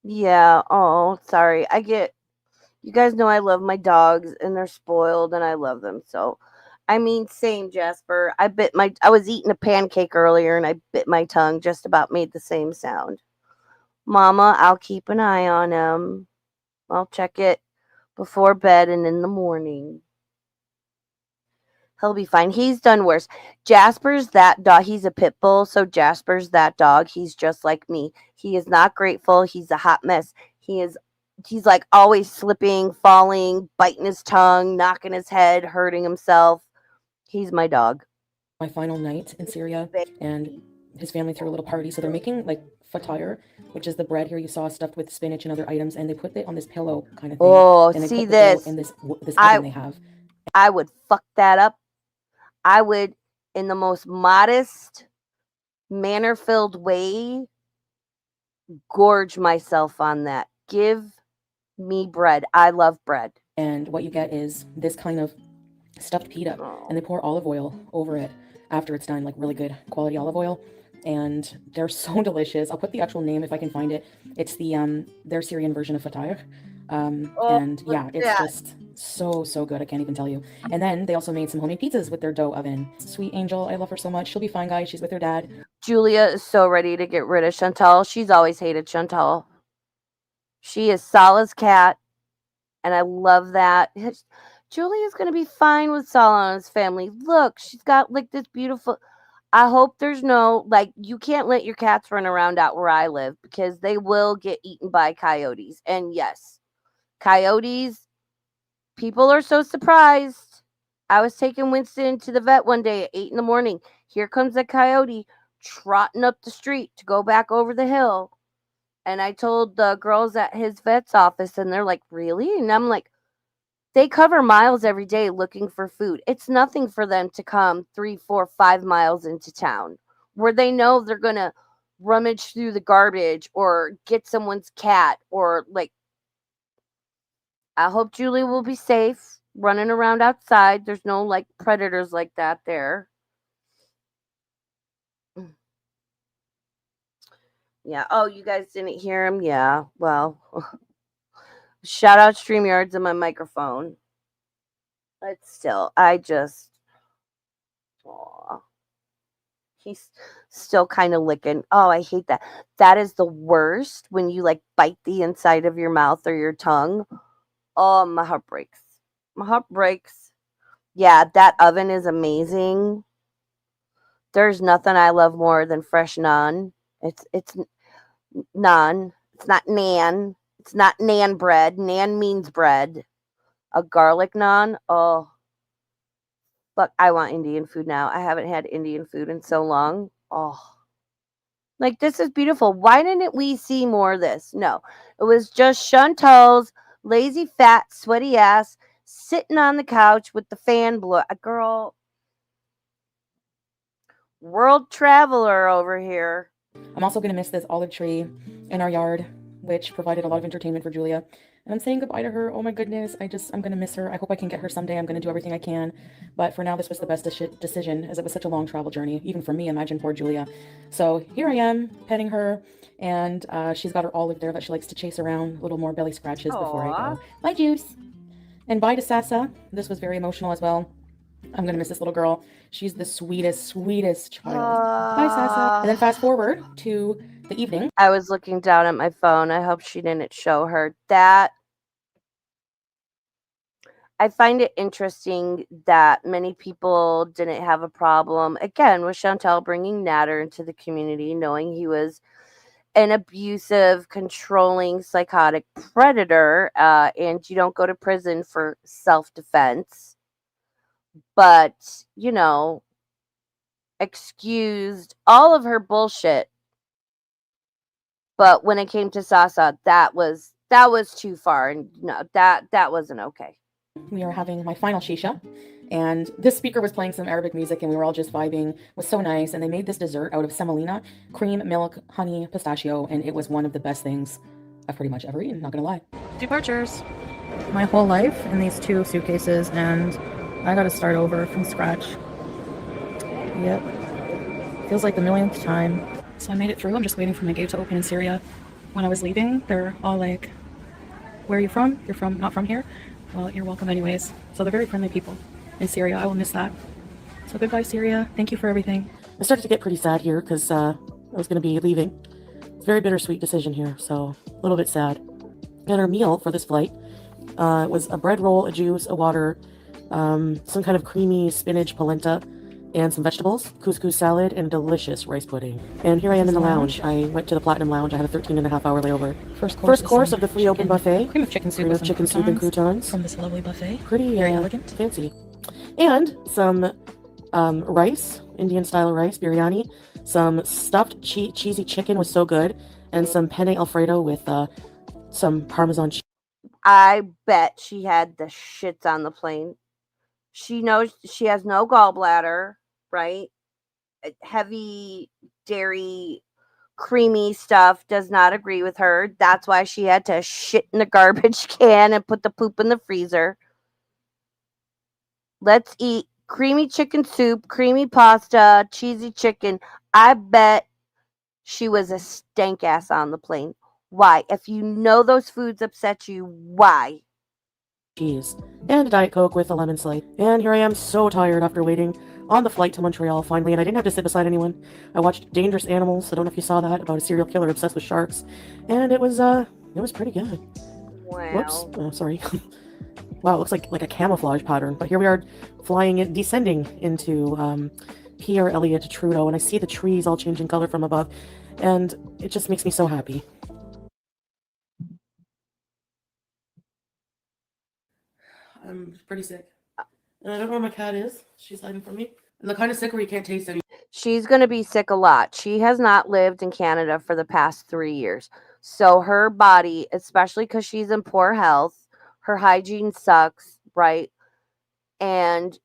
S1: Yeah. Oh, sorry. You guys know I love my dogs and they're spoiled and I love them. So, I mean, same, Jasper. I was eating a pancake earlier and I bit my tongue, just about made the same sound. Mama, I'll keep an eye on him. I'll check it before bed and in the morning. He'll be fine. He's done worse. Jasper's that dog. He's a pit bull, so Jasper's that dog. He's just like me. He is not grateful. He's a hot mess. He's like always slipping, falling, biting his tongue, knocking his head, hurting himself. He's my dog.
S4: My final night in Syria, and his family threw a little party. So they're making like fatire, which is the bread here you saw stuffed with spinach and other items, and they put it on this pillow kind of thing.
S1: Oh,
S4: and they
S1: see
S4: put the dough
S1: this.
S4: in this oven they have.
S1: I would fuck that up. I would, in the most modest, manner-filled way, gorge myself on that. Give me bread. I love bread.
S4: And what you get is this kind of stuffed pita, and they pour olive oil over it after it's done, like really good quality olive oil, and they're so delicious. I'll put the actual name if I can find it. It's the their Syrian version of fatire. And yeah, it's just so good. I can't even tell you. And then they also made some homemade pizzas with their dough oven. Sweet Angel, I love her so much. She'll be fine, guys. She's with her dad.
S1: Julia is so ready to get rid of Chantal. She's always hated Chantal. She is Salah's cat. And I love that. Julia's going to be fine with Saul and his family. Look, she's got like this beautiful. I hope there's no, like, you can't let your cats run around out where I live because they will get eaten by coyotes. And yes, coyotes, people are so surprised. I was taking Winston to the vet one day at 8 in the morning. Here comes a coyote trotting up the street to go back over the hill. And I told the girls at his vet's office, and they're like, really? And I'm like, they cover miles every day looking for food. It's nothing for them to come 3, 4, 5 miles into town where they know they're going to rummage through the garbage or get someone's cat or like. I hope Julie will be safe running around outside. There's no like predators like that there. Yeah. Oh, you guys didn't hear him? Yeah. Well, shout out StreamYards and my microphone. But still, I just. Aw. He's still kind of licking. Oh, I hate that. That is the worst when you like bite the inside of your mouth or your tongue. Oh, my heart breaks. My heart breaks. Yeah, that oven is amazing. There's nothing I love more than fresh naan. It's naan. It's not nan. It's not nan bread. Nan means bread. A garlic naan. Oh, look, I want Indian food now. I haven't had Indian food in so long. Oh, like this is beautiful. Why didn't we see more of this? No, it was just Chantal's lazy, fat, sweaty ass sitting on the couch with the fan blow. A girl, world traveler over here.
S4: I'm also going to miss this olive tree in our yard, which provided a lot of entertainment for Julia. And I'm saying goodbye to her. Oh my goodness. I'm going to miss her. I hope I can get her someday. I'm going to do everything I can. But for now, this was the best decision, as it was such a long travel journey, even for me. Imagine poor Julia. So here I am, petting her. And she's got her olive there that she likes to chase around. A little more belly scratches before I go. Bye, Juice. And bye to Sasa. This was very emotional as well. I'm going to miss this little girl. She's the sweetest, sweetest child. Bye, Sasa. And then fast forward to the evening.
S1: I was looking down at my phone. I hope she didn't show her that. I find it interesting that many people didn't have a problem, again, with Chantal bringing Natter into the community, knowing he was an abusive, controlling, psychotic predator, and you don't go to prison for self-defense. But, you know, excused all of her bullshit. But when it came to Sasa, that was too far, and no, that wasn't okay.
S4: We are having my final shisha, and this speaker was playing some Arabic music, and we were all just vibing. It was so nice, and they made this dessert out of semolina, cream, milk, honey, pistachio, and it was one of the best things I've pretty much ever eaten, not gonna lie. Departures. My whole life in these 2 suitcases, and I gotta start over from scratch. Yep. Feels like the millionth time. So I made it through. I'm just waiting for my gate to open in Syria. When I was leaving, they're all like, where are you from? You're from, not from here? Well, you're welcome anyways. So they're very friendly people in Syria. I will miss that. So goodbye, Syria. Thank you for everything. I started to get pretty sad here because I was going to be leaving. It's a very bittersweet decision here, so a little bit sad. And our meal for this flight was a bread roll, a juice, a water, some kind of creamy spinach polenta, and some vegetables, couscous salad, and delicious rice pudding. And here I am in the lounge. I went to the Platinum Lounge. I had a 13-and-a-half-hour layover. First course of the free open buffet. Cream of chicken soup and croutons. From this lovely buffet. Pretty very elegant. Fancy. And some rice, Indian-style rice, biryani. Some stuffed cheesy chicken was so good. And some penne Alfredo with some Parmesan cheese.
S1: I bet she had the shits on the plane. She knows she has no gallbladder, right? Heavy dairy, creamy stuff does not agree with her. That's why she had to shit in the garbage can and put the poop in the freezer. Let's eat creamy chicken soup, creamy pasta, cheesy chicken. I bet she was a stank ass on the plane. Why? If you know those foods upset you, why?
S4: Cheese and a Diet Coke with a lemon slice. And here I am, so tired after waiting on the flight to Montreal finally, and I didn't have to sit beside anyone. I watched Dangerous Animals. I don't know if you saw that, about a serial killer obsessed with sharks, and it was pretty good.
S3: Whoops.
S1: Wow.
S3: Sorry. Wow, it looks like a camouflage pattern. But here we are flying it, descending into Pierre Elliott Trudeau, and I see the trees all changing color from above, and it just makes me so happy. I'm pretty sick. And I don't know where my cat is. She's hiding from me. And the kind of sick where you can't taste any.
S1: She's going to be sick a lot. She has not lived in Canada for the past 3 years. So her body, especially because she's in poor health, her hygiene sucks, right? And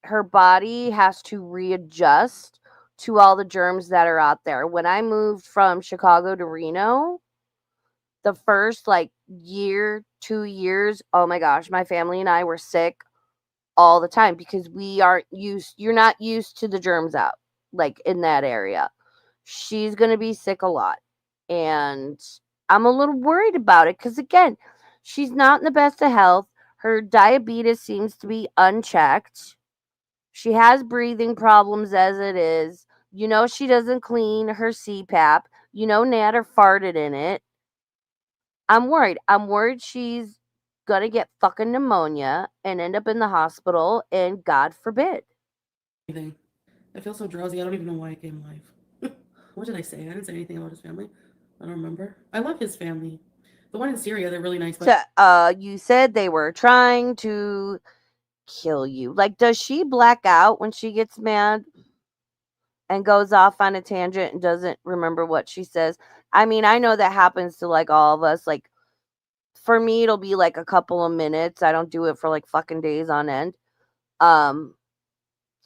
S1: her body has to readjust to all the germs that are out there. When I moved from Chicago to Reno, the first year, 2 years, oh my gosh, my family and I were sick all the time because you're not used to the germs out in that area. She's going to be sick a lot. And I'm a little worried about it because, again, she's not in the best of health. Her diabetes seems to be unchecked. She has breathing problems as it is. She doesn't clean her CPAP. Natter farted in it. I'm worried. I'm worried she's gonna get fucking pneumonia and end up in the hospital, and God forbid.
S3: I feel so drowsy. I don't even know why I came alive. What did I say? I didn't say anything about his family. I don't remember. I love his family. The one in Syria, they're really nice. But
S1: You said they were trying to kill you. Does she black out when she gets mad and goes off on a tangent and doesn't remember what she says? I mean, I know that happens to all of us. For me, it'll be a couple of minutes. I don't do it for fucking days on end.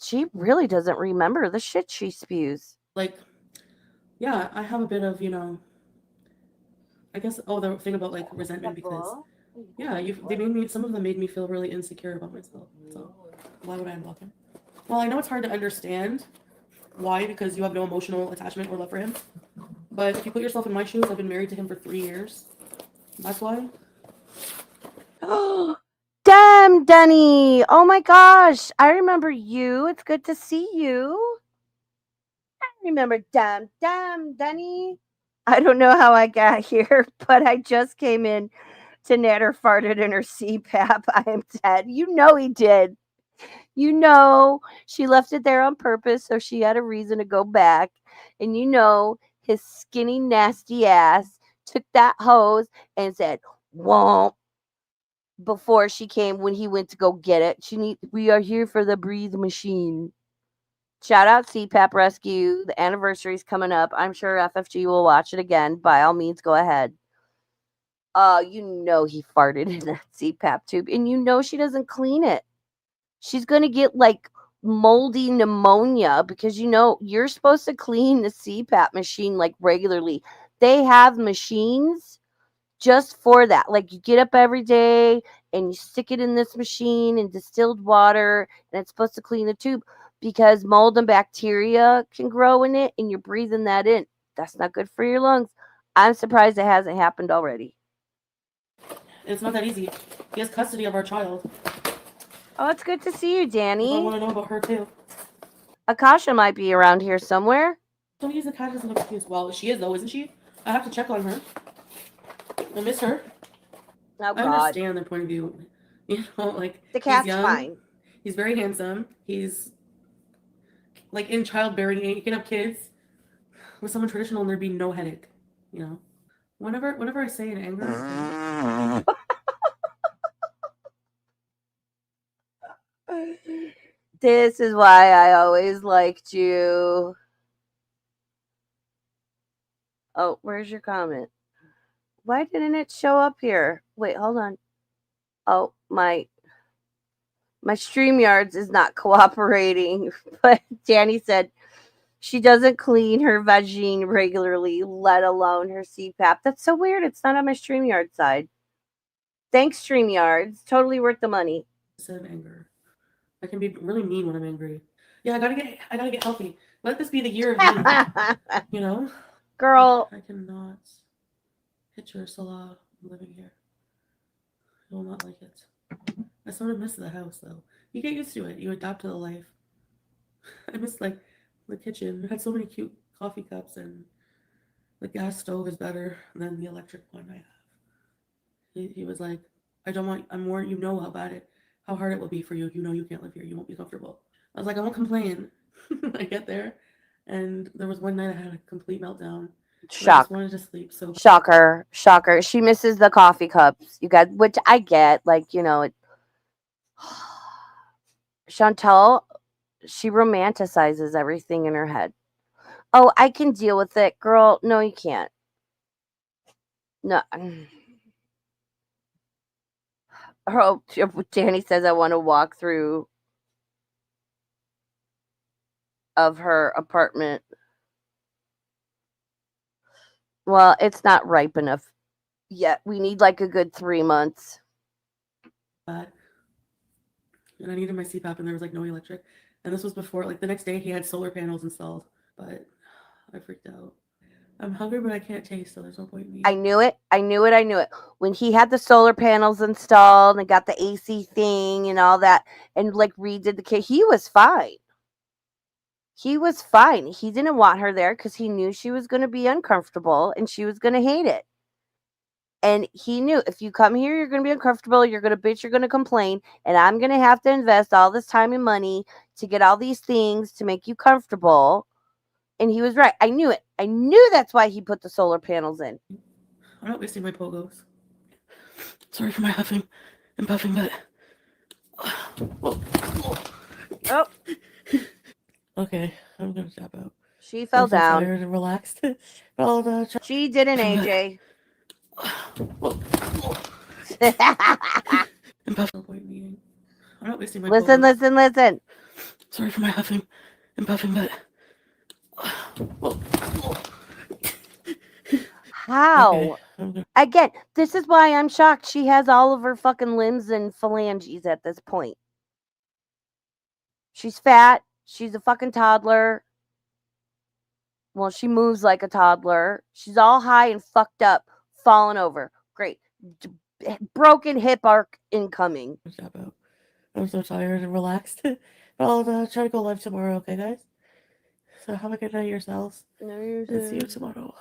S1: She really doesn't remember the shit she spews.
S3: Yeah, I have a bit of, I guess, the thing about resentment because, yeah, some of them made me feel really insecure about myself. So why would I unblock him? Well, I know it's hard to understand why, because you have no emotional attachment or love for him. But if you put yourself in my shoes, I've been married to him for 3 years. That's why.
S1: Damn, Denny. Oh my gosh. I remember you. It's good to see you. I remember damn, Denny. I don't know how I got here, but I just came in to Natter farted in her CPAP. I am dead. He did. She left it there on purpose, so she had a reason to go back. And his skinny, nasty ass took that hose and said, "Womp," before she came when he went to go get it. We are here for the breathe machine. Shout out CPAP Rescue. The anniversary's coming up. I'm sure FFG will watch it again. By all means, go ahead. He farted in that CPAP tube, and she doesn't clean it. She's gonna get moldy pneumonia because you're supposed to clean the CPAP machine regularly. They have machines just for that. You get up every day and you stick it in this machine in distilled water, and it's supposed to clean the tube because mold and bacteria can grow in it and you're breathing that in. That's not good for your lungs. I'm surprised it hasn't happened already.
S3: It's not that easy. He has custody of our child.
S1: Oh, it's good to see you, Danny.
S3: I want to know about her too.
S1: Akasha might be around here somewhere.
S3: Don't use the cat doesn't look confused. Well, she is though, isn't she? I have to check on her. I miss her.
S1: Oh, God.
S3: I understand their point of view. The
S1: cat's
S3: he's young,
S1: fine.
S3: He's very handsome. He's in childbearing age. You can have kids with someone traditional and there'd be no headache. Whenever I say in anger.
S1: This is why I always liked you. Oh, where's your comment? Why didn't it show up here? Wait, hold on. Oh, my StreamYards is not cooperating. But Danny said she doesn't clean her vagine regularly, let alone her CPAP. That's so weird. It's not on my StreamYard side. Thanks, StreamYards. Totally worth the money.
S3: Said anger. I can be really mean when I'm angry. Yeah, I gotta get healthy. Let this be the year of me.
S1: Girl.
S3: I cannot picture Salah living here. I will not like it. I sort of miss the house though. You get used to it. You adapt to the life. I miss the kitchen. It had so many cute coffee cups, and the gas stove is better than the electric one I have. He was like, I'm warning you know how hard it will be for you. You know you can't live here. You won't be comfortable. I was like, I won't complain. I get there, and there was one night I had a complete meltdown. I just
S1: Shock.
S3: wanted to sleep so bad.
S1: Shocker. Shocker. She misses the coffee cups. You guys, which I get. Like, you know, Chantal, she romanticizes everything in her head. Oh, I can deal with it, girl. No, you can't. No. Oh, Danny says I want to walk through of her apartment. Well, it's not ripe enough yet. We need like a good 3 months.
S3: And I needed my CPAP, and there was like no electric. And this was before, like the next day, he had solar panels installed. But I freaked out. I'm hungry, but I can't taste, so there's no point in me.
S1: I knew it. I knew it. I knew it. When he had the solar panels installed and got the AC thing and all that, and like redid the kit, he was fine. He was fine. He didn't want her there because he knew she was going to be uncomfortable and she was going to hate it. And he knew if you come here, you're going to be uncomfortable, you're going to bitch, you're going to complain, and I'm going to have to invest all this time and money to get all these things to make you comfortable. And he was right. I knew it. I knew that's why he put the solar panels in.
S3: I'm not wasting my pogos. Sorry for my huffing and puffing, but...
S1: Oh.
S3: Okay, I'm going to tap out.
S1: She fell down.
S3: Tired and relaxed.
S1: She didn't, AJ.
S3: I'm not wasting my
S1: Listen,
S3: pogos.
S1: listen.
S3: Sorry for my huffing and puffing, but...
S1: How?
S3: Okay,
S1: Again, this is why I'm shocked. She has all of her fucking limbs and phalanges at this point. She's fat. She's a fucking toddler. Well, she moves like a toddler. She's all high and fucked up, falling over. Great. Broken hip arc incoming.
S3: tap out. I'm so tired and relaxed. I'll try to go live tomorrow, okay, guys? So have a good night yourselves. And see you tomorrow.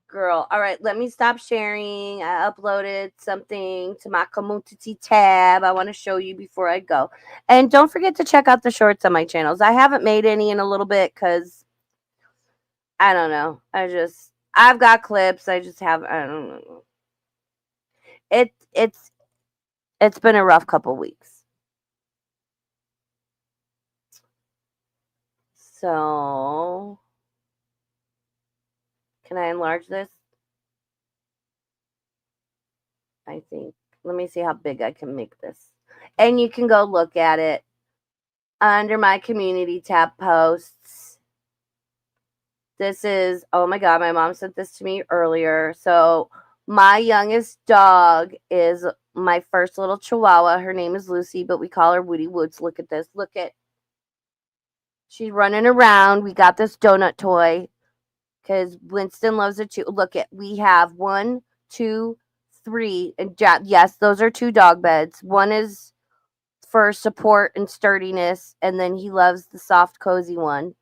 S1: Girl. All right, let me stop sharing. I uploaded something to my community tab. I want to show you before I go. And don't forget to check out the shorts on my channels. I haven't made any in a little bit because I don't know. I've got clips. I don't know. It's been a rough couple weeks. So, can I enlarge this? I think. Let me see how big I can make this. And you can go look at it under my community tab posts. This is, oh my God, my mom sent this to me earlier. So, my youngest dog is my first little chihuahua. Her name is Lucy, but we call her Woody Woods. Look at this. Look at. She's running around. We got this donut toy because Winston loves it too. Look at, we have 1, 2, 3, and yes, those are 2 dog beds. One is for support and sturdiness, and then he loves the soft, cozy one.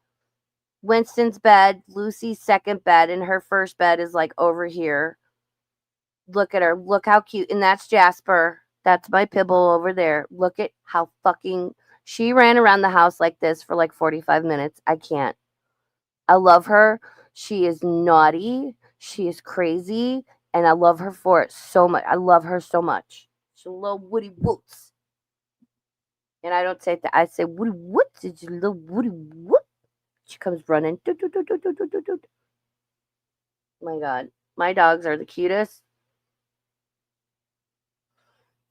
S1: Winston's bed, Lucy's second bed, and her first bed is like over here. Look at her. Look how cute. And that's Jasper. That's my Pibble over there. Look at how fucking... She ran around the house like this for like 45 minutes. I can't. I love her. She is naughty. She is crazy. And I love her for it so much. I love her so much. She's a little Woody Woods. And I don't say that. I say Woody Woods. It's a little Woody Woods. She comes running. Oh my God. My dogs are the cutest.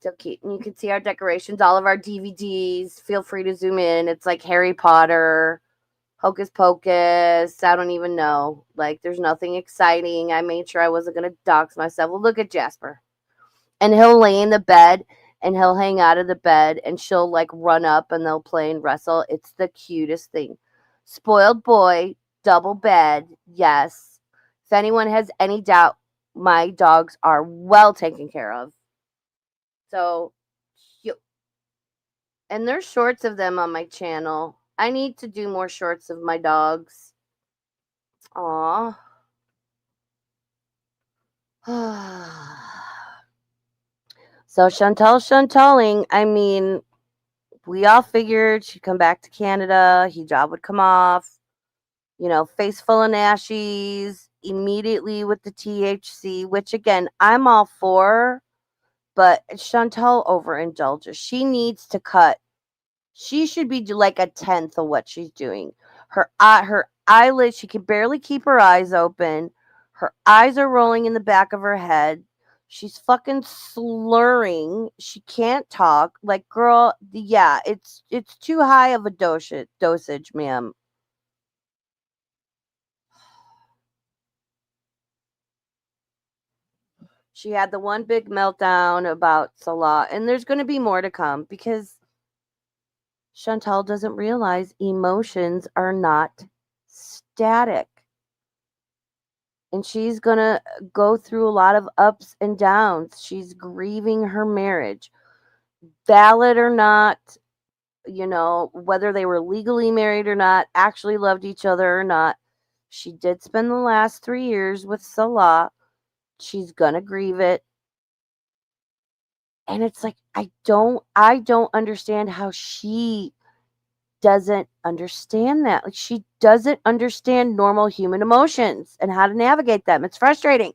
S1: So cute. And you can see our decorations, all of our DVDs. Feel free to zoom in. It's like Harry Potter, Hocus Pocus. I don't even know. Like, there's nothing exciting. I made sure I wasn't going to dox myself. Well, look at Jasper. And he'll lay in the bed and he'll hang out of the bed and she'll like run up and they'll play and wrestle. It's the cutest thing. Spoiled boy, double bed. Yes. If anyone has any doubt, my dogs are well taken care of. So cute. And there's shorts of them on my channel. I need to do more shorts of my dogs. Aw. So Chantaling, I mean, we all figured she'd come back to Canada, hijab would come off, face full of nashies, immediately with the THC, which again, I'm all for, but Chantal overindulges. She needs to cut. She should be like a tenth of what she's doing. Her eyelids, she can barely keep her eyes open. Her eyes are rolling in the back of her head. She's fucking slurring. She can't talk. Like, girl, yeah, it's too high of a dosage, ma'am. She had the one big meltdown about Salah, and there's going to be more to come because Chantal doesn't realize emotions are not static. And she's going to go through a lot of ups and downs. She's grieving her marriage. Valid or not, whether they were legally married or not, actually loved each other or not. She did spend the last 3 years with Salah. She's going to grieve it. And it's like I don't understand how she doesn't understand that. Like, she doesn't understand normal human emotions and how to navigate them. It's frustrating.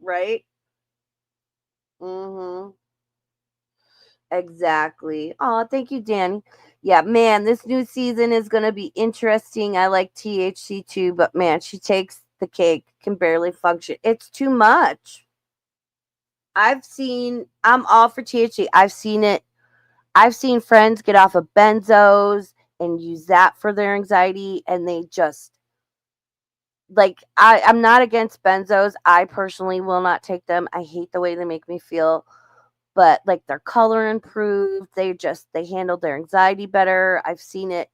S1: Right? Mhm. Exactly. Oh, thank you, Danny. Yeah, man, this new season is going to be interesting. I like THC too, but man, she takes the cake, can barely function. It's too much. I'm all for THC. I've seen friends get off of benzos and use that for their anxiety, and they just like I'm not against benzos. I personally will not take them. I hate the way they make me feel. But like their color improved. They handled their anxiety better. I've seen it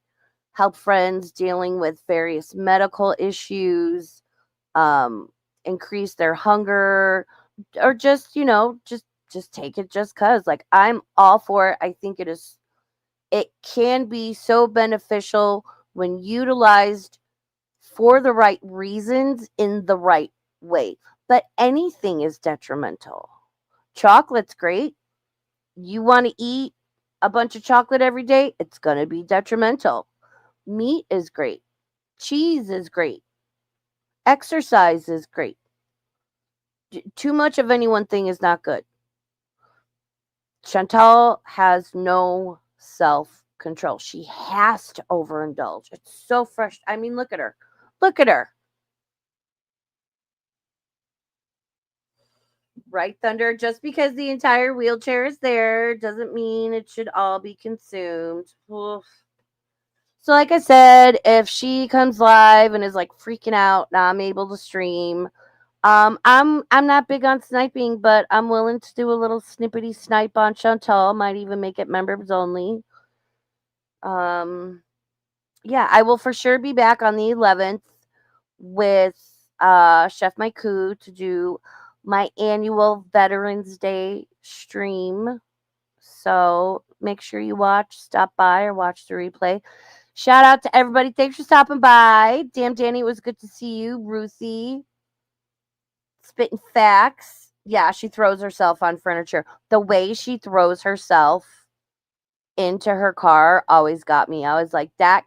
S1: help friends dealing with various medical issues, um, increase their hunger, or just take it just cuz. Like, I'm all for it. I think it can be so beneficial when utilized for the right reasons in the right way. But anything is detrimental. Chocolate's great. You want to eat a bunch of chocolate every day, it's going to be detrimental. Meat is great. Cheese is great. Exercise is great. Too much of any one thing is not good. Chantal has no self control. She has to overindulge. It's so fresh. I mean, look at her. Look at her. Right, Thunder? Just because the entire wheelchair is there doesn't mean it should all be consumed. Oof. So, like I said, if she comes live and is like freaking out, now I'm able to stream. I'm not big on sniping, but I'm willing to do a little snippety snipe on Chantal. Might even make it members only. Um, yeah, I will for sure be back on the 11th with Chef Maiku to do my annual Veterans Day stream. So make sure you stop by or watch the replay. Shout out to everybody. Thanks for stopping by. Damn, Danny, it was good to see you. Ruthie, spitting facts. Yeah, she throws herself on furniture. The way she throws herself into her car always got me. I was like, that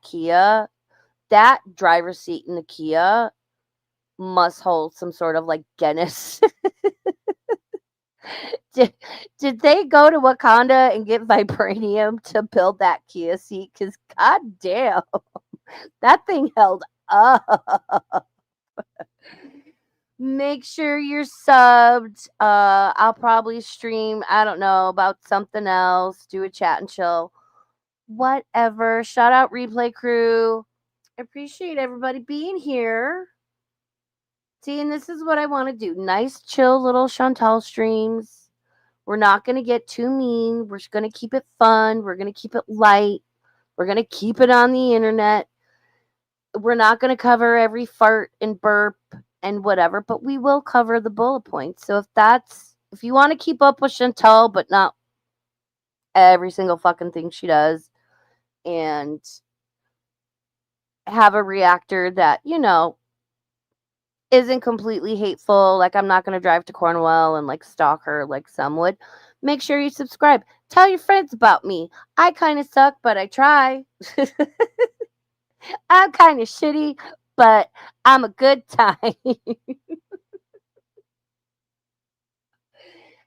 S1: driver's seat in the Kia must hold some sort of like Guinness. did they go to Wakanda and get vibranium to build that Kia seat? Because god damn, that thing held up. Make sure you're subbed. I'll probably stream, I don't know, about something else, do a chat and chill. Whatever. Shout out replay crew. Appreciate everybody being here. See, and this is what I want to do. Nice, chill little Chantal streams. We're not going to get too mean. We're going to keep it fun. We're going to keep it light. We're going to keep it on the internet. We're not going to cover every fart and burp and whatever, but we will cover the bullet points. So if you want to keep up with Chantal, but not every single fucking thing she does, and have a reactor that, isn't completely hateful. Like, I'm not going to drive to Cornwall and like stalk her like some would. Make sure you subscribe. Tell your friends about me. I kind of suck, but I try. I'm kind of shitty, but I'm a good time.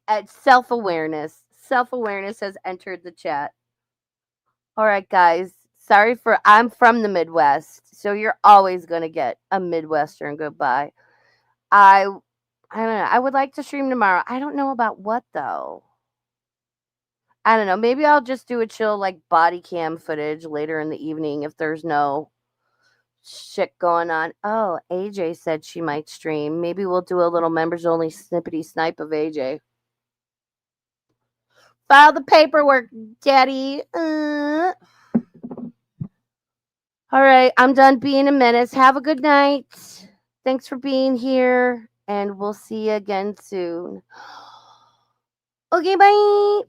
S1: At self-awareness. Self-awareness has entered the chat. All right, guys. I'm from the Midwest, so you're always going to get a Midwestern goodbye. I don't know. I would like to stream tomorrow. I don't know about what though. I don't know. Maybe I'll just do a chill like body cam footage later in the evening if there's no shit going on. Oh, AJ said she might stream. Maybe we'll do a little members only snippety snipe of AJ. File the paperwork, Daddy. All right, I'm done being a menace. Have a good night. Thanks for being here, and we'll see you again soon. Okay, bye.